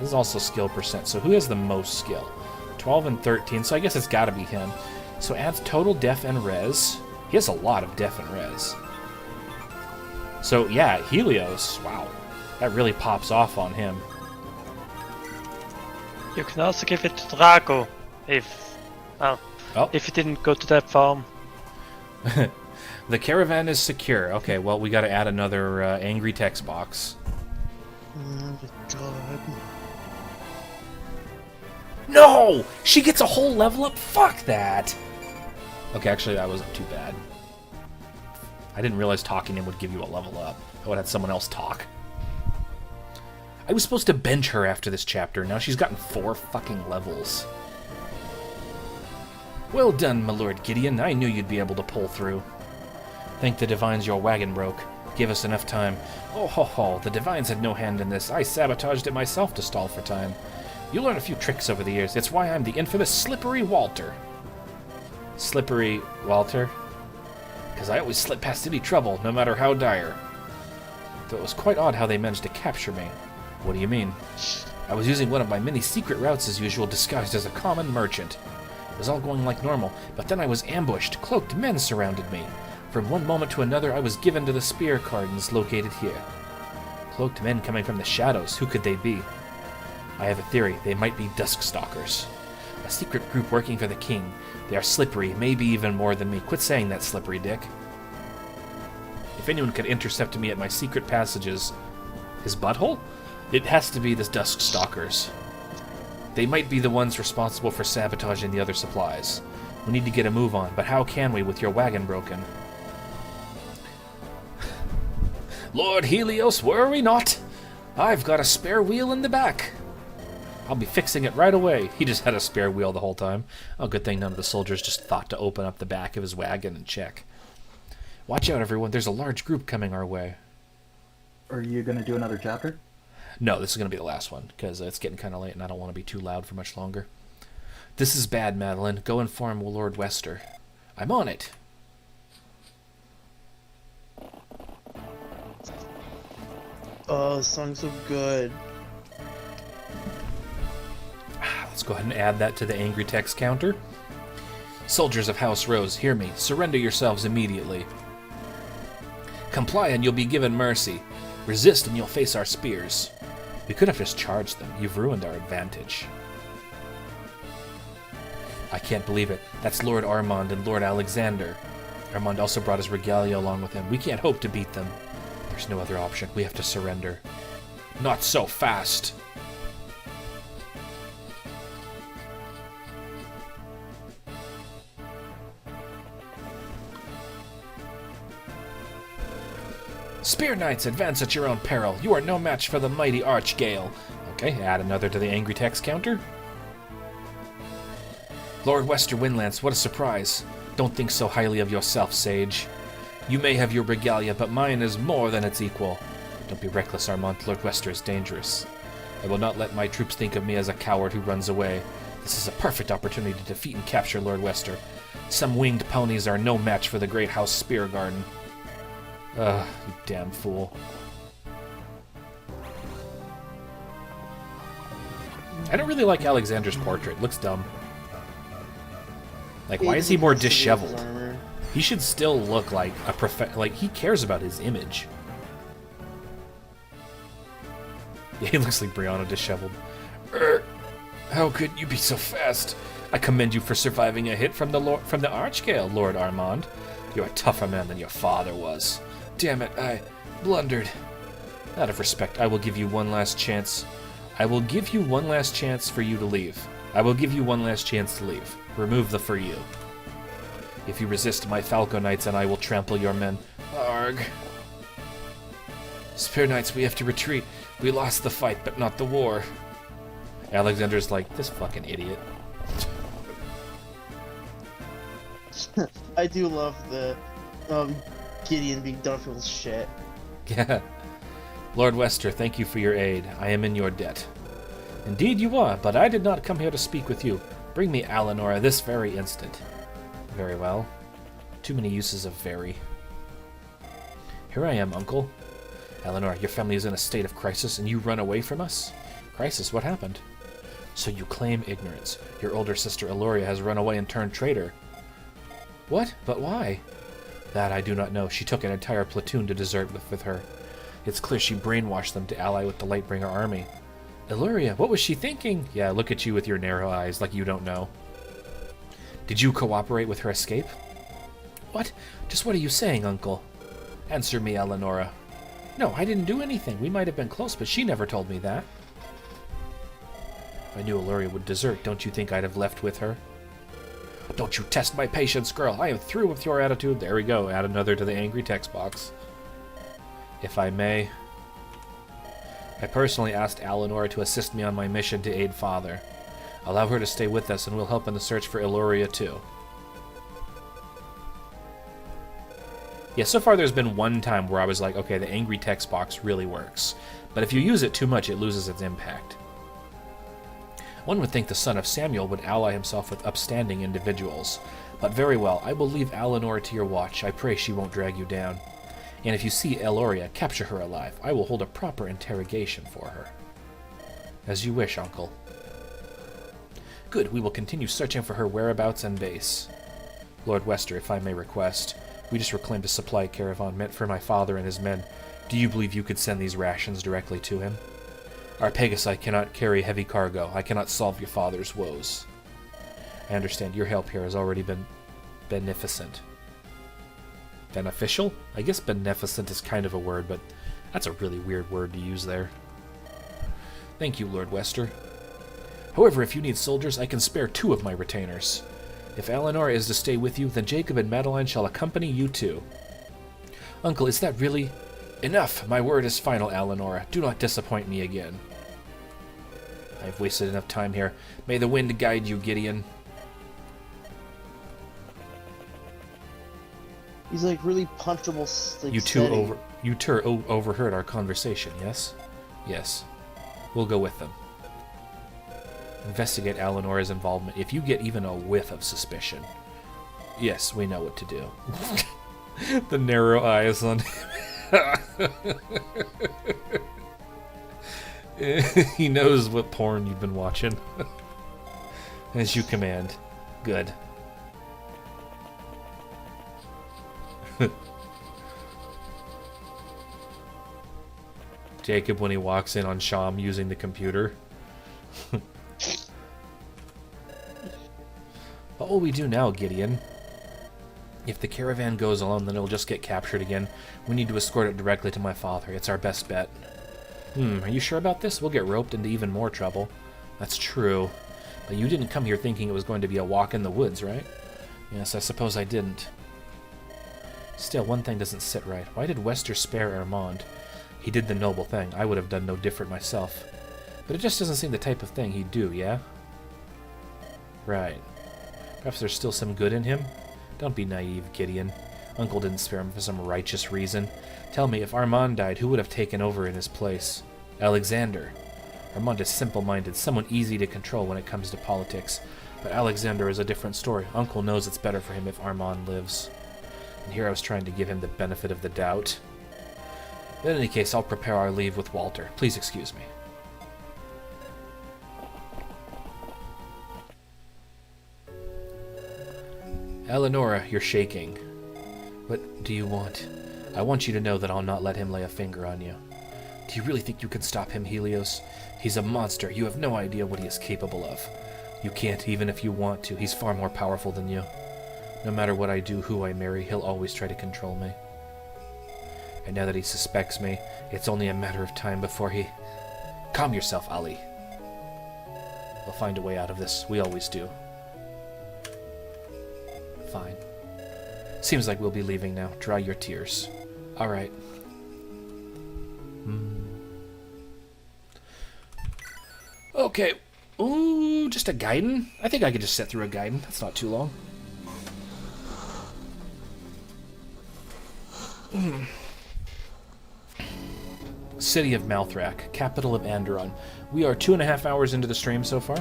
This is also skill percent. So who has the most skill? 12 and 13, so I guess it's gotta be him. So adds total def and res. He has a lot of def and res. So yeah, Helios, wow. That really pops off on him. You can also give it to Draco if if you didn't go to that farm. The caravan is secure. Okay, well, we gotta add another angry text box. No! She gets a whole level up? Fuck that! Okay, actually, that wasn't too bad. I didn't realize talking to him would give you a level up. I would have someone else talk. I was supposed to bench her after this chapter. Now she's gotten 4 fucking levels. Well done, my Lord Gideon. I knew you'd be able to pull through. Thank the Divines your wagon broke. Give us enough time. Oh ho ho, the Divines had no hand in this. I sabotaged it myself to stall for time. You learn a few tricks over the years. It's why I'm the infamous Slippery Walter. Slippery Walter? Because I always slip past any trouble, no matter how dire. Though it was quite odd how they managed to capture me. What do you mean? I was using one of my many secret routes as usual, disguised as a common merchant. It was all going like normal, but then I was ambushed. Cloaked men surrounded me. From one moment to another, I was given to the spear cardons located here. Cloaked men coming from the shadows. Who could they be? I have a theory. They might be dusk stalkers. A secret group working for the king. They are slippery, maybe even more than me. Quit saying that, Slippery Dick. If anyone could intercept me at my secret passages... His butthole? It has to be the dusk stalkers. They might be the ones responsible for sabotaging the other supplies. We need to get a move on, but how can we with your wagon broken? Lord Helios, worry not. I've got a spare wheel in the back. I'll be fixing it right away. He just had a spare wheel the whole time. Oh, good thing none of the soldiers just thought to open up the back of his wagon and check. Watch out, everyone. There's a large group coming our way. Are you gonna do another chapter? No, this is going to be the last one, because it's getting kind of late and I don't want to be too loud for much longer. This is bad, Madeline. Go inform Lord Wester. I'm on it. Oh, this song's so good. Let's go ahead and add that to the angry text counter. Soldiers of House Rose, hear me. Surrender yourselves immediately. Comply and you'll be given mercy. Resist and you'll face our spears. We could have just charged them. You've ruined our advantage. I can't believe it. That's Lord Armand and Lord Alexander. Armand also brought his regalia along with him. We can't hope to beat them. There's no other option. We have to surrender. Not so fast. Spear Knights, advance at your own peril. You are no match for the mighty Archgale. Okay, add another to the angry text counter. Lord Wester Windlance, what a surprise. Don't think so highly of yourself, Sage. You may have your regalia, but mine is more than its equal. Don't be reckless, Armand. Lord Wester is dangerous. I will not let my troops think of me as a coward who runs away. This is a perfect opportunity to defeat and capture Lord Wester. Some winged ponies are no match for the great House Spear Garden. Ugh, you damn fool. I don't really like Alexander's portrait. It looks dumb. Like, why is he more disheveled? He should still look like a like, he cares about his image. Yeah, he looks like Brianna disheveled. How could you be so fast? I commend you for surviving a hit from the Archgale, Lord Armand. You're a tougher man than your father was. Damn it, I blundered. Out of respect, I will give you one last chance. I will give you one last chance for you to leave. I will give you one last chance to leave. Remove the for you. If you resist, my Falco Knights and I will trample your men. Arg. Spear Knights, we have to retreat. We lost the fight, but not the war. Alexander's like, this fucking idiot. I do love the Gideon being done for this shit. Yeah. Lord Wester, thank you for your aid. I am in your debt. Indeed you are, but I did not come here to speak with you. Bring me Alanora this very instant. Very well. Too many uses of very. Here I am, Uncle. Eleanor, your family is in a state of crisis, and you run away from us? Crisis? What happened? So you claim ignorance. Your older sister Eloria has run away and turned traitor. What? But why? That I do not know. She took an entire platoon to desert with her. It's clear she brainwashed them to ally with the Lightbringer army. Eloria, what was she thinking? Yeah, look at you with your narrow eyes, like you don't know. Did you cooperate with her escape? What? Just what are you saying, Uncle? Answer me, Eleonora. No, I didn't do anything. We might have been close, but she never told me that. If I knew Eloria would desert, don't you think I'd have left with her? Don't you test my patience, girl. I am through with your attitude. There we go. Add another to the angry text box. If I may, I personally asked Eleonora to assist me on my mission to aid Father. Allow her to stay with us, and we'll help in the search for Eloria too. Yeah, so far there's been one time where I was like, okay, the angry text box really works. But if you use it too much, it loses its impact. One would think the son of Samuel would ally himself with upstanding individuals. But very well, I will leave Eleanor to your watch. I pray she won't drag you down. And if you see Eloria, capture her alive. I will hold a proper interrogation for her. As you wish, Uncle. Good, we will continue searching for her whereabouts and base. Lord Wester, if I may request, we just reclaimed a supply caravan meant for my father and his men. Do you believe you could send these rations directly to him? Our Pegasi cannot carry heavy cargo. I cannot solve your father's woes. I understand your help here has already been beneficent. Beneficial? I guess beneficent is kind of a word, but that's a really weird word to use there. Thank you, Lord Wester. However, if you need soldiers, I can spare 2 of my retainers. If Eleanor is to stay with you, then Jacob and Madeline shall accompany you too. Uncle, is that really... Enough! My word is final, Eleonora. Do not disappoint me again. I've wasted enough time here. May the wind guide you, Gideon. He's like really punchable. Like, You two overheard our conversation, yes? Yes. We'll go with them. Investigate Eleanor's involvement. If you get even a whiff of suspicion. Yes, we know what to do. The narrow eyes on he knows what porn you've been watching. As you command. Good. Jacob when he walks in on Sham using the computer. What will we do now, Gideon? If the caravan goes alone, then it'll just get captured again. We need to escort it directly to my father. It's our best bet. Are you sure about this? We'll get roped into even more trouble. That's true. But you didn't come here thinking it was going to be a walk in the woods, right? Yes, I suppose I didn't. Still, one thing doesn't sit right. Why did Wester spare Armand? He did the noble thing. I would have done no different myself. But it just doesn't seem the type of thing he'd do, yeah? Right. Perhaps there's still some good in him? Don't be naive, Gideon. Uncle didn't spare him for some righteous reason. Tell me, if Armand died, who would have taken over in his place? Alexander. Armand is simple-minded, someone easy to control when it comes to politics. But Alexander is a different story. Uncle knows it's better for him if Armand lives. And here I was trying to give him the benefit of the doubt. In any case, I'll prepare our leave with Walter. Please excuse me. Eleonora, you're shaking. What do you want? I want you to know that I'll not let him lay a finger on you. Do you really think you can stop him, Helios? He's a monster. You have no idea what he is capable of. You can't, even if you want to. He's far more powerful than you. No matter what I do, who I marry, he'll always try to control me. And now that he suspects me, it's only a matter of time before he... Calm yourself, Ali. We'll find a way out of this. We always do. Fine. Seems like we'll be leaving now. Dry your tears. All right. Okay. Ooh, just a Gaiden? I think I could just sit through a Gaiden. That's not too long. City of Malthrak, capital of Andaron. We are 2.5 hours into the stream so far.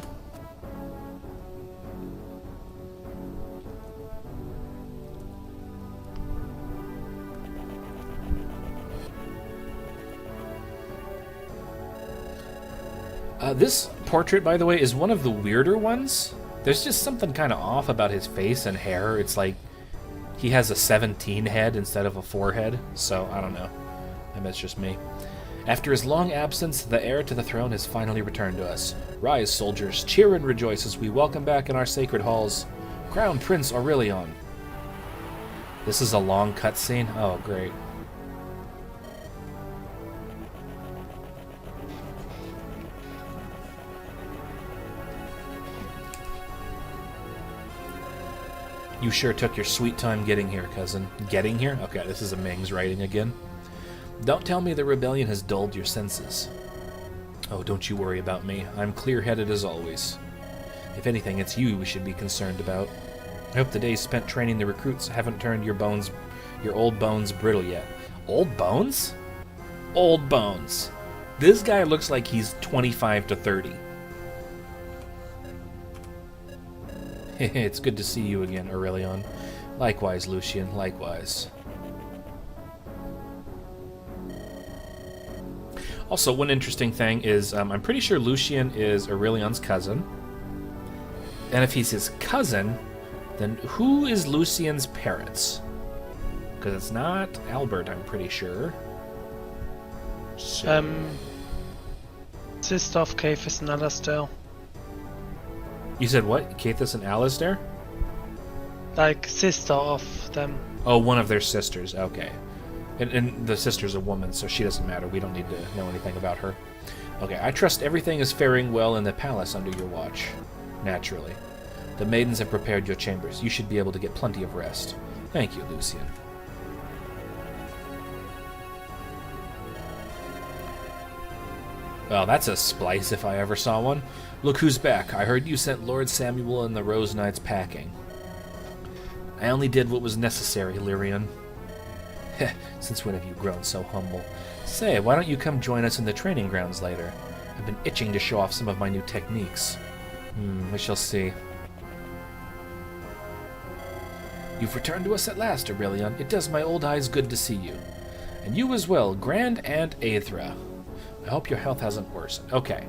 This portrait, by the way, is one of the weirder ones. There's just something kind of off about his face and hair. It's like he has a 17 head instead of a 4 head, so I don't know. Maybe that's just me. After his long absence, the heir to the throne has finally returned to us. Rise, soldiers, cheer and rejoice as we welcome back in our sacred halls Crown Prince Aurelion. This is a long cutscene? Oh, great. You sure took your sweet time getting here, cousin. Getting here? Okay, this is a Ming's writing again. Don't tell me the rebellion has dulled your senses. Oh, don't you worry about me. I'm clear-headed as always. If anything, it's you we should be concerned about. I hope the days spent training the recruits haven't turned your old bones brittle yet. Old bones? Old bones. This guy looks like he's 25 to 30. It's good to see you again, Aurelion. Likewise, Lucian, likewise. Also, one interesting thing is, I'm pretty sure Lucian is Aurelion's cousin. And if he's his cousin, then who is Lucian's parents? Because it's not Albert, I'm pretty sure. So... sister of Caiaphas and Alastair. You said what? Caithus and Alistair? Like, sister of them. Oh, one of their sisters, okay. And the sister's a woman, so she doesn't matter. We don't need to know anything about her. Okay, I trust everything is faring well in the palace under your watch. Naturally. The maidens have prepared your chambers. You should be able to get plenty of rest. Thank you, Lucian. Well, that's a splice if I ever saw one. Look who's back. I heard you sent Lord Samuel and the Rose Knights packing. I only did what was necessary, Lyrian. Heh, since when have you grown so humble? Say, why don't you come join us in the training grounds later? I've been itching to show off some of my new techniques. We shall see. You've returned to us at last, Aurelion. It does my old eyes good to see you. And you as well, Grand Aunt Aethra. I hope your health hasn't worsened. Okay.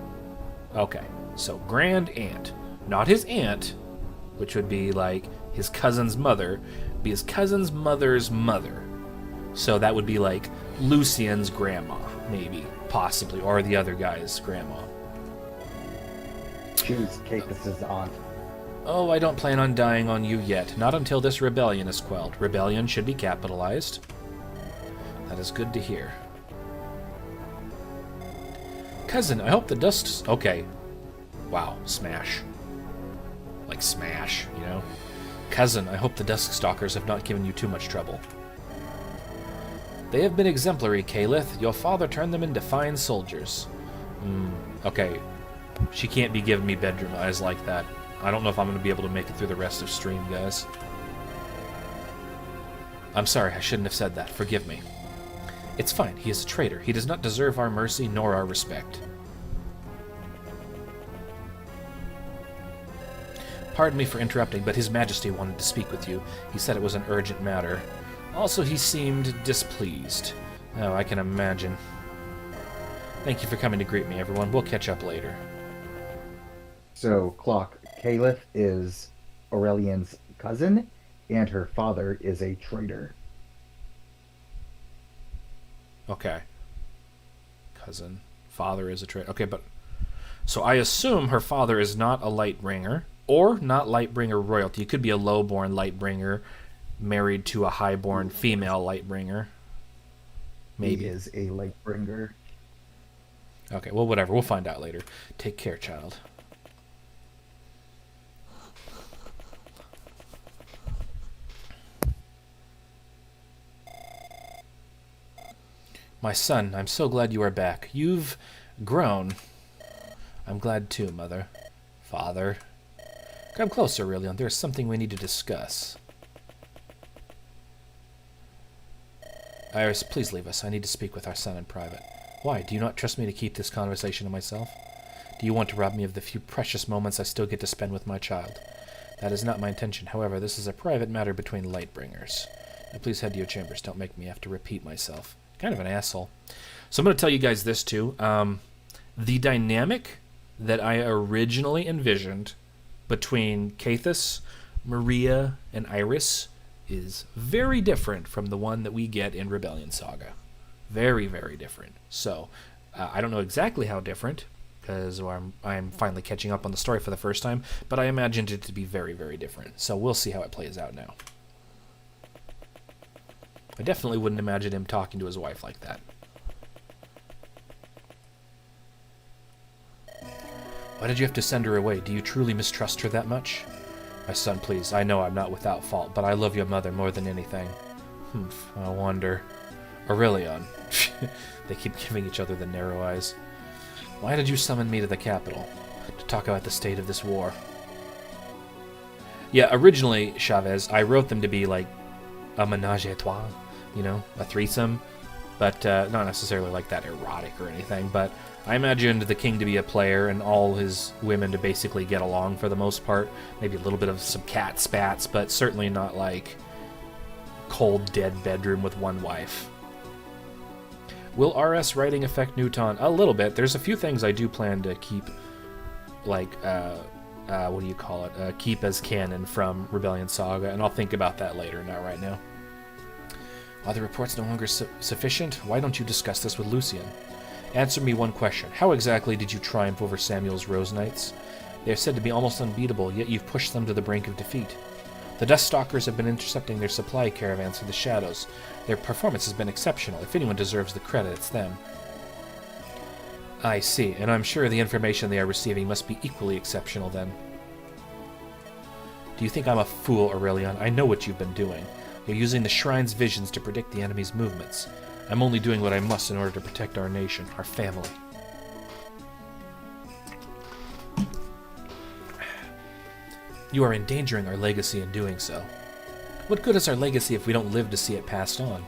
So, Grand Aunt. Not his aunt, which would be like his cousin's mother, be his cousin's mother's mother. So that would be like Lucian's grandma, maybe, possibly, or the other guy's grandma. Choose Caiaphas's aunt. Oh, I don't plan on dying on you yet. Not until this rebellion is quelled. Rebellion should be capitalized. That is good to hear. Cousin, I hope the dust's... Okay. Wow, smash. Like smash, you know? Cousin, I hope the Dusk Stalkers have not given you too much trouble. They have been exemplary, Calith. Your father turned them into fine soldiers. Okay. She can't be giving me bedroom eyes like that. I don't know if I'm going to be able to make it through the rest of stream, guys. I'm sorry, I shouldn't have said that. Forgive me. It's fine. He is a traitor. He does not deserve our mercy nor our respect. Pardon me for interrupting, but His Majesty wanted to speak with you. He said it was an urgent matter. Also, he seemed displeased. Oh, I can imagine. Thank you for coming to greet me, everyone. We'll catch up later. So, Klok, Caliph is Aurelion's cousin, and her father is a traitor. Okay. Cousin. Father is a traitor. Okay, but... So I assume her father is not a Lightbringer, or not Lightbringer royalty. It could be a low-born Lightbringer married to a high-born female Lightbringer. Maybe. He is a Lightbringer. Okay, well, whatever. We'll find out later. Take care, child. My son, I'm so glad you are back. You've grown. I'm glad too, Mother. Father. Come closer, Aurelion. There's something we need to discuss. Iris, please leave us. I need to speak with our son in private. Why? Do you not trust me to keep this conversation to myself? Do you want to rob me of the few precious moments I still get to spend with my child? That is not my intention. However, this is a private matter between Lightbringers. Now please head to your chambers. Don't make me have to repeat myself. Kind of an asshole. So I'm going to tell you guys this too. The dynamic that I originally envisioned between Cathus, Maria, and Iris is very different from the one that we get in Rebellion Saga. Very, very different. So, I don't know exactly how different, because I'm finally catching up on the story for the first time, but I imagined it to be very, very different. So we'll see how it plays out now. I definitely wouldn't imagine him talking to his wife like that. Why did you have to send her away? Do you truly mistrust her that much? My son, please, I know I'm not without fault, but I love your mother more than anything. I wonder. Aurelion. They keep giving each other the narrow eyes. Why did you summon me to the capital? To talk about the state of this war. Yeah, originally, Chavez, I wrote them to be like a menage a trois, you know, a threesome, but not necessarily like that erotic or anything, but I imagined the king to be a player and all his women to basically get along for the most part. Maybe a little bit of some cat spats, but certainly not like cold, dead bedroom with one wife. Will RS writing affect Newton? A little bit. There's a few things I do plan to keep, like, what do you call it? Keep as canon from Rebellion Saga, and I'll think about that later, not right now. Are the reports no longer sufficient? Why don't you discuss this with Lucian? Answer me one question. How exactly did you triumph over Samuel's Rose Knights? They are said to be almost unbeatable, yet you've pushed them to the brink of defeat. The Dust Stalkers have been intercepting their supply caravans through the shadows. Their performance has been exceptional. If anyone deserves the credit, it's them. I see, and I'm sure the information they are receiving must be equally exceptional then. Do you think I'm a fool, Aurelion? I know what you've been doing. You're using the Shrine's visions to predict the enemy's movements. I'm only doing what I must in order to protect our nation, our family. You are endangering our legacy in doing so. What good is our legacy if we don't live to see it passed on?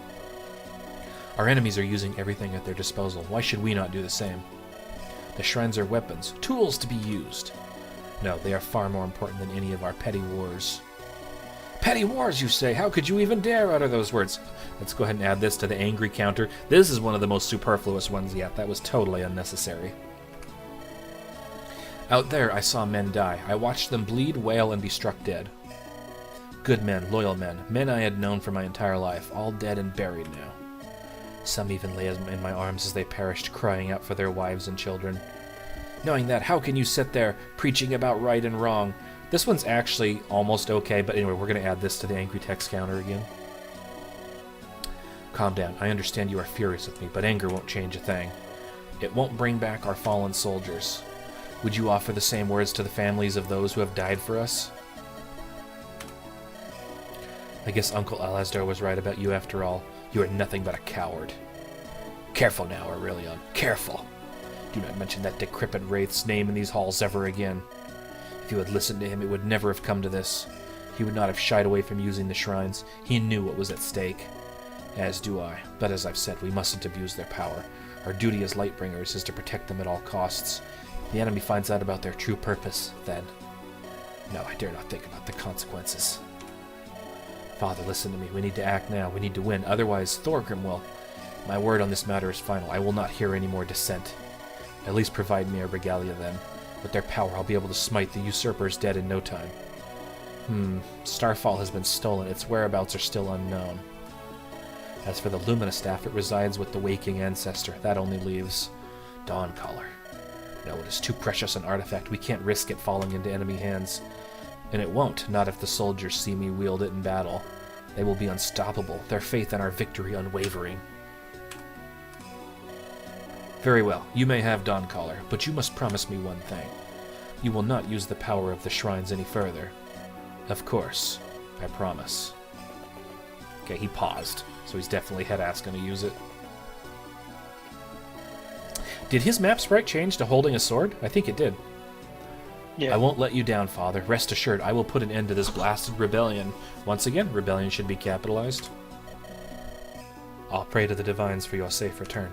Our enemies are using everything at their disposal. Why should we not do the same? The shrines are weapons, tools to be used. No, they are far more important than any of our petty wars. Petty wars, you say? How could you even dare utter those words? Let's go ahead and add this to the angry counter. This is one of the most superfluous ones yet. That was totally unnecessary. Out there, I saw men die. I watched them bleed, wail, and be struck dead. Good men, loyal men, men I had known for my entire life, all dead and buried now. Some even lay in my arms as they perished, crying out for their wives and children. Knowing that, how can you sit there preaching about right and wrong? This one's actually almost okay, but anyway, we're going to add this to the angry text counter again. Calm down. I understand you are furious with me, but anger won't change a thing. It won't bring back our fallen soldiers. Would you offer the same words to the families of those who have died for us? I guess Uncle Alasdar was right about you after all. You are nothing but a coward. Careful now, Aurelion. Careful. Do not mention that decrepit wraith's name in these halls ever again. If you had listened to him, it would never have come to this. He would not have shied away from using the shrines. He knew what was at stake. As do I. But as I've said, we mustn't abuse their power. Our duty as Lightbringers is to protect them at all costs. If the enemy finds out about their true purpose, then... No, I dare not think about the consequences. Father, listen to me. We need to act now. We need to win. Otherwise, Thorgrim will... My word on this matter is final. I will not hear any more dissent. At least provide me a regalia then. With their power, I'll be able to smite the usurpers dead in no time. Starfall has been stolen. Its whereabouts are still unknown. As for the Lumina Staff, it resides with the waking ancestor. That only leaves Dawncaller. No, it is too precious an artifact. We can't risk it falling into enemy hands. And it won't, not if the soldiers see me wield it in battle. They will be unstoppable, their faith in our victory unwavering. Very well, you may have Dawncaller, but you must promise me one thing. You will not use the power of the shrines any further. Of course, I promise. Okay, he paused, so he's definitely head-ass gonna use it. Did his map sprite change to holding a sword? I think it did. Yeah. I won't let you down, Father. Rest assured, I will put an end to this blasted rebellion. Once again, rebellion should be capitalized. I'll pray to the divines for your safe return.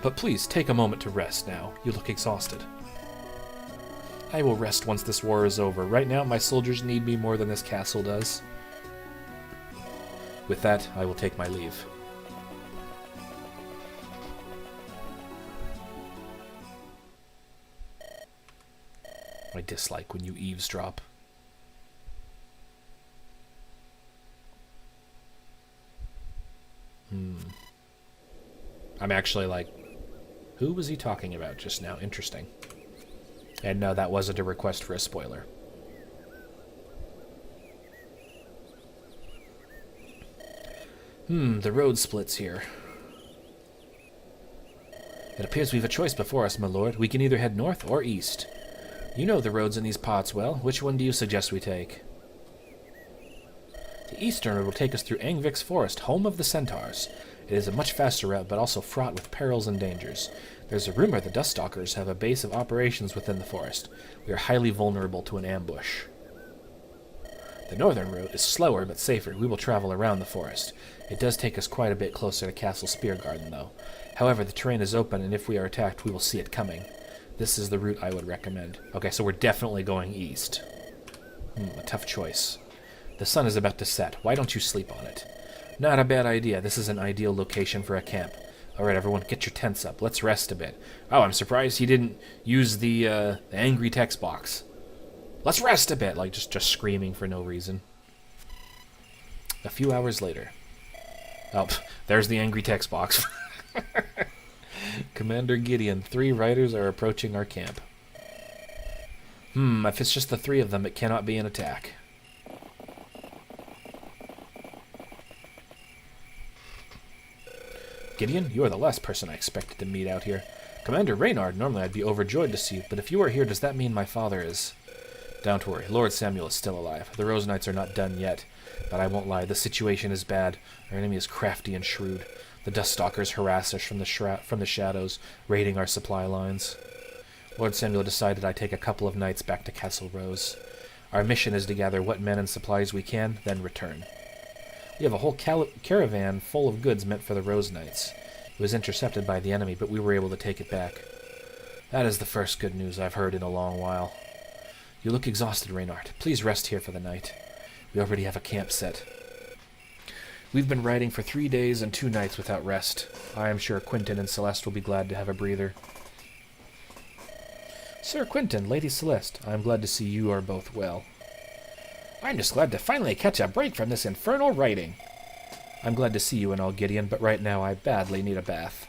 But please, take a moment to rest now. You look exhausted. I will rest once this war is over. Right now, my soldiers need me more than this castle does. With that, I will take my leave. I dislike when you eavesdrop. I'm actually like, who was he talking about just now? Interesting. And no, that wasn't a request for a spoiler. The road splits here. It appears we have a choice before us, my lord. We can either head north or east. You know the roads in these parts well. Which one do you suggest we take? The eastern road will take us through Angvik's forest, home of the centaurs. It is a much faster route, but also fraught with perils and dangers. There's a rumor the Duststalkers have a base of operations within the forest. We are highly vulnerable to an ambush. The northern route is slower but safer. We will travel around the forest. It does take us quite a bit closer to Castle Speargarden, though. However, the terrain is open, and if we are attacked, we will see it coming. This is the route I would recommend. Okay, so we're definitely going east. A tough choice. The sun is about to set. Why don't you sleep on it? Not a bad idea. This is an ideal location for a camp. Alright, everyone, get your tents up. Let's rest a bit. Oh, I'm surprised he didn't use the angry text box. Let's rest a bit! Like, just screaming for no reason. A few hours later. Oh, there's the angry text box. Commander Gideon, 3 riders are approaching our camp. If it's just the 3 of them, it cannot be an attack. Gideon, you are the last person I expected to meet out here. Commander Reynard, normally I'd be overjoyed to see you, but if you are here, does that mean my father is... Don't worry, Lord Samuel is still alive. The Rose Knights are not done yet, but I won't lie, the situation is bad. Our enemy is crafty and shrewd. The Duststalkers harass us from the shadows, raiding our supply lines. Lord Samuel decided I'd take a couple of nights back to Castle Rose. Our mission is to gather what men and supplies we can, then return. We have a whole caravan full of goods meant for the Rose Knights. It was intercepted by the enemy, but we were able to take it back. That is the first good news I've heard in a long while. You look exhausted, Reynard. Please rest here for the night. We already have a camp set. We've been riding for 3 days and 2 nights without rest. I am sure Quentin and Celeste will be glad to have a breather. Sir Quentin, Lady Celeste, I am glad to see you are both well. I'm just glad to finally catch a break from this infernal writing. I'm glad to see you and all, Gideon, but right now I badly need a bath.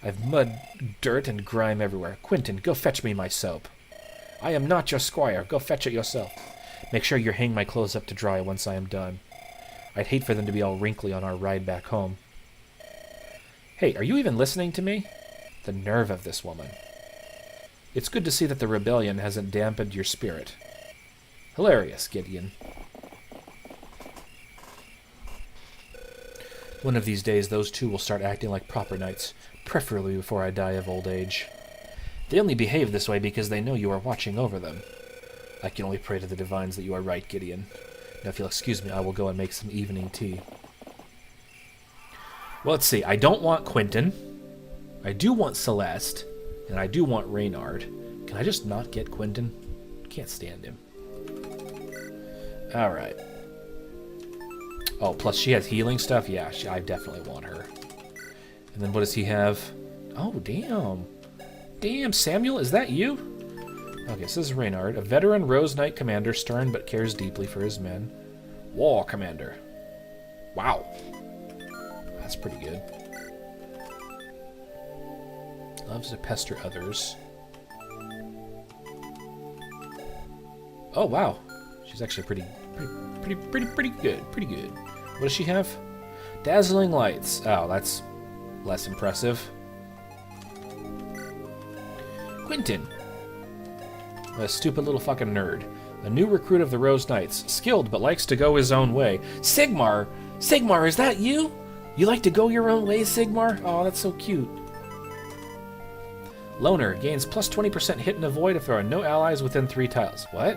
I've mud, dirt, and grime everywhere. Quentin, go fetch me my soap. I am not your squire. Go fetch it yourself. Make sure you hang my clothes up to dry once I am done. I'd hate for them to be all wrinkly on our ride back home. Hey, are you even listening to me? The nerve of this woman. It's good to see that the rebellion hasn't dampened your spirit. Hilarious, Gideon. One of these days, those two will start acting like proper knights, preferably before I die of old age. They only behave this way because they know you are watching over them. I can only pray to the divines that you are right, Gideon. Now, if you'll excuse me, I will go and make some evening tea. Well, let's see. I don't want Quentin. I do want Celeste. And I do want Reynard. Can I just not get Quentin? Can't stand him. Alright. Oh, plus she has healing stuff? Yeah, I definitely want her. And then what does he have? Oh, damn. Damn, Samuel, is that you? Okay, so this is Reynard, a veteran Rose Knight commander, stern but cares deeply for his men. War commander. Wow. That's pretty good. Loves to pester others. Oh, wow. She's actually pretty good. Pretty good. What does she have? Dazzling lights. Oh, that's less impressive. Quentin. A stupid little fucking nerd. A new recruit of the Rose Knights. Skilled, but likes to go his own way. Sigmar! Sigmar, is that you? You like to go your own way, Sigmar? Oh, that's so cute. Loner. Gains plus 20% hit and avoid if there are no allies within 3 tiles. What?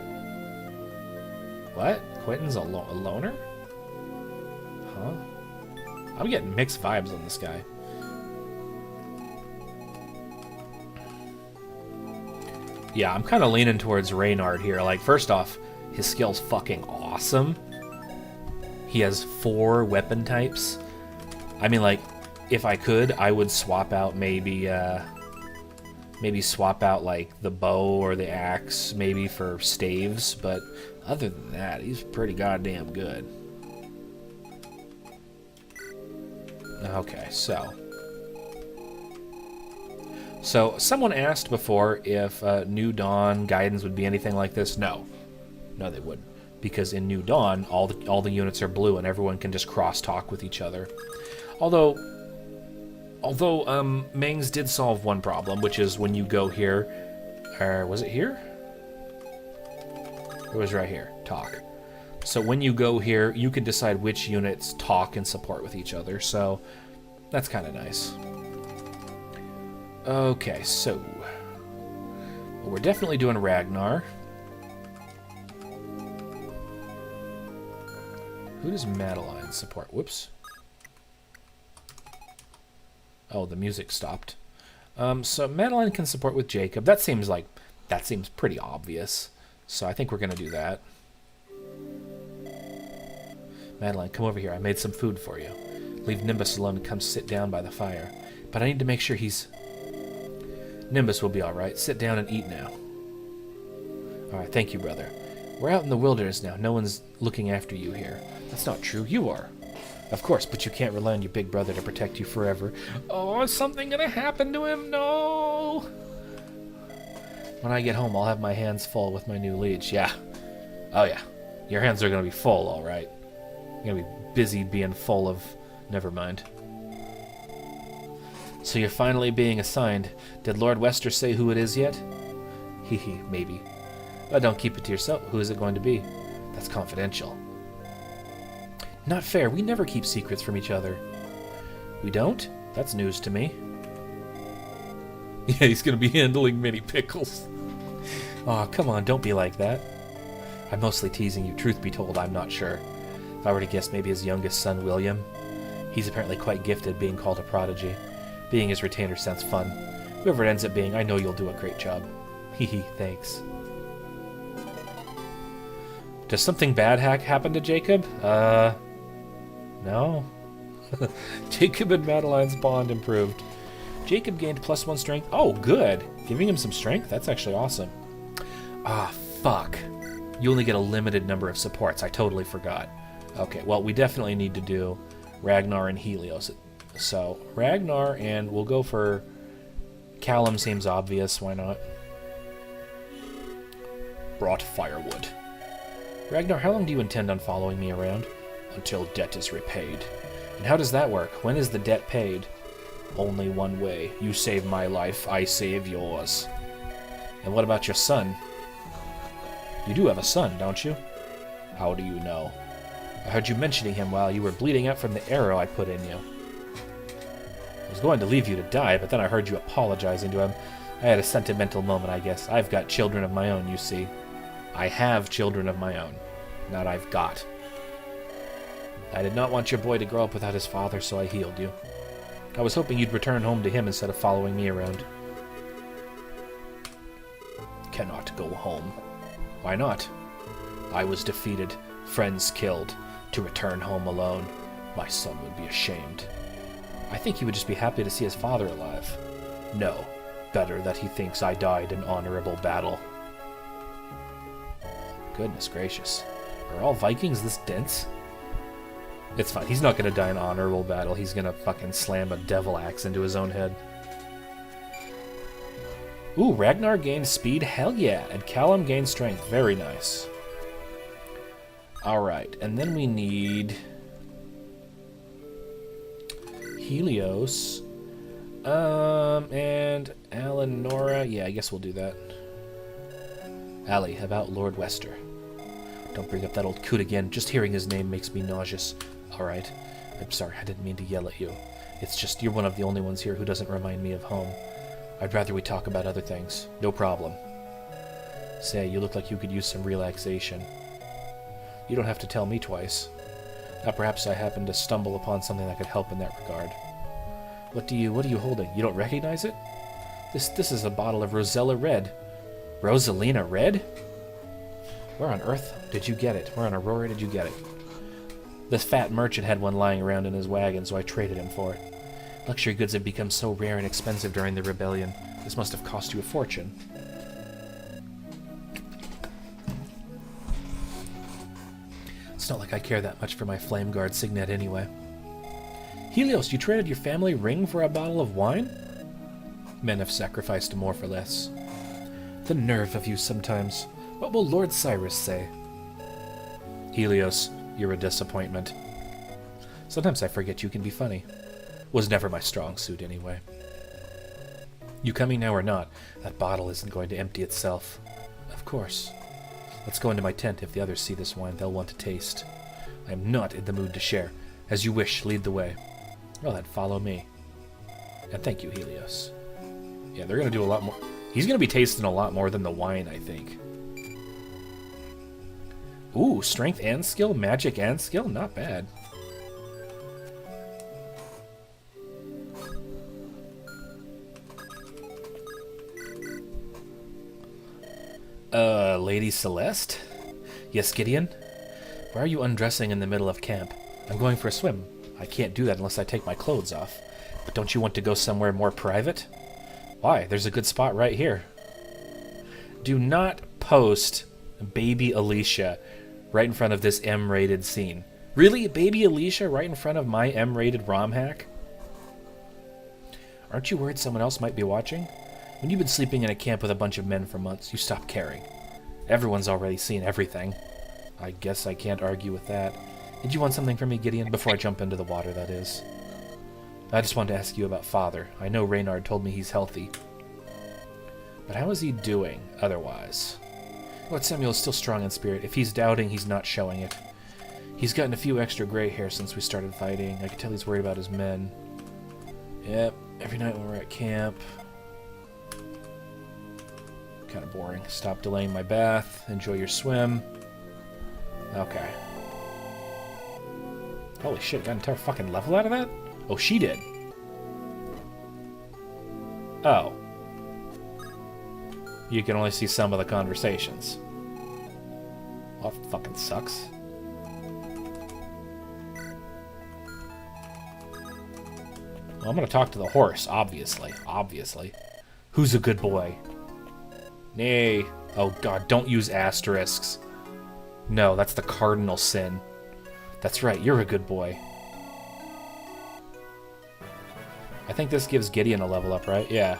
What? Quentin's a loner? Huh? I'm getting mixed vibes on this guy. Yeah, I'm kind of leaning towards Reynard here. Like, first off, his skill's fucking awesome. He has 4 weapon types. I mean, like, if I could, I would swap out maybe Maybe swap out, like, the bow or the axe, maybe for staves, but other than that, he's pretty goddamn good. Okay, so someone asked before if New Dawn guidance would be anything like this. No, they wouldn't, because in New Dawn, all the units are blue and everyone can just cross-talk with each other. Although Meng's did solve one problem, which is when you go here, was it here? It was right here, talk. So when you go here, you can decide which units talk and support with each other, so that's kind of nice. Okay, so well, we're definitely doing Ragnar. Who does Madeline support? Whoops. Oh, the music stopped. So Madeline can support with Jacob. That seems pretty obvious. So I think we're gonna do that. Madeline, come over here. I made some food for you. Leave Nimbus alone and come sit down by the fire. But I need to make sure he's... Nimbus will be alright. Sit down and eat now. Alright, thank you, brother. We're out in the wilderness now. No one's looking after you here. That's not true. You are. Of course, but you can't rely on your big brother to protect you forever. Oh, is something gonna happen to him? No! When I get home, I'll have my hands full with my new leech. Yeah. Oh, yeah. Your hands are gonna be full, alright. You're gonna be busy being full of... Never mind. So you're finally being assigned. Did Lord Wester say who it is yet? Hee, maybe. But don't keep it to yourself. Who is it going to be? That's confidential. Not fair. We never keep secrets from each other. We don't? That's news to me. Yeah, he's gonna be handling mini pickles. Aw, come on, don't be like that. I'm mostly teasing you. Truth be told, I'm not sure. If I were to guess, maybe his youngest son, William. He's apparently quite gifted, being called a prodigy. Being his retainer sounds fun. Whoever it ends up being, I know you'll do a great job. Hee, thanks. Does something bad happen to Jacob? No. Jacob and Madeline's bond improved. Jacob gained +1 strength. Oh, good. Giving him some strength? That's actually awesome. Ah, fuck. You only get a limited number of supports. I totally forgot. Okay, well, we definitely need to do Ragnar and Helios. So, Ragnar, and we'll go for... Callum seems obvious. Why not? Brought firewood. Ragnar, how long do you intend on following me around? Until debt is repaid. And how does that work? When is the debt paid? Only one way. You save my life, I save yours. And what about your son? You do have a son, don't you? How do you know? I heard you mentioning him while you were bleeding out from the arrow I put in you. I was going to leave you to die, but then I heard you apologizing to him. I had a sentimental moment, I guess. I've got children of my own, you see. I have children of my own. Not I've got. I did not want your boy to grow up without his father, so I healed you. I was hoping you'd return home to him instead of following me around. Cannot go home. Why not? I was defeated, friends killed. To return home alone, my son would be ashamed. I think he would just be happy to see his father alive. No, better that he thinks I died in honorable battle. Goodness gracious. Are all Vikings this dense? It's fine. He's not going to die in honorable battle. He's going to fucking slam a devil axe into his own head. Ooh, Ragnar gained speed? Hell yeah. And Callum gained strength. Very nice. Alright, and then we need... Helios. And Eleonora. Yeah, I guess we'll do that. Allie, about Lord Wester. Don't bring up that old coot again. Just hearing his name makes me nauseous. Alright. I'm sorry, I didn't mean to yell at you. It's just you're one of the only ones here who doesn't remind me of home. I'd rather we talk about other things. No problem. Say, you look like you could use some relaxation. You don't have to tell me twice. Now perhaps I happened to stumble upon something that could help in that regard. What are you holding? You don't recognize it? This is a bottle of Rosella Red. Rosalina Red? Where on earth did you get it? Where on Aurora did you get it? This fat merchant had one lying around in his wagon, so I traded him for it. Luxury goods have become so rare and expensive during the rebellion. This must have cost you a fortune. It's not like I care that much for my Flame Guard signet anyway. Helios, you traded your family ring for a bottle of wine? Men have sacrificed more for less. The nerve of you sometimes. What will Lord Cyrus say? Helios, you're a disappointment. Sometimes I forget you can be funny. Was never my strong suit anyway. You coming now or not, that bottle isn't going to empty itself. Of course. Let's go into my tent. If the others see this wine, they'll want to taste. I am not in the mood to share. As you wish, lead the way. Well then, follow me. And thank you, Helios. Yeah, they're going to do a lot more. He's going to be tasting a lot more than the wine, I think. Ooh, strength and skill, magic and skill, not bad. Lady Celeste? Yes, Gideon? Why are you undressing in the middle of camp? I'm going for a swim. I can't do that unless I take my clothes off. But don't you want to go somewhere more private? Why? There's a good spot right here. Do not post baby Alicia right in front of this M-rated scene. Really? Baby Alicia right in front of my M-rated ROM hack? Aren't you worried someone else might be watching? When you've been sleeping in a camp with a bunch of men for months, you stop caring. Everyone's already seen everything. I guess I can't argue with that. Did you want something from me, Gideon? Before I jump into the water, that is. I just wanted to ask you about Father. I know Reynard told me he's healthy. But how is he doing otherwise? Lord Samuel is still strong in spirit. If he's doubting, he's not showing it. He's gotten a few extra gray hairs since we started fighting. I can tell he's worried about his men. Yep, every night when we're at camp. Kind of boring. Stop delaying my bath. Enjoy your swim. Okay. Holy shit, got an entire fucking level out of that? Oh, she did. Oh. You can only see some of the conversations. Well, that fucking sucks. Well, I'm gonna talk to the horse, obviously. Obviously. Who's a good boy? Nay. Oh god, don't use asterisks. No, that's the cardinal sin. That's right, you're a good boy. I think this gives Gideon a level up, right? Yeah.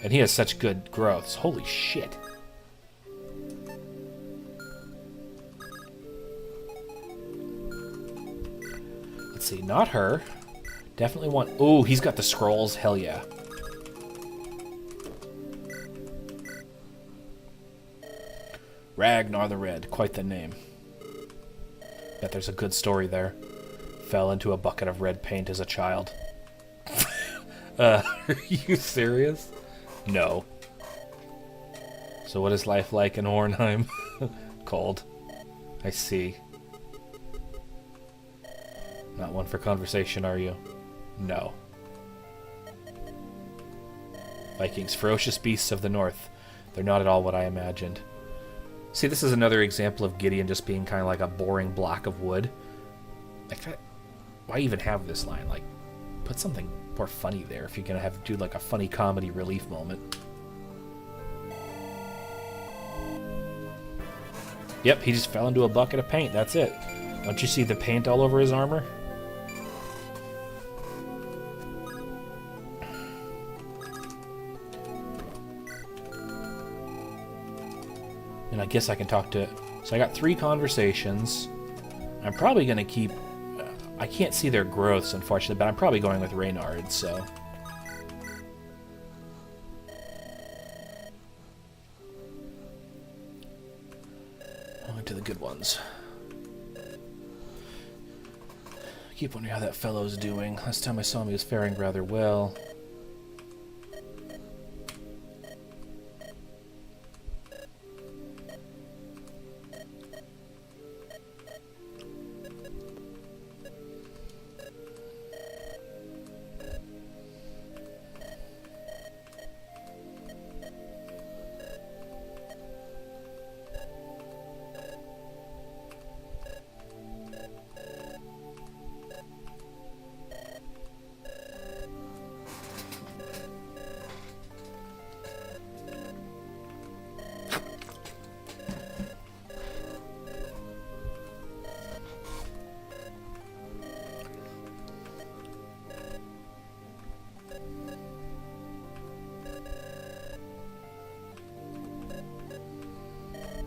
And he has such good growths. Holy shit. Let's see, not her. Definitely want... Oh, he's got the scrolls. Hell yeah. Ragnar the Red. Quite the name. Bet there's a good story there. Fell into a bucket of red paint as a child. Are you serious? No. So what is life like in Ornheim? Cold. I see. Not one for conversation, are you? No. Vikings, ferocious beasts of the north. They're not at all what I imagined. See, this is another example of Gideon just being kind of like a boring block of wood. Like, why even have this line? Like, put something more funny there if you're gonna have to do like a funny comedy relief moment. Yep, he just fell into a bucket of paint. That's it. Don't you see the paint all over his armor? And I guess I can talk to... So I got 3 conversations. I'm probably going to keep... I can't see their growths, unfortunately, but I'm probably going with Reynard, so... On to the good ones. I keep wondering how that fellow's doing. Last time I saw him, he was faring rather well.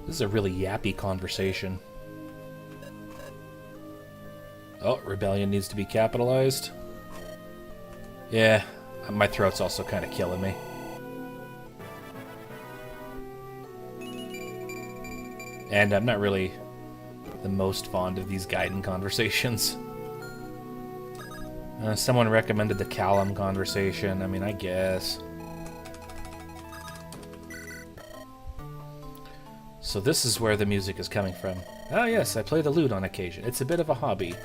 This is a really yappy conversation. Oh, Rebellion needs to be capitalized. Yeah, my throat's also kind of killing me. And I'm not really the most fond of these Gaiden conversations. Someone recommended the Callum conversation. I mean, I guess. So this is where the music is coming from. Ah, yes, I play the lute on occasion. It's a bit of a hobby.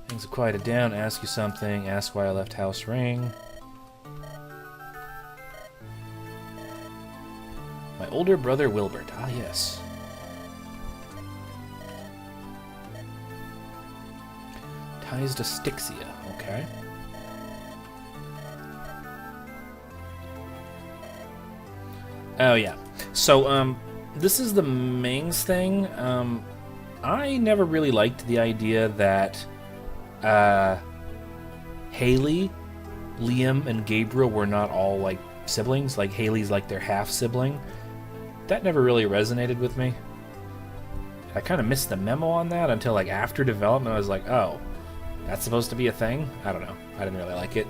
Things have quieted down. Ask you something. Ask why I left house ring. My older brother Wilbert. Ah, yes. Ties to Styxia. Okay. Oh, yeah. So, this is the Ming's thing. I never really liked the idea that Haley, Liam, and Gabriel were not all, like, siblings. Like, Haley's, like, their half-sibling. That never really resonated with me. I kind of missed the memo on that until, like, after development. I was like, oh, that's supposed to be a thing? I don't know. I didn't really like it.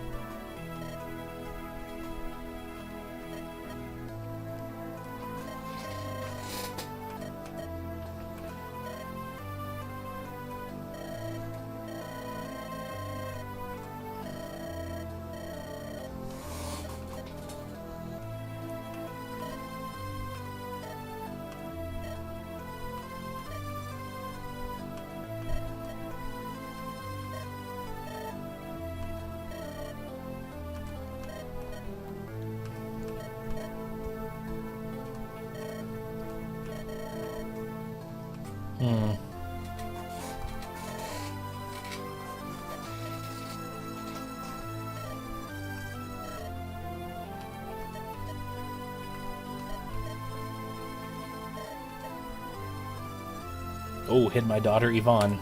Oh, hid my daughter Yvonne.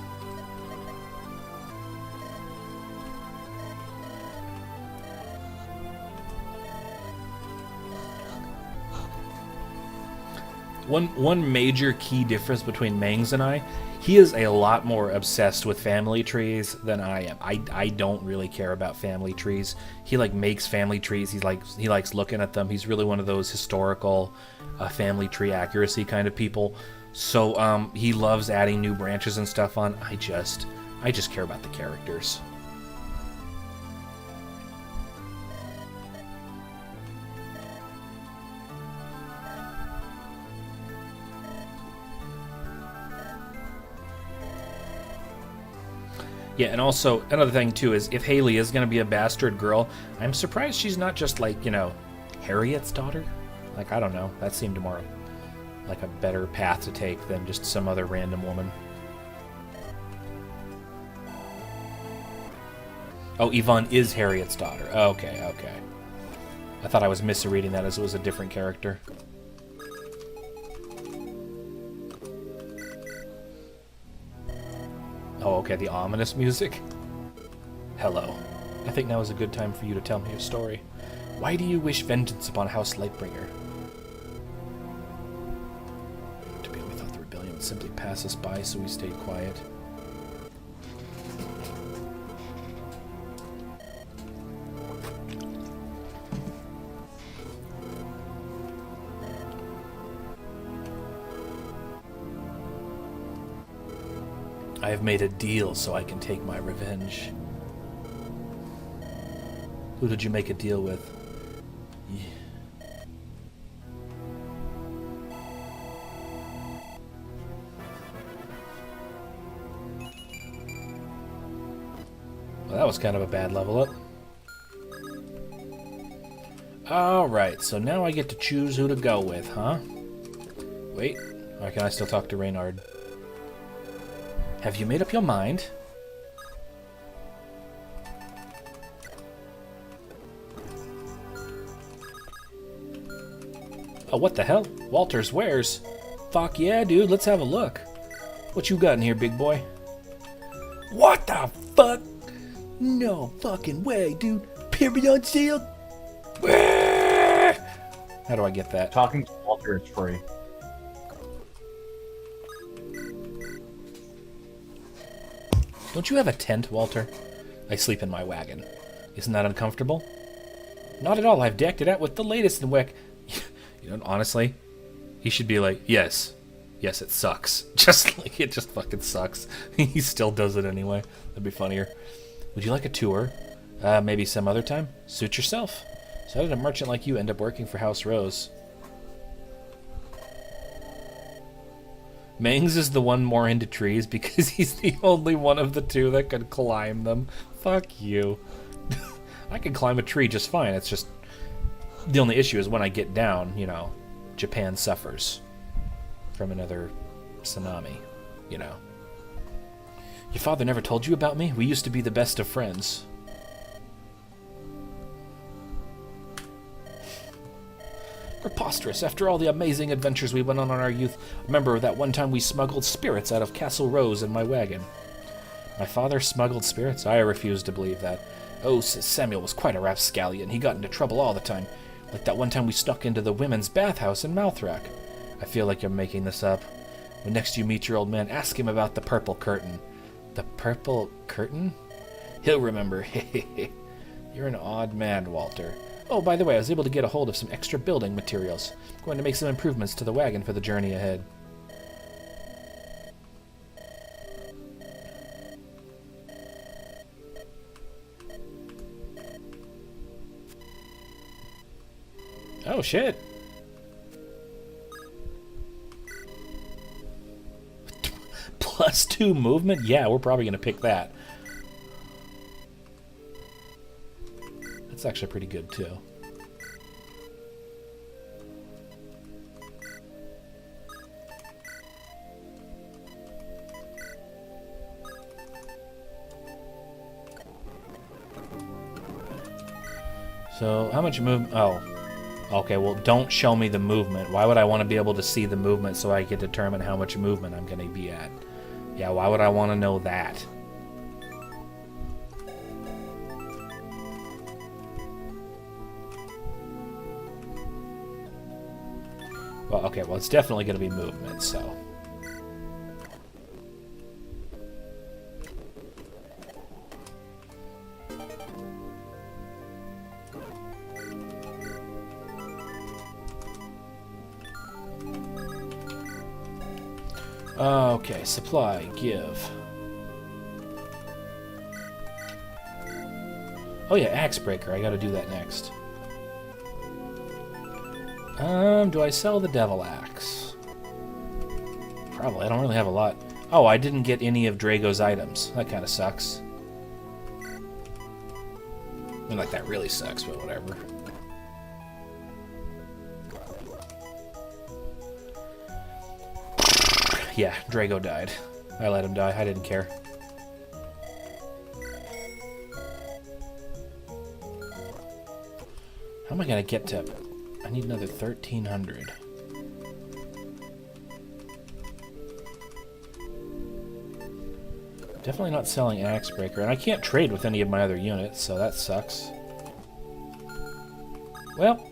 One major key difference between Mangs and I, he is a lot more obsessed with family trees than I am. I don't really care about family trees. He like makes family trees. He likes looking at them. He's really one of those historical family tree accuracy kind of people. So he loves adding new branches and stuff on. I just care about the characters. Yeah, and also, another thing, too, is if Haley is going to be a bastard girl, I'm surprised she's not just, like, you know, Harriet's daughter? Like, I don't know. That seemed more like a better path to take than just some other random woman. Oh, Yvonne is Harriet's daughter. Okay, okay. I thought I was misreading that as it was a different character. Oh, okay, the ominous music. Hello. I think now is a good time for you to tell me your story. Why do you wish vengeance upon House Lightbringer? To be, we thought the rebellion would simply pass us by, so we stayed quiet. I have made a deal so I can take my revenge. Who did you make a deal with? Well, that was kind of a bad level up. Alright, so now I get to choose who to go with, huh? Wait, or can I still talk to Reynard? Have you made up your mind? Oh, what the hell? Walter's wares? Fuck yeah, dude, let's have a look. What you got in here, big boy? What the fuck? No fucking way, dude. Period on sale? How do I get that? Talking to Walter is free. Don't you have a tent, Walter? I sleep in my wagon. Isn't that uncomfortable? Not at all. I've decked it out with the latest in You know, honestly, he should be like, yes, it sucks. Just like, it just fucking sucks. He still does it anyway. That'd be funnier. Would you like a tour? Maybe some other time? Suit yourself. So how did a merchant like you end up working for House Rose? Mangs is the one more into trees because he's the only one of the two that can climb them. Fuck you. I can climb a tree just fine. It's just... The only issue is when I get down, you know, Japan suffers from another tsunami, you know. Your father never told you about me? We used to be the best of friends. Preposterous. After all the amazing adventures we went on in our youth, remember that one time we smuggled spirits out of Castle Rose in my wagon? My father smuggled spirits? I refuse to believe that. Oh, Samuel was quite a rapscallion. He got into trouble all the time. Like that one time we snuck into the women's bathhouse in Malthrak. I feel like you're making this up. When next you meet your old man, ask him about the purple curtain. The purple curtain? He'll remember. You're an odd man, Walter. Oh, by the way, I was able to get a hold of some extra building materials. I'm going to make some improvements to the wagon for the journey ahead. Oh, shit. +2 movement? Yeah, we're probably going to pick that. That's actually pretty good, too. So, how much movement? Oh. Okay, well, don't show me the movement. Why would I want to be able to see the movement so I can determine how much movement I'm going to be at? Yeah, why would I want to know that? Well, okay, well, it's definitely going to be movement, so... Okay, supply, give. Oh yeah, Axe Breaker, I gotta do that next. Do I sell the Devil Axe? Probably, I don't really have a lot. Oh, I didn't get any of Drago's items. That kinda sucks. I mean, like, that really sucks, but whatever. Yeah, Drago died. I let him die. I didn't care. How am I gonna get to... I need another 1,300. Definitely not selling Axe Breaker. And I can't trade with any of my other units, so that sucks. Well.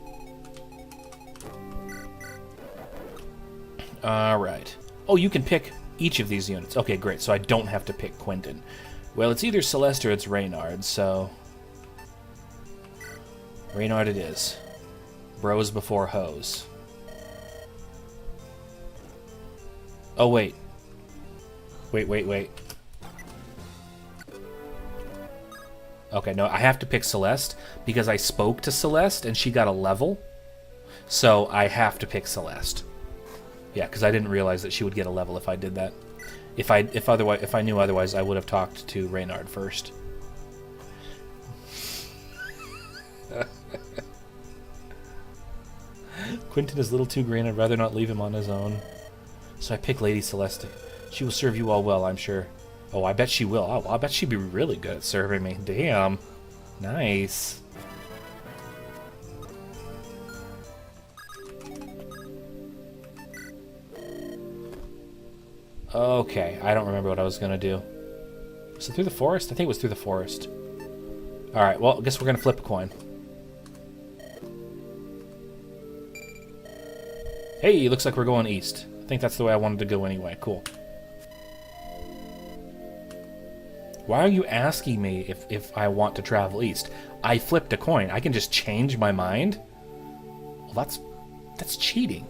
Alright. Oh, you can pick each of these units. Okay, great. So I don't have to pick Quentin. Well, it's either Celeste or it's Reynard, so... Reynard it is. Bros before hoes. Oh, wait. Wait. Okay, no, I have to pick Celeste because I spoke to Celeste and she got a level. So I have to pick Celeste. Yeah, because I didn't realize that she would get a level if I did that. If I knew otherwise, I would have talked to Reynard first. Quentin is a little too green. I'd rather not leave him on his own. So I pick Lady Celeste. She will serve you all well, I'm sure. Oh, I bet she will. Oh, I bet she'd be really good at serving me. Damn. Nice. Okay, I don't remember what I was going to do. Was it through the forest? I think it was through the forest. Alright, well, I guess we're going to flip a coin. Hey, looks like we're going east. I think that's the way I wanted to go anyway. Cool. Why are you asking me if I want to travel east? I flipped a coin. I can just change my mind? Well, that's cheating.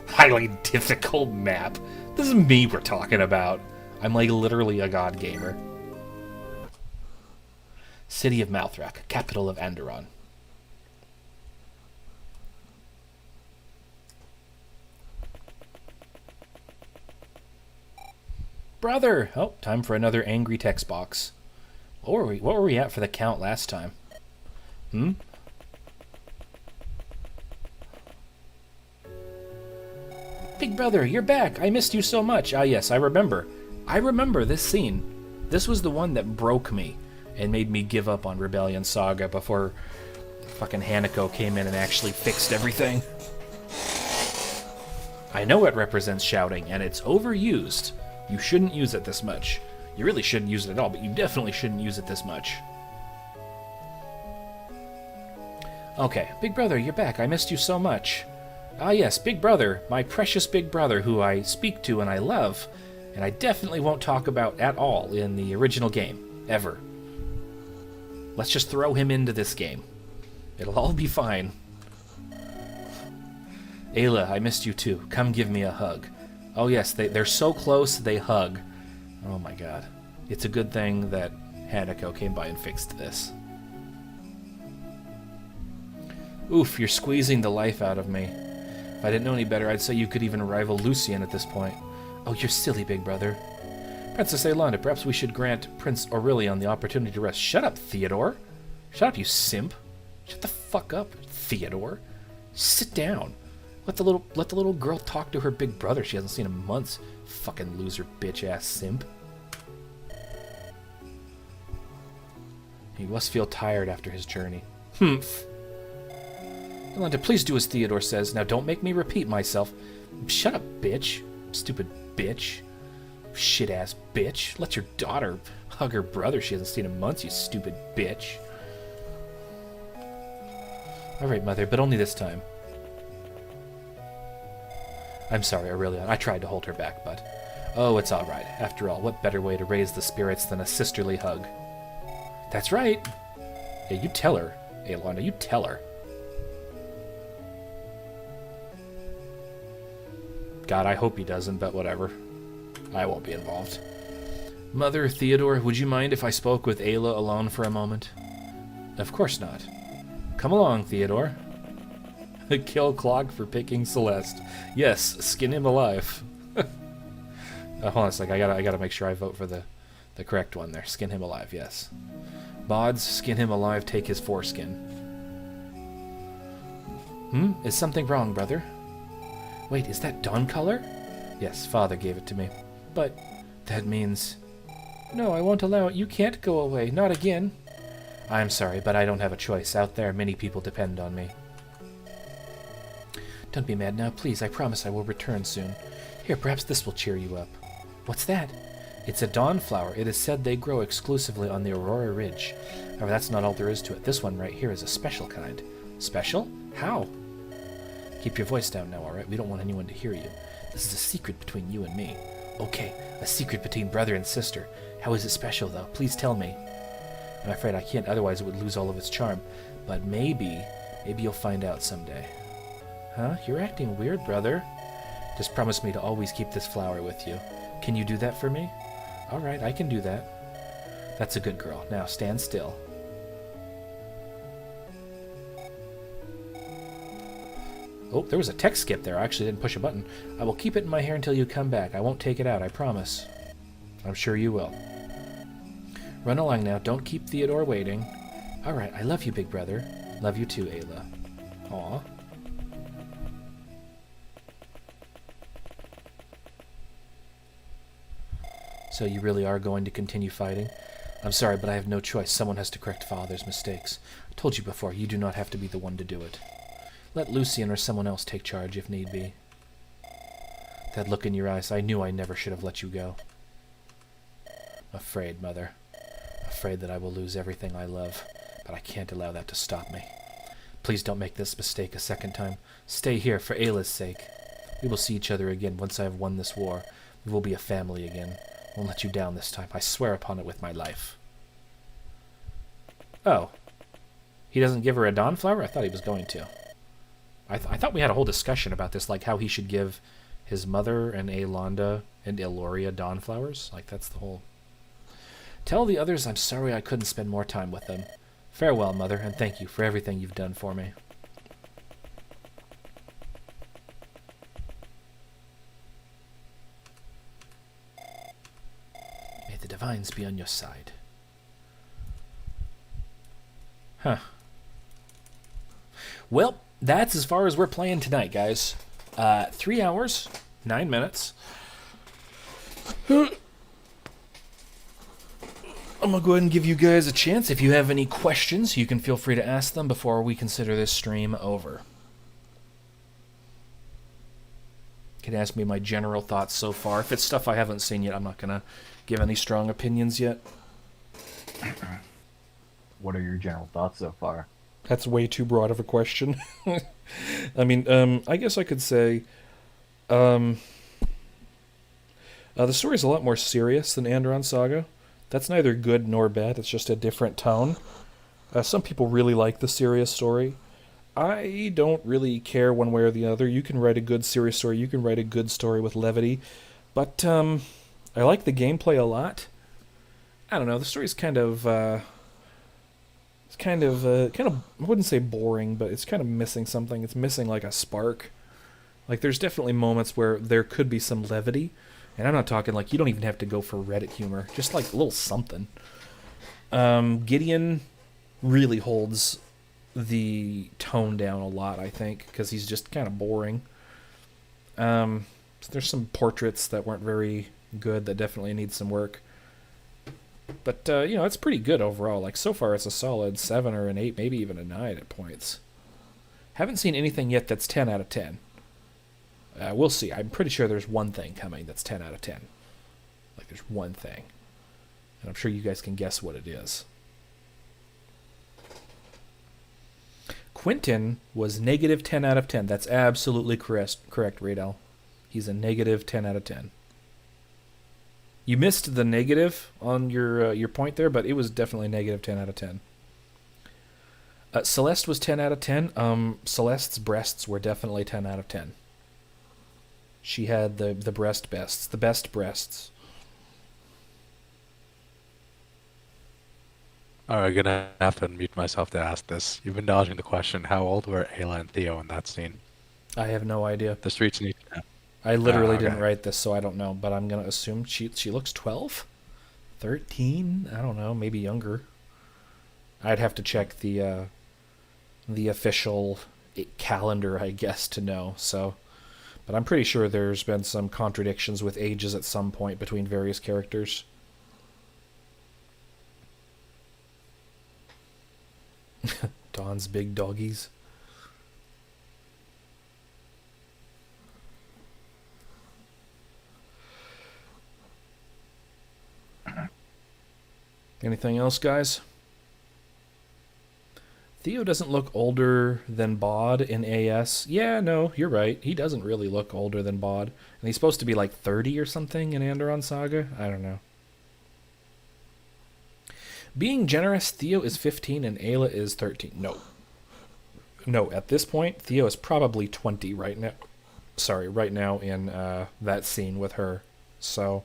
Highly difficult map. This is me we're talking about. I'm like literally a god gamer. City of Malthrak, capital of Andaron. Brother! Oh, time for another angry text box. What were we at for the count last time? Hmm? Big brother, you're back! I missed you so much! Ah yes, I remember. I remember this scene. This was the one that broke me and made me give up on Rebellion Saga before fucking Hanako came in and actually fixed everything. I know it represents shouting, and it's overused. You shouldn't use it this much. You really shouldn't use it at all, but you definitely shouldn't use it this much. Okay, Big Brother, you're back. I missed you so much. Ah yes, Big Brother, my precious Big Brother who I speak to and I love, and I definitely won't talk about at all in the original game, ever. Let's just throw him into this game. It'll all be fine. Ayla, I missed you too. Come give me a hug. Oh yes, they're so close, they hug. Oh my god. It's a good thing that Hanako came by and fixed this. Oof, you're squeezing the life out of me. If I didn't know any better, I'd say you could even rival Lucian at this point. Oh, you're silly, Big Brother. Princess Aelanda, perhaps we should grant Prince Aurelion the opportunity to rest. Shut up, Theodore. Shut up, you simp. Shut the fuck up, Theodore. Sit down. Let the little girl talk to her big brother she hasn't seen in months. Fucking loser, bitch-ass simp. He must feel tired after his journey. Humph. Yolanda, please do as Theodore says. Now don't make me repeat myself. Shut up, bitch. Stupid bitch. Shit-ass bitch. Let your daughter hug her brother she hasn't seen in months, you stupid bitch. Alright, Mother, but only this time. I'm sorry, Aurelion. I tried to hold her back, but... Oh, it's alright. After all, what better way to raise the spirits than a sisterly hug? That's right! Yeah, you tell her, Aelanda. You tell her. God, I hope he doesn't, but whatever. I won't be involved. Mother, Theodore, would you mind if I spoke with Ayla alone for a moment? Of course not. Come along, Theodore. Kill Klok for picking Celeste. Yes, skin him alive. Hold on a sec, I gotta make sure I vote for the correct one there. Skin him alive, yes. Mods, skin him alive, take his foreskin. Is something wrong, brother? Wait, is that dawn color? Yes, Father gave it to me. But that means... No, I won't allow it. You can't go away. Not again. I'm sorry, but I don't have a choice. Out there, many people depend on me. Don't be mad now, please. I promise I will return soon. Here, perhaps this will cheer you up. What's that? It's a dawn flower. It is said they grow exclusively on the Aurora Ridge. However, that's not all there is to it. This one right here is a special kind. Special? How? Keep your voice down now, alright? We don't want anyone to hear you. This is a secret between you and me. Okay, a secret between brother and sister. How is it special, though? Please tell me. I'm afraid I can't, otherwise it would lose all of its charm. But maybe you'll find out someday. Huh? You're acting weird, brother. Just promise me to always keep this flower with you. Can you do that for me? Alright, I can do that. That's a good girl. Now, stand still. Oh, there was a text skip there. I actually didn't push a button. I will keep it in my hair until you come back. I won't take it out, I promise. I'm sure you will. Run along now. Don't keep Theodore waiting. Alright, I love you, big brother. Love you too, Ayla. Aw. So you really are going to continue fighting? I'm sorry, but I have no choice. Someone has to correct Father's mistakes. I told you before, you do not have to be the one to do it. Let Lucian or someone else take charge if need be. That look in your eyes, I knew I never should have let you go. Afraid, Mother. Afraid that I will lose everything I love, but I can't allow that to stop me. Please don't make this mistake a second time. Stay here for Ayla's sake. We will see each other again once I have won this war, We'll be a family again. Won't let you down this time. I swear upon it with my life. Oh. He doesn't give her a Dawnflower? I thought he was going to. I thought we had a whole discussion about this, like how he should give his mother and Aelonda and Eloria Dawnflowers. Like, that's the whole... Tell the others I'm sorry I couldn't spend more time with them. Farewell, Mother, and thank you for everything you've done for me. May the divines be on your side. Huh. Well, that's as far as we're playing tonight, guys. 3 hours, 9 minutes. I'm going to go ahead and give you guys a chance. If you have any questions, you can feel free to ask them before we consider this stream over. You can ask me my general thoughts so far. If it's stuff I haven't seen yet, I'm not going to give any strong opinions yet. What are your general thoughts so far? That's way too broad of a question. I mean, I guess I could say... the story's a lot more serious than Andaron Saga. That's neither good nor bad, it's just a different tone. Some people really like the serious story. I don't really care one way or the other. You can write a good serious story, you can write a good story with levity. But, I like the gameplay a lot. I don't know, the story's kind of, I wouldn't say boring, but it's kind of missing something. It's missing, like, a spark. Like, there's definitely moments where there could be some levity. And I'm not talking, like, you don't even have to go for Reddit humor. Just, like, a little something. Gideon really holds the tone down a lot, I think, because he's just kind of boring. There's some portraits that weren't very good that definitely need some work. But, you know, it's pretty good overall. Like, so far it's a solid 7 or an 8, maybe even a 9 at points. Haven't seen anything yet that's 10 out of 10. We'll see. I'm pretty sure there's one thing coming that's 10 out of 10. Like, there's one thing. And I'm sure you guys can guess what it is. Quentin was negative 10 out of 10. That's absolutely correct, Radel. He's a negative 10 out of 10. You missed the negative on your point there, but it was definitely negative 10 out of 10. Celeste was 10 out of 10. Celeste's breasts were definitely 10 out of 10. She had the best breasts. I'm gonna have to unmute myself to ask this. You've been dodging the question. How old were Ayla and Theo in that scene? I have no idea. The streets need to know. I literally Okay. didn't write this, so I don't know. But I'm gonna assume she looks 12, 13. I don't know, maybe younger. I'd have to check the official calendar, I guess, to know. So. But I'm pretty sure there's been some contradictions with ages at some point between various characters. Dawn's big doggies. Anything else, guys? Theo doesn't look older than Bod in AS. Yeah, no, you're right. He doesn't really look older than Bod. And he's supposed to be like 30 or something in Andaron Saga? I don't know. Being generous, Theo is 15 and Ayla is 13. No, at this point, Theo is probably 20 right now. Sorry, right now in that scene with her. So,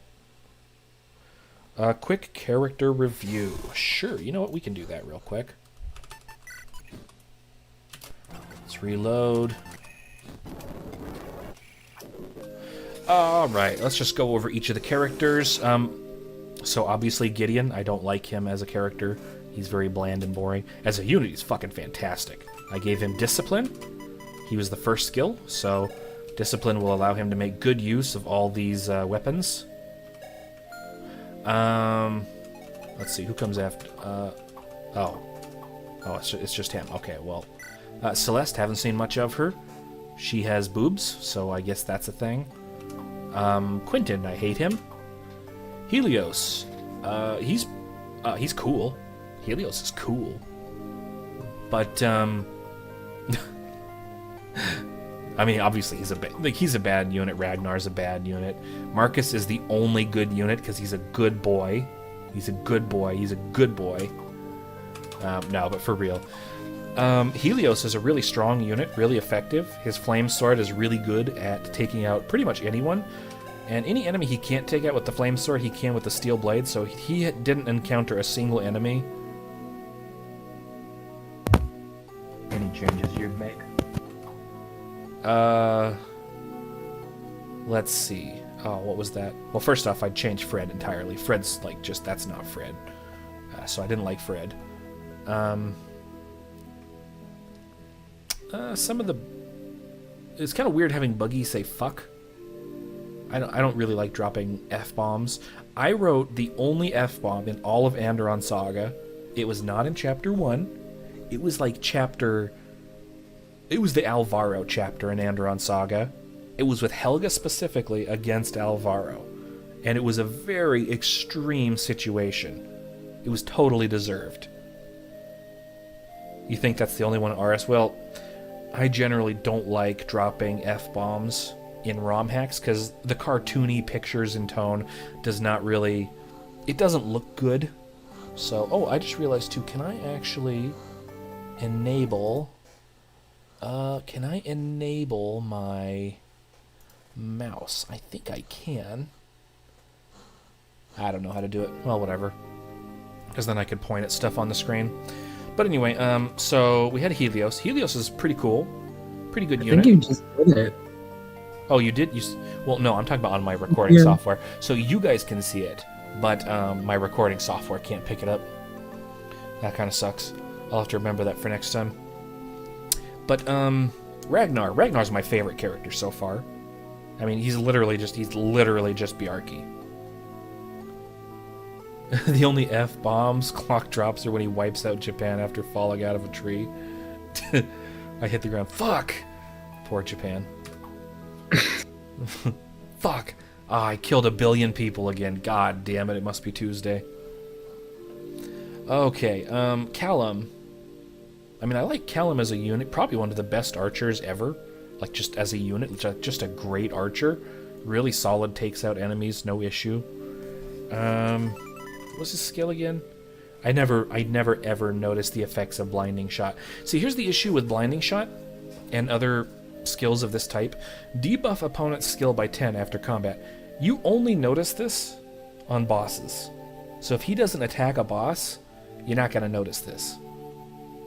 quick character review. Sure, you know what? We can do that real quick. Let's reload. Alright, let's just go over each of the characters. So obviously Gideon, I don't like him as a character. He's very bland and boring. As a unit, he's fucking fantastic. I gave him Discipline. He was the first skill, so Discipline will allow him to make good use of all these weapons. Let's see, who comes after? It's just him. Okay, well. Celeste, haven't seen much of her. She has boobs, so I guess that's a thing. Quentin, I hate him. Helios, he's cool. Helios is cool. But, I mean, obviously he's a bad unit. Ragnar's a bad unit. Marcus is the only good unit because he's a good boy. He's a good boy. He's a good boy. No, but for real. Helios is a really strong unit, really effective. His flame sword is really good at taking out pretty much anyone. And any enemy he can't take out with the flame sword, he can with the steel blade, so he didn't encounter a single enemy. Any changes you'd make? Let's see. Oh, what was that? Well, first off, I'd change Fred entirely. Fred's like that's not Fred. So I didn't like Fred. Some of the... It's kind of weird having Buggi say fuck. I don't really like dropping F-bombs. I wrote the only F-bomb in all of Andaron Saga. It was not in Chapter 1. It was like Chapter... It was the Alvaro chapter in Andaron Saga. It was with Helga specifically against Alvaro. And it was a very extreme situation. It was totally deserved. You think that's the only one at RS? Well, I generally don't like dropping F-bombs in ROM hacks because the cartoony pictures and tone does not really... It doesn't look good. So, oh, I just realized too, can I actually enable... can I enable my mouse? I think I can. I don't know how to do it. Well, whatever. Because then I could point at stuff on the screen. But anyway, so we had Helios. Helios is pretty cool. Pretty good unit. I think you just did it. Oh, you did? Well, no, I'm talking about on my recording software. So you guys can see it, but my recording software can't pick it up. That kind of sucks. I'll have to remember that for next time. But Ragnar. Ragnar's my favorite character so far. I mean, he's literally just Bjarki. The only F-bombs Klok drops are when he wipes out Japan after falling out of a tree. I hit the ground. Fuck! Poor Japan. Fuck! I killed 1 billion people again. God damn it, it must be Tuesday. Okay, Callum. I mean, I like Callum as a unit. Probably one of the best archers ever. Like, just as a unit. Just a great archer. Really solid, takes out enemies, no issue. What's his skill again? I never ever noticed the effects of Blinding Shot. See, here's the issue with Blinding Shot and other skills of this type. Debuff opponent's skill by 10 after combat. You only notice this on bosses. So if he doesn't attack a boss, you're not going to notice this.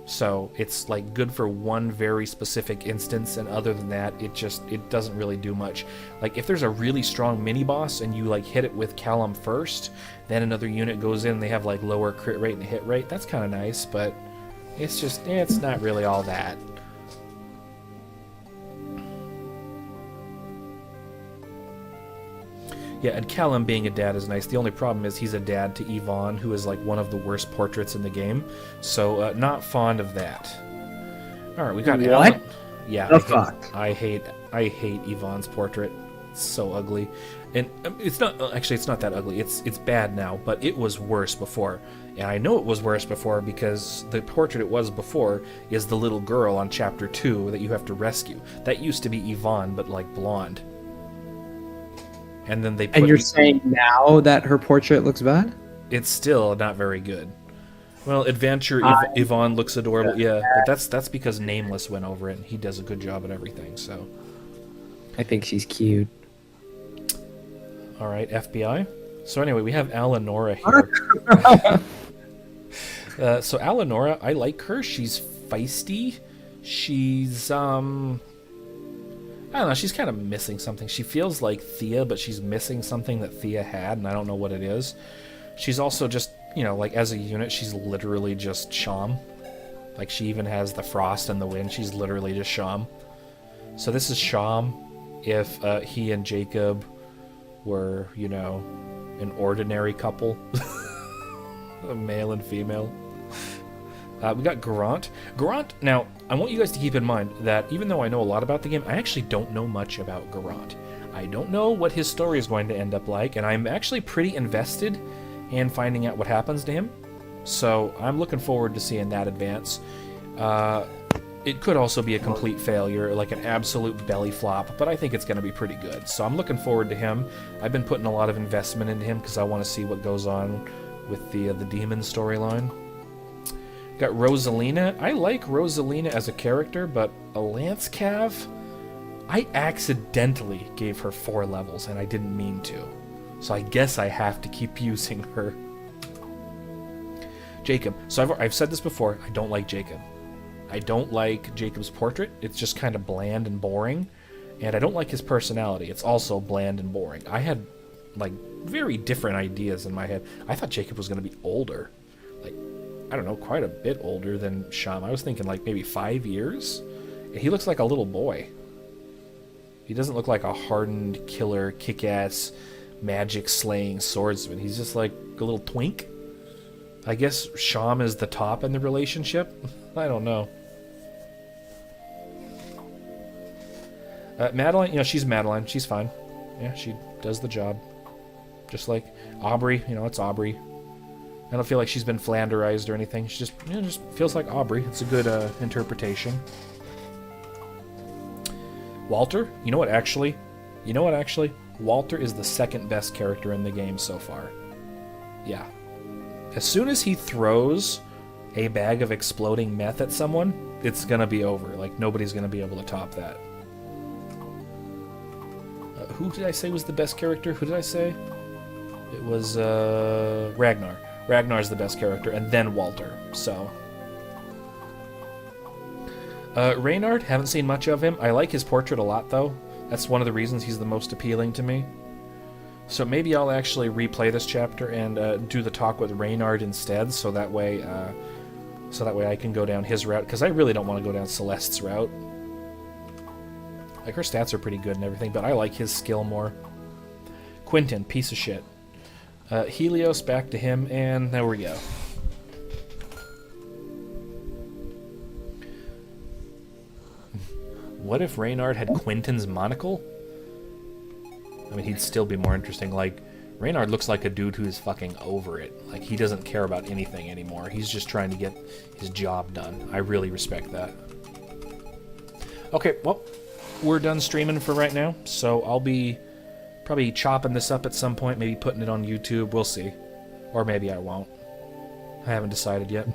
So it's like good for one very specific instance, and other than that, it doesn't really do much. Like if there's a really strong mini boss and you like hit it with Callum first, then another unit goes in and they have like lower crit rate and hit rate. That's kind of nice, but it's not really all that. Yeah, and Callum being a dad is nice. The only problem is he's a dad to Yvonne, who is like one of the worst portraits in the game. So, not fond of that. Alright, we got What? Yeah, The fuck? I hate Yvonne's portrait. It's so ugly. And it's not that ugly. It's bad now, but it was worse before. And I know it was worse before because the portrait it was before is the little girl on chapter 2 that you have to rescue. That used to be Yvonne, but like blonde. And then they put... And you're saying now that her portrait looks bad? It's still not very good. Well, Adventure Yvonne looks adorable, yeah, but that's because Nameless went over it, and he does a good job at everything, so... I think she's cute. Alright, FBI. So anyway, we have Alanora here. So Alanora, I like her. She's feisty. She's, I don't know, she's kind of missing something. She feels like Thea, but she's missing something that Thea had, and I don't know what it is. She's also just, you know, like as a unit, she's literally just Sham. Like she even has the frost and the wind. She's literally just Sham. So this is Sham if he and Jacob were, you know, an ordinary couple. A male and female. We got Garant. Garant, now, I want you guys to keep in mind that even though I know a lot about the game, I actually don't know much about Garant. I don't know what his story is going to end up like, and I'm actually pretty invested in finding out what happens to him. So I'm looking forward to seeing that advance. It could also be a complete failure, like an absolute belly flop, but I think it's going to be pretty good. So I'm looking forward to him. I've been putting a lot of investment into him because I want to see what goes on with the demon storyline. Got Rosalina. I like Rosalina as a character, but a Lance Cav, I accidentally gave her 4 levels, and I didn't mean to. So I guess I have to keep using her. Jacob. So I've said this before, I don't like Jacob. I don't like Jacob's portrait. It's just kind of bland and boring. And I don't like his personality. It's also bland and boring. I had, like, very different ideas in my head. I thought Jacob was going to be older. Like, I don't know, quite a bit older than Sham. I was thinking, like, maybe 5 years. He looks like a little boy. He doesn't look like a hardened killer, kick-ass, magic-slaying swordsman. He's just like a little twink. I guess Sham is the top in the relationship. I don't know. Madeline, you know, she's Madeline. She's fine. Yeah, she does the job. Just like Aubrey, you know, it's Aubrey. I don't feel like she's been Flanderized or anything. She just, you know, just feels like Aubrey. It's a good interpretation. Walter, you know what actually? Walter is the second best character in the game so far. Yeah. As soon as he throws a bag of exploding meth at someone, it's gonna be over. Like, nobody's gonna be able to top that. Who did I say was the best character? Who did I say? It was Ragnar. Ragnar's the best character, and then Walter. So Reynard, haven't seen much of him. I like his portrait a lot, though. That's one of the reasons he's the most appealing to me. So maybe I'll actually replay this chapter and do the talk with Reynard instead, so that way I can go down his route, because I really don't want to go down Celeste's route. Like, her stats are pretty good and everything, but I like his skill more. Quentin, piece of shit. Helios, back to him, and there we go. What if Reynard had Quentin's monocle? I mean, he'd still be more interesting. Like, Reynard looks like a dude who's fucking over it. Like, he doesn't care about anything anymore. He's just trying to get his job done. I really respect that. Okay, well, we're done streaming for right now, so I'll be probably chopping this up at some point, maybe putting it on YouTube. We'll see. Or maybe I won't. I haven't decided yet.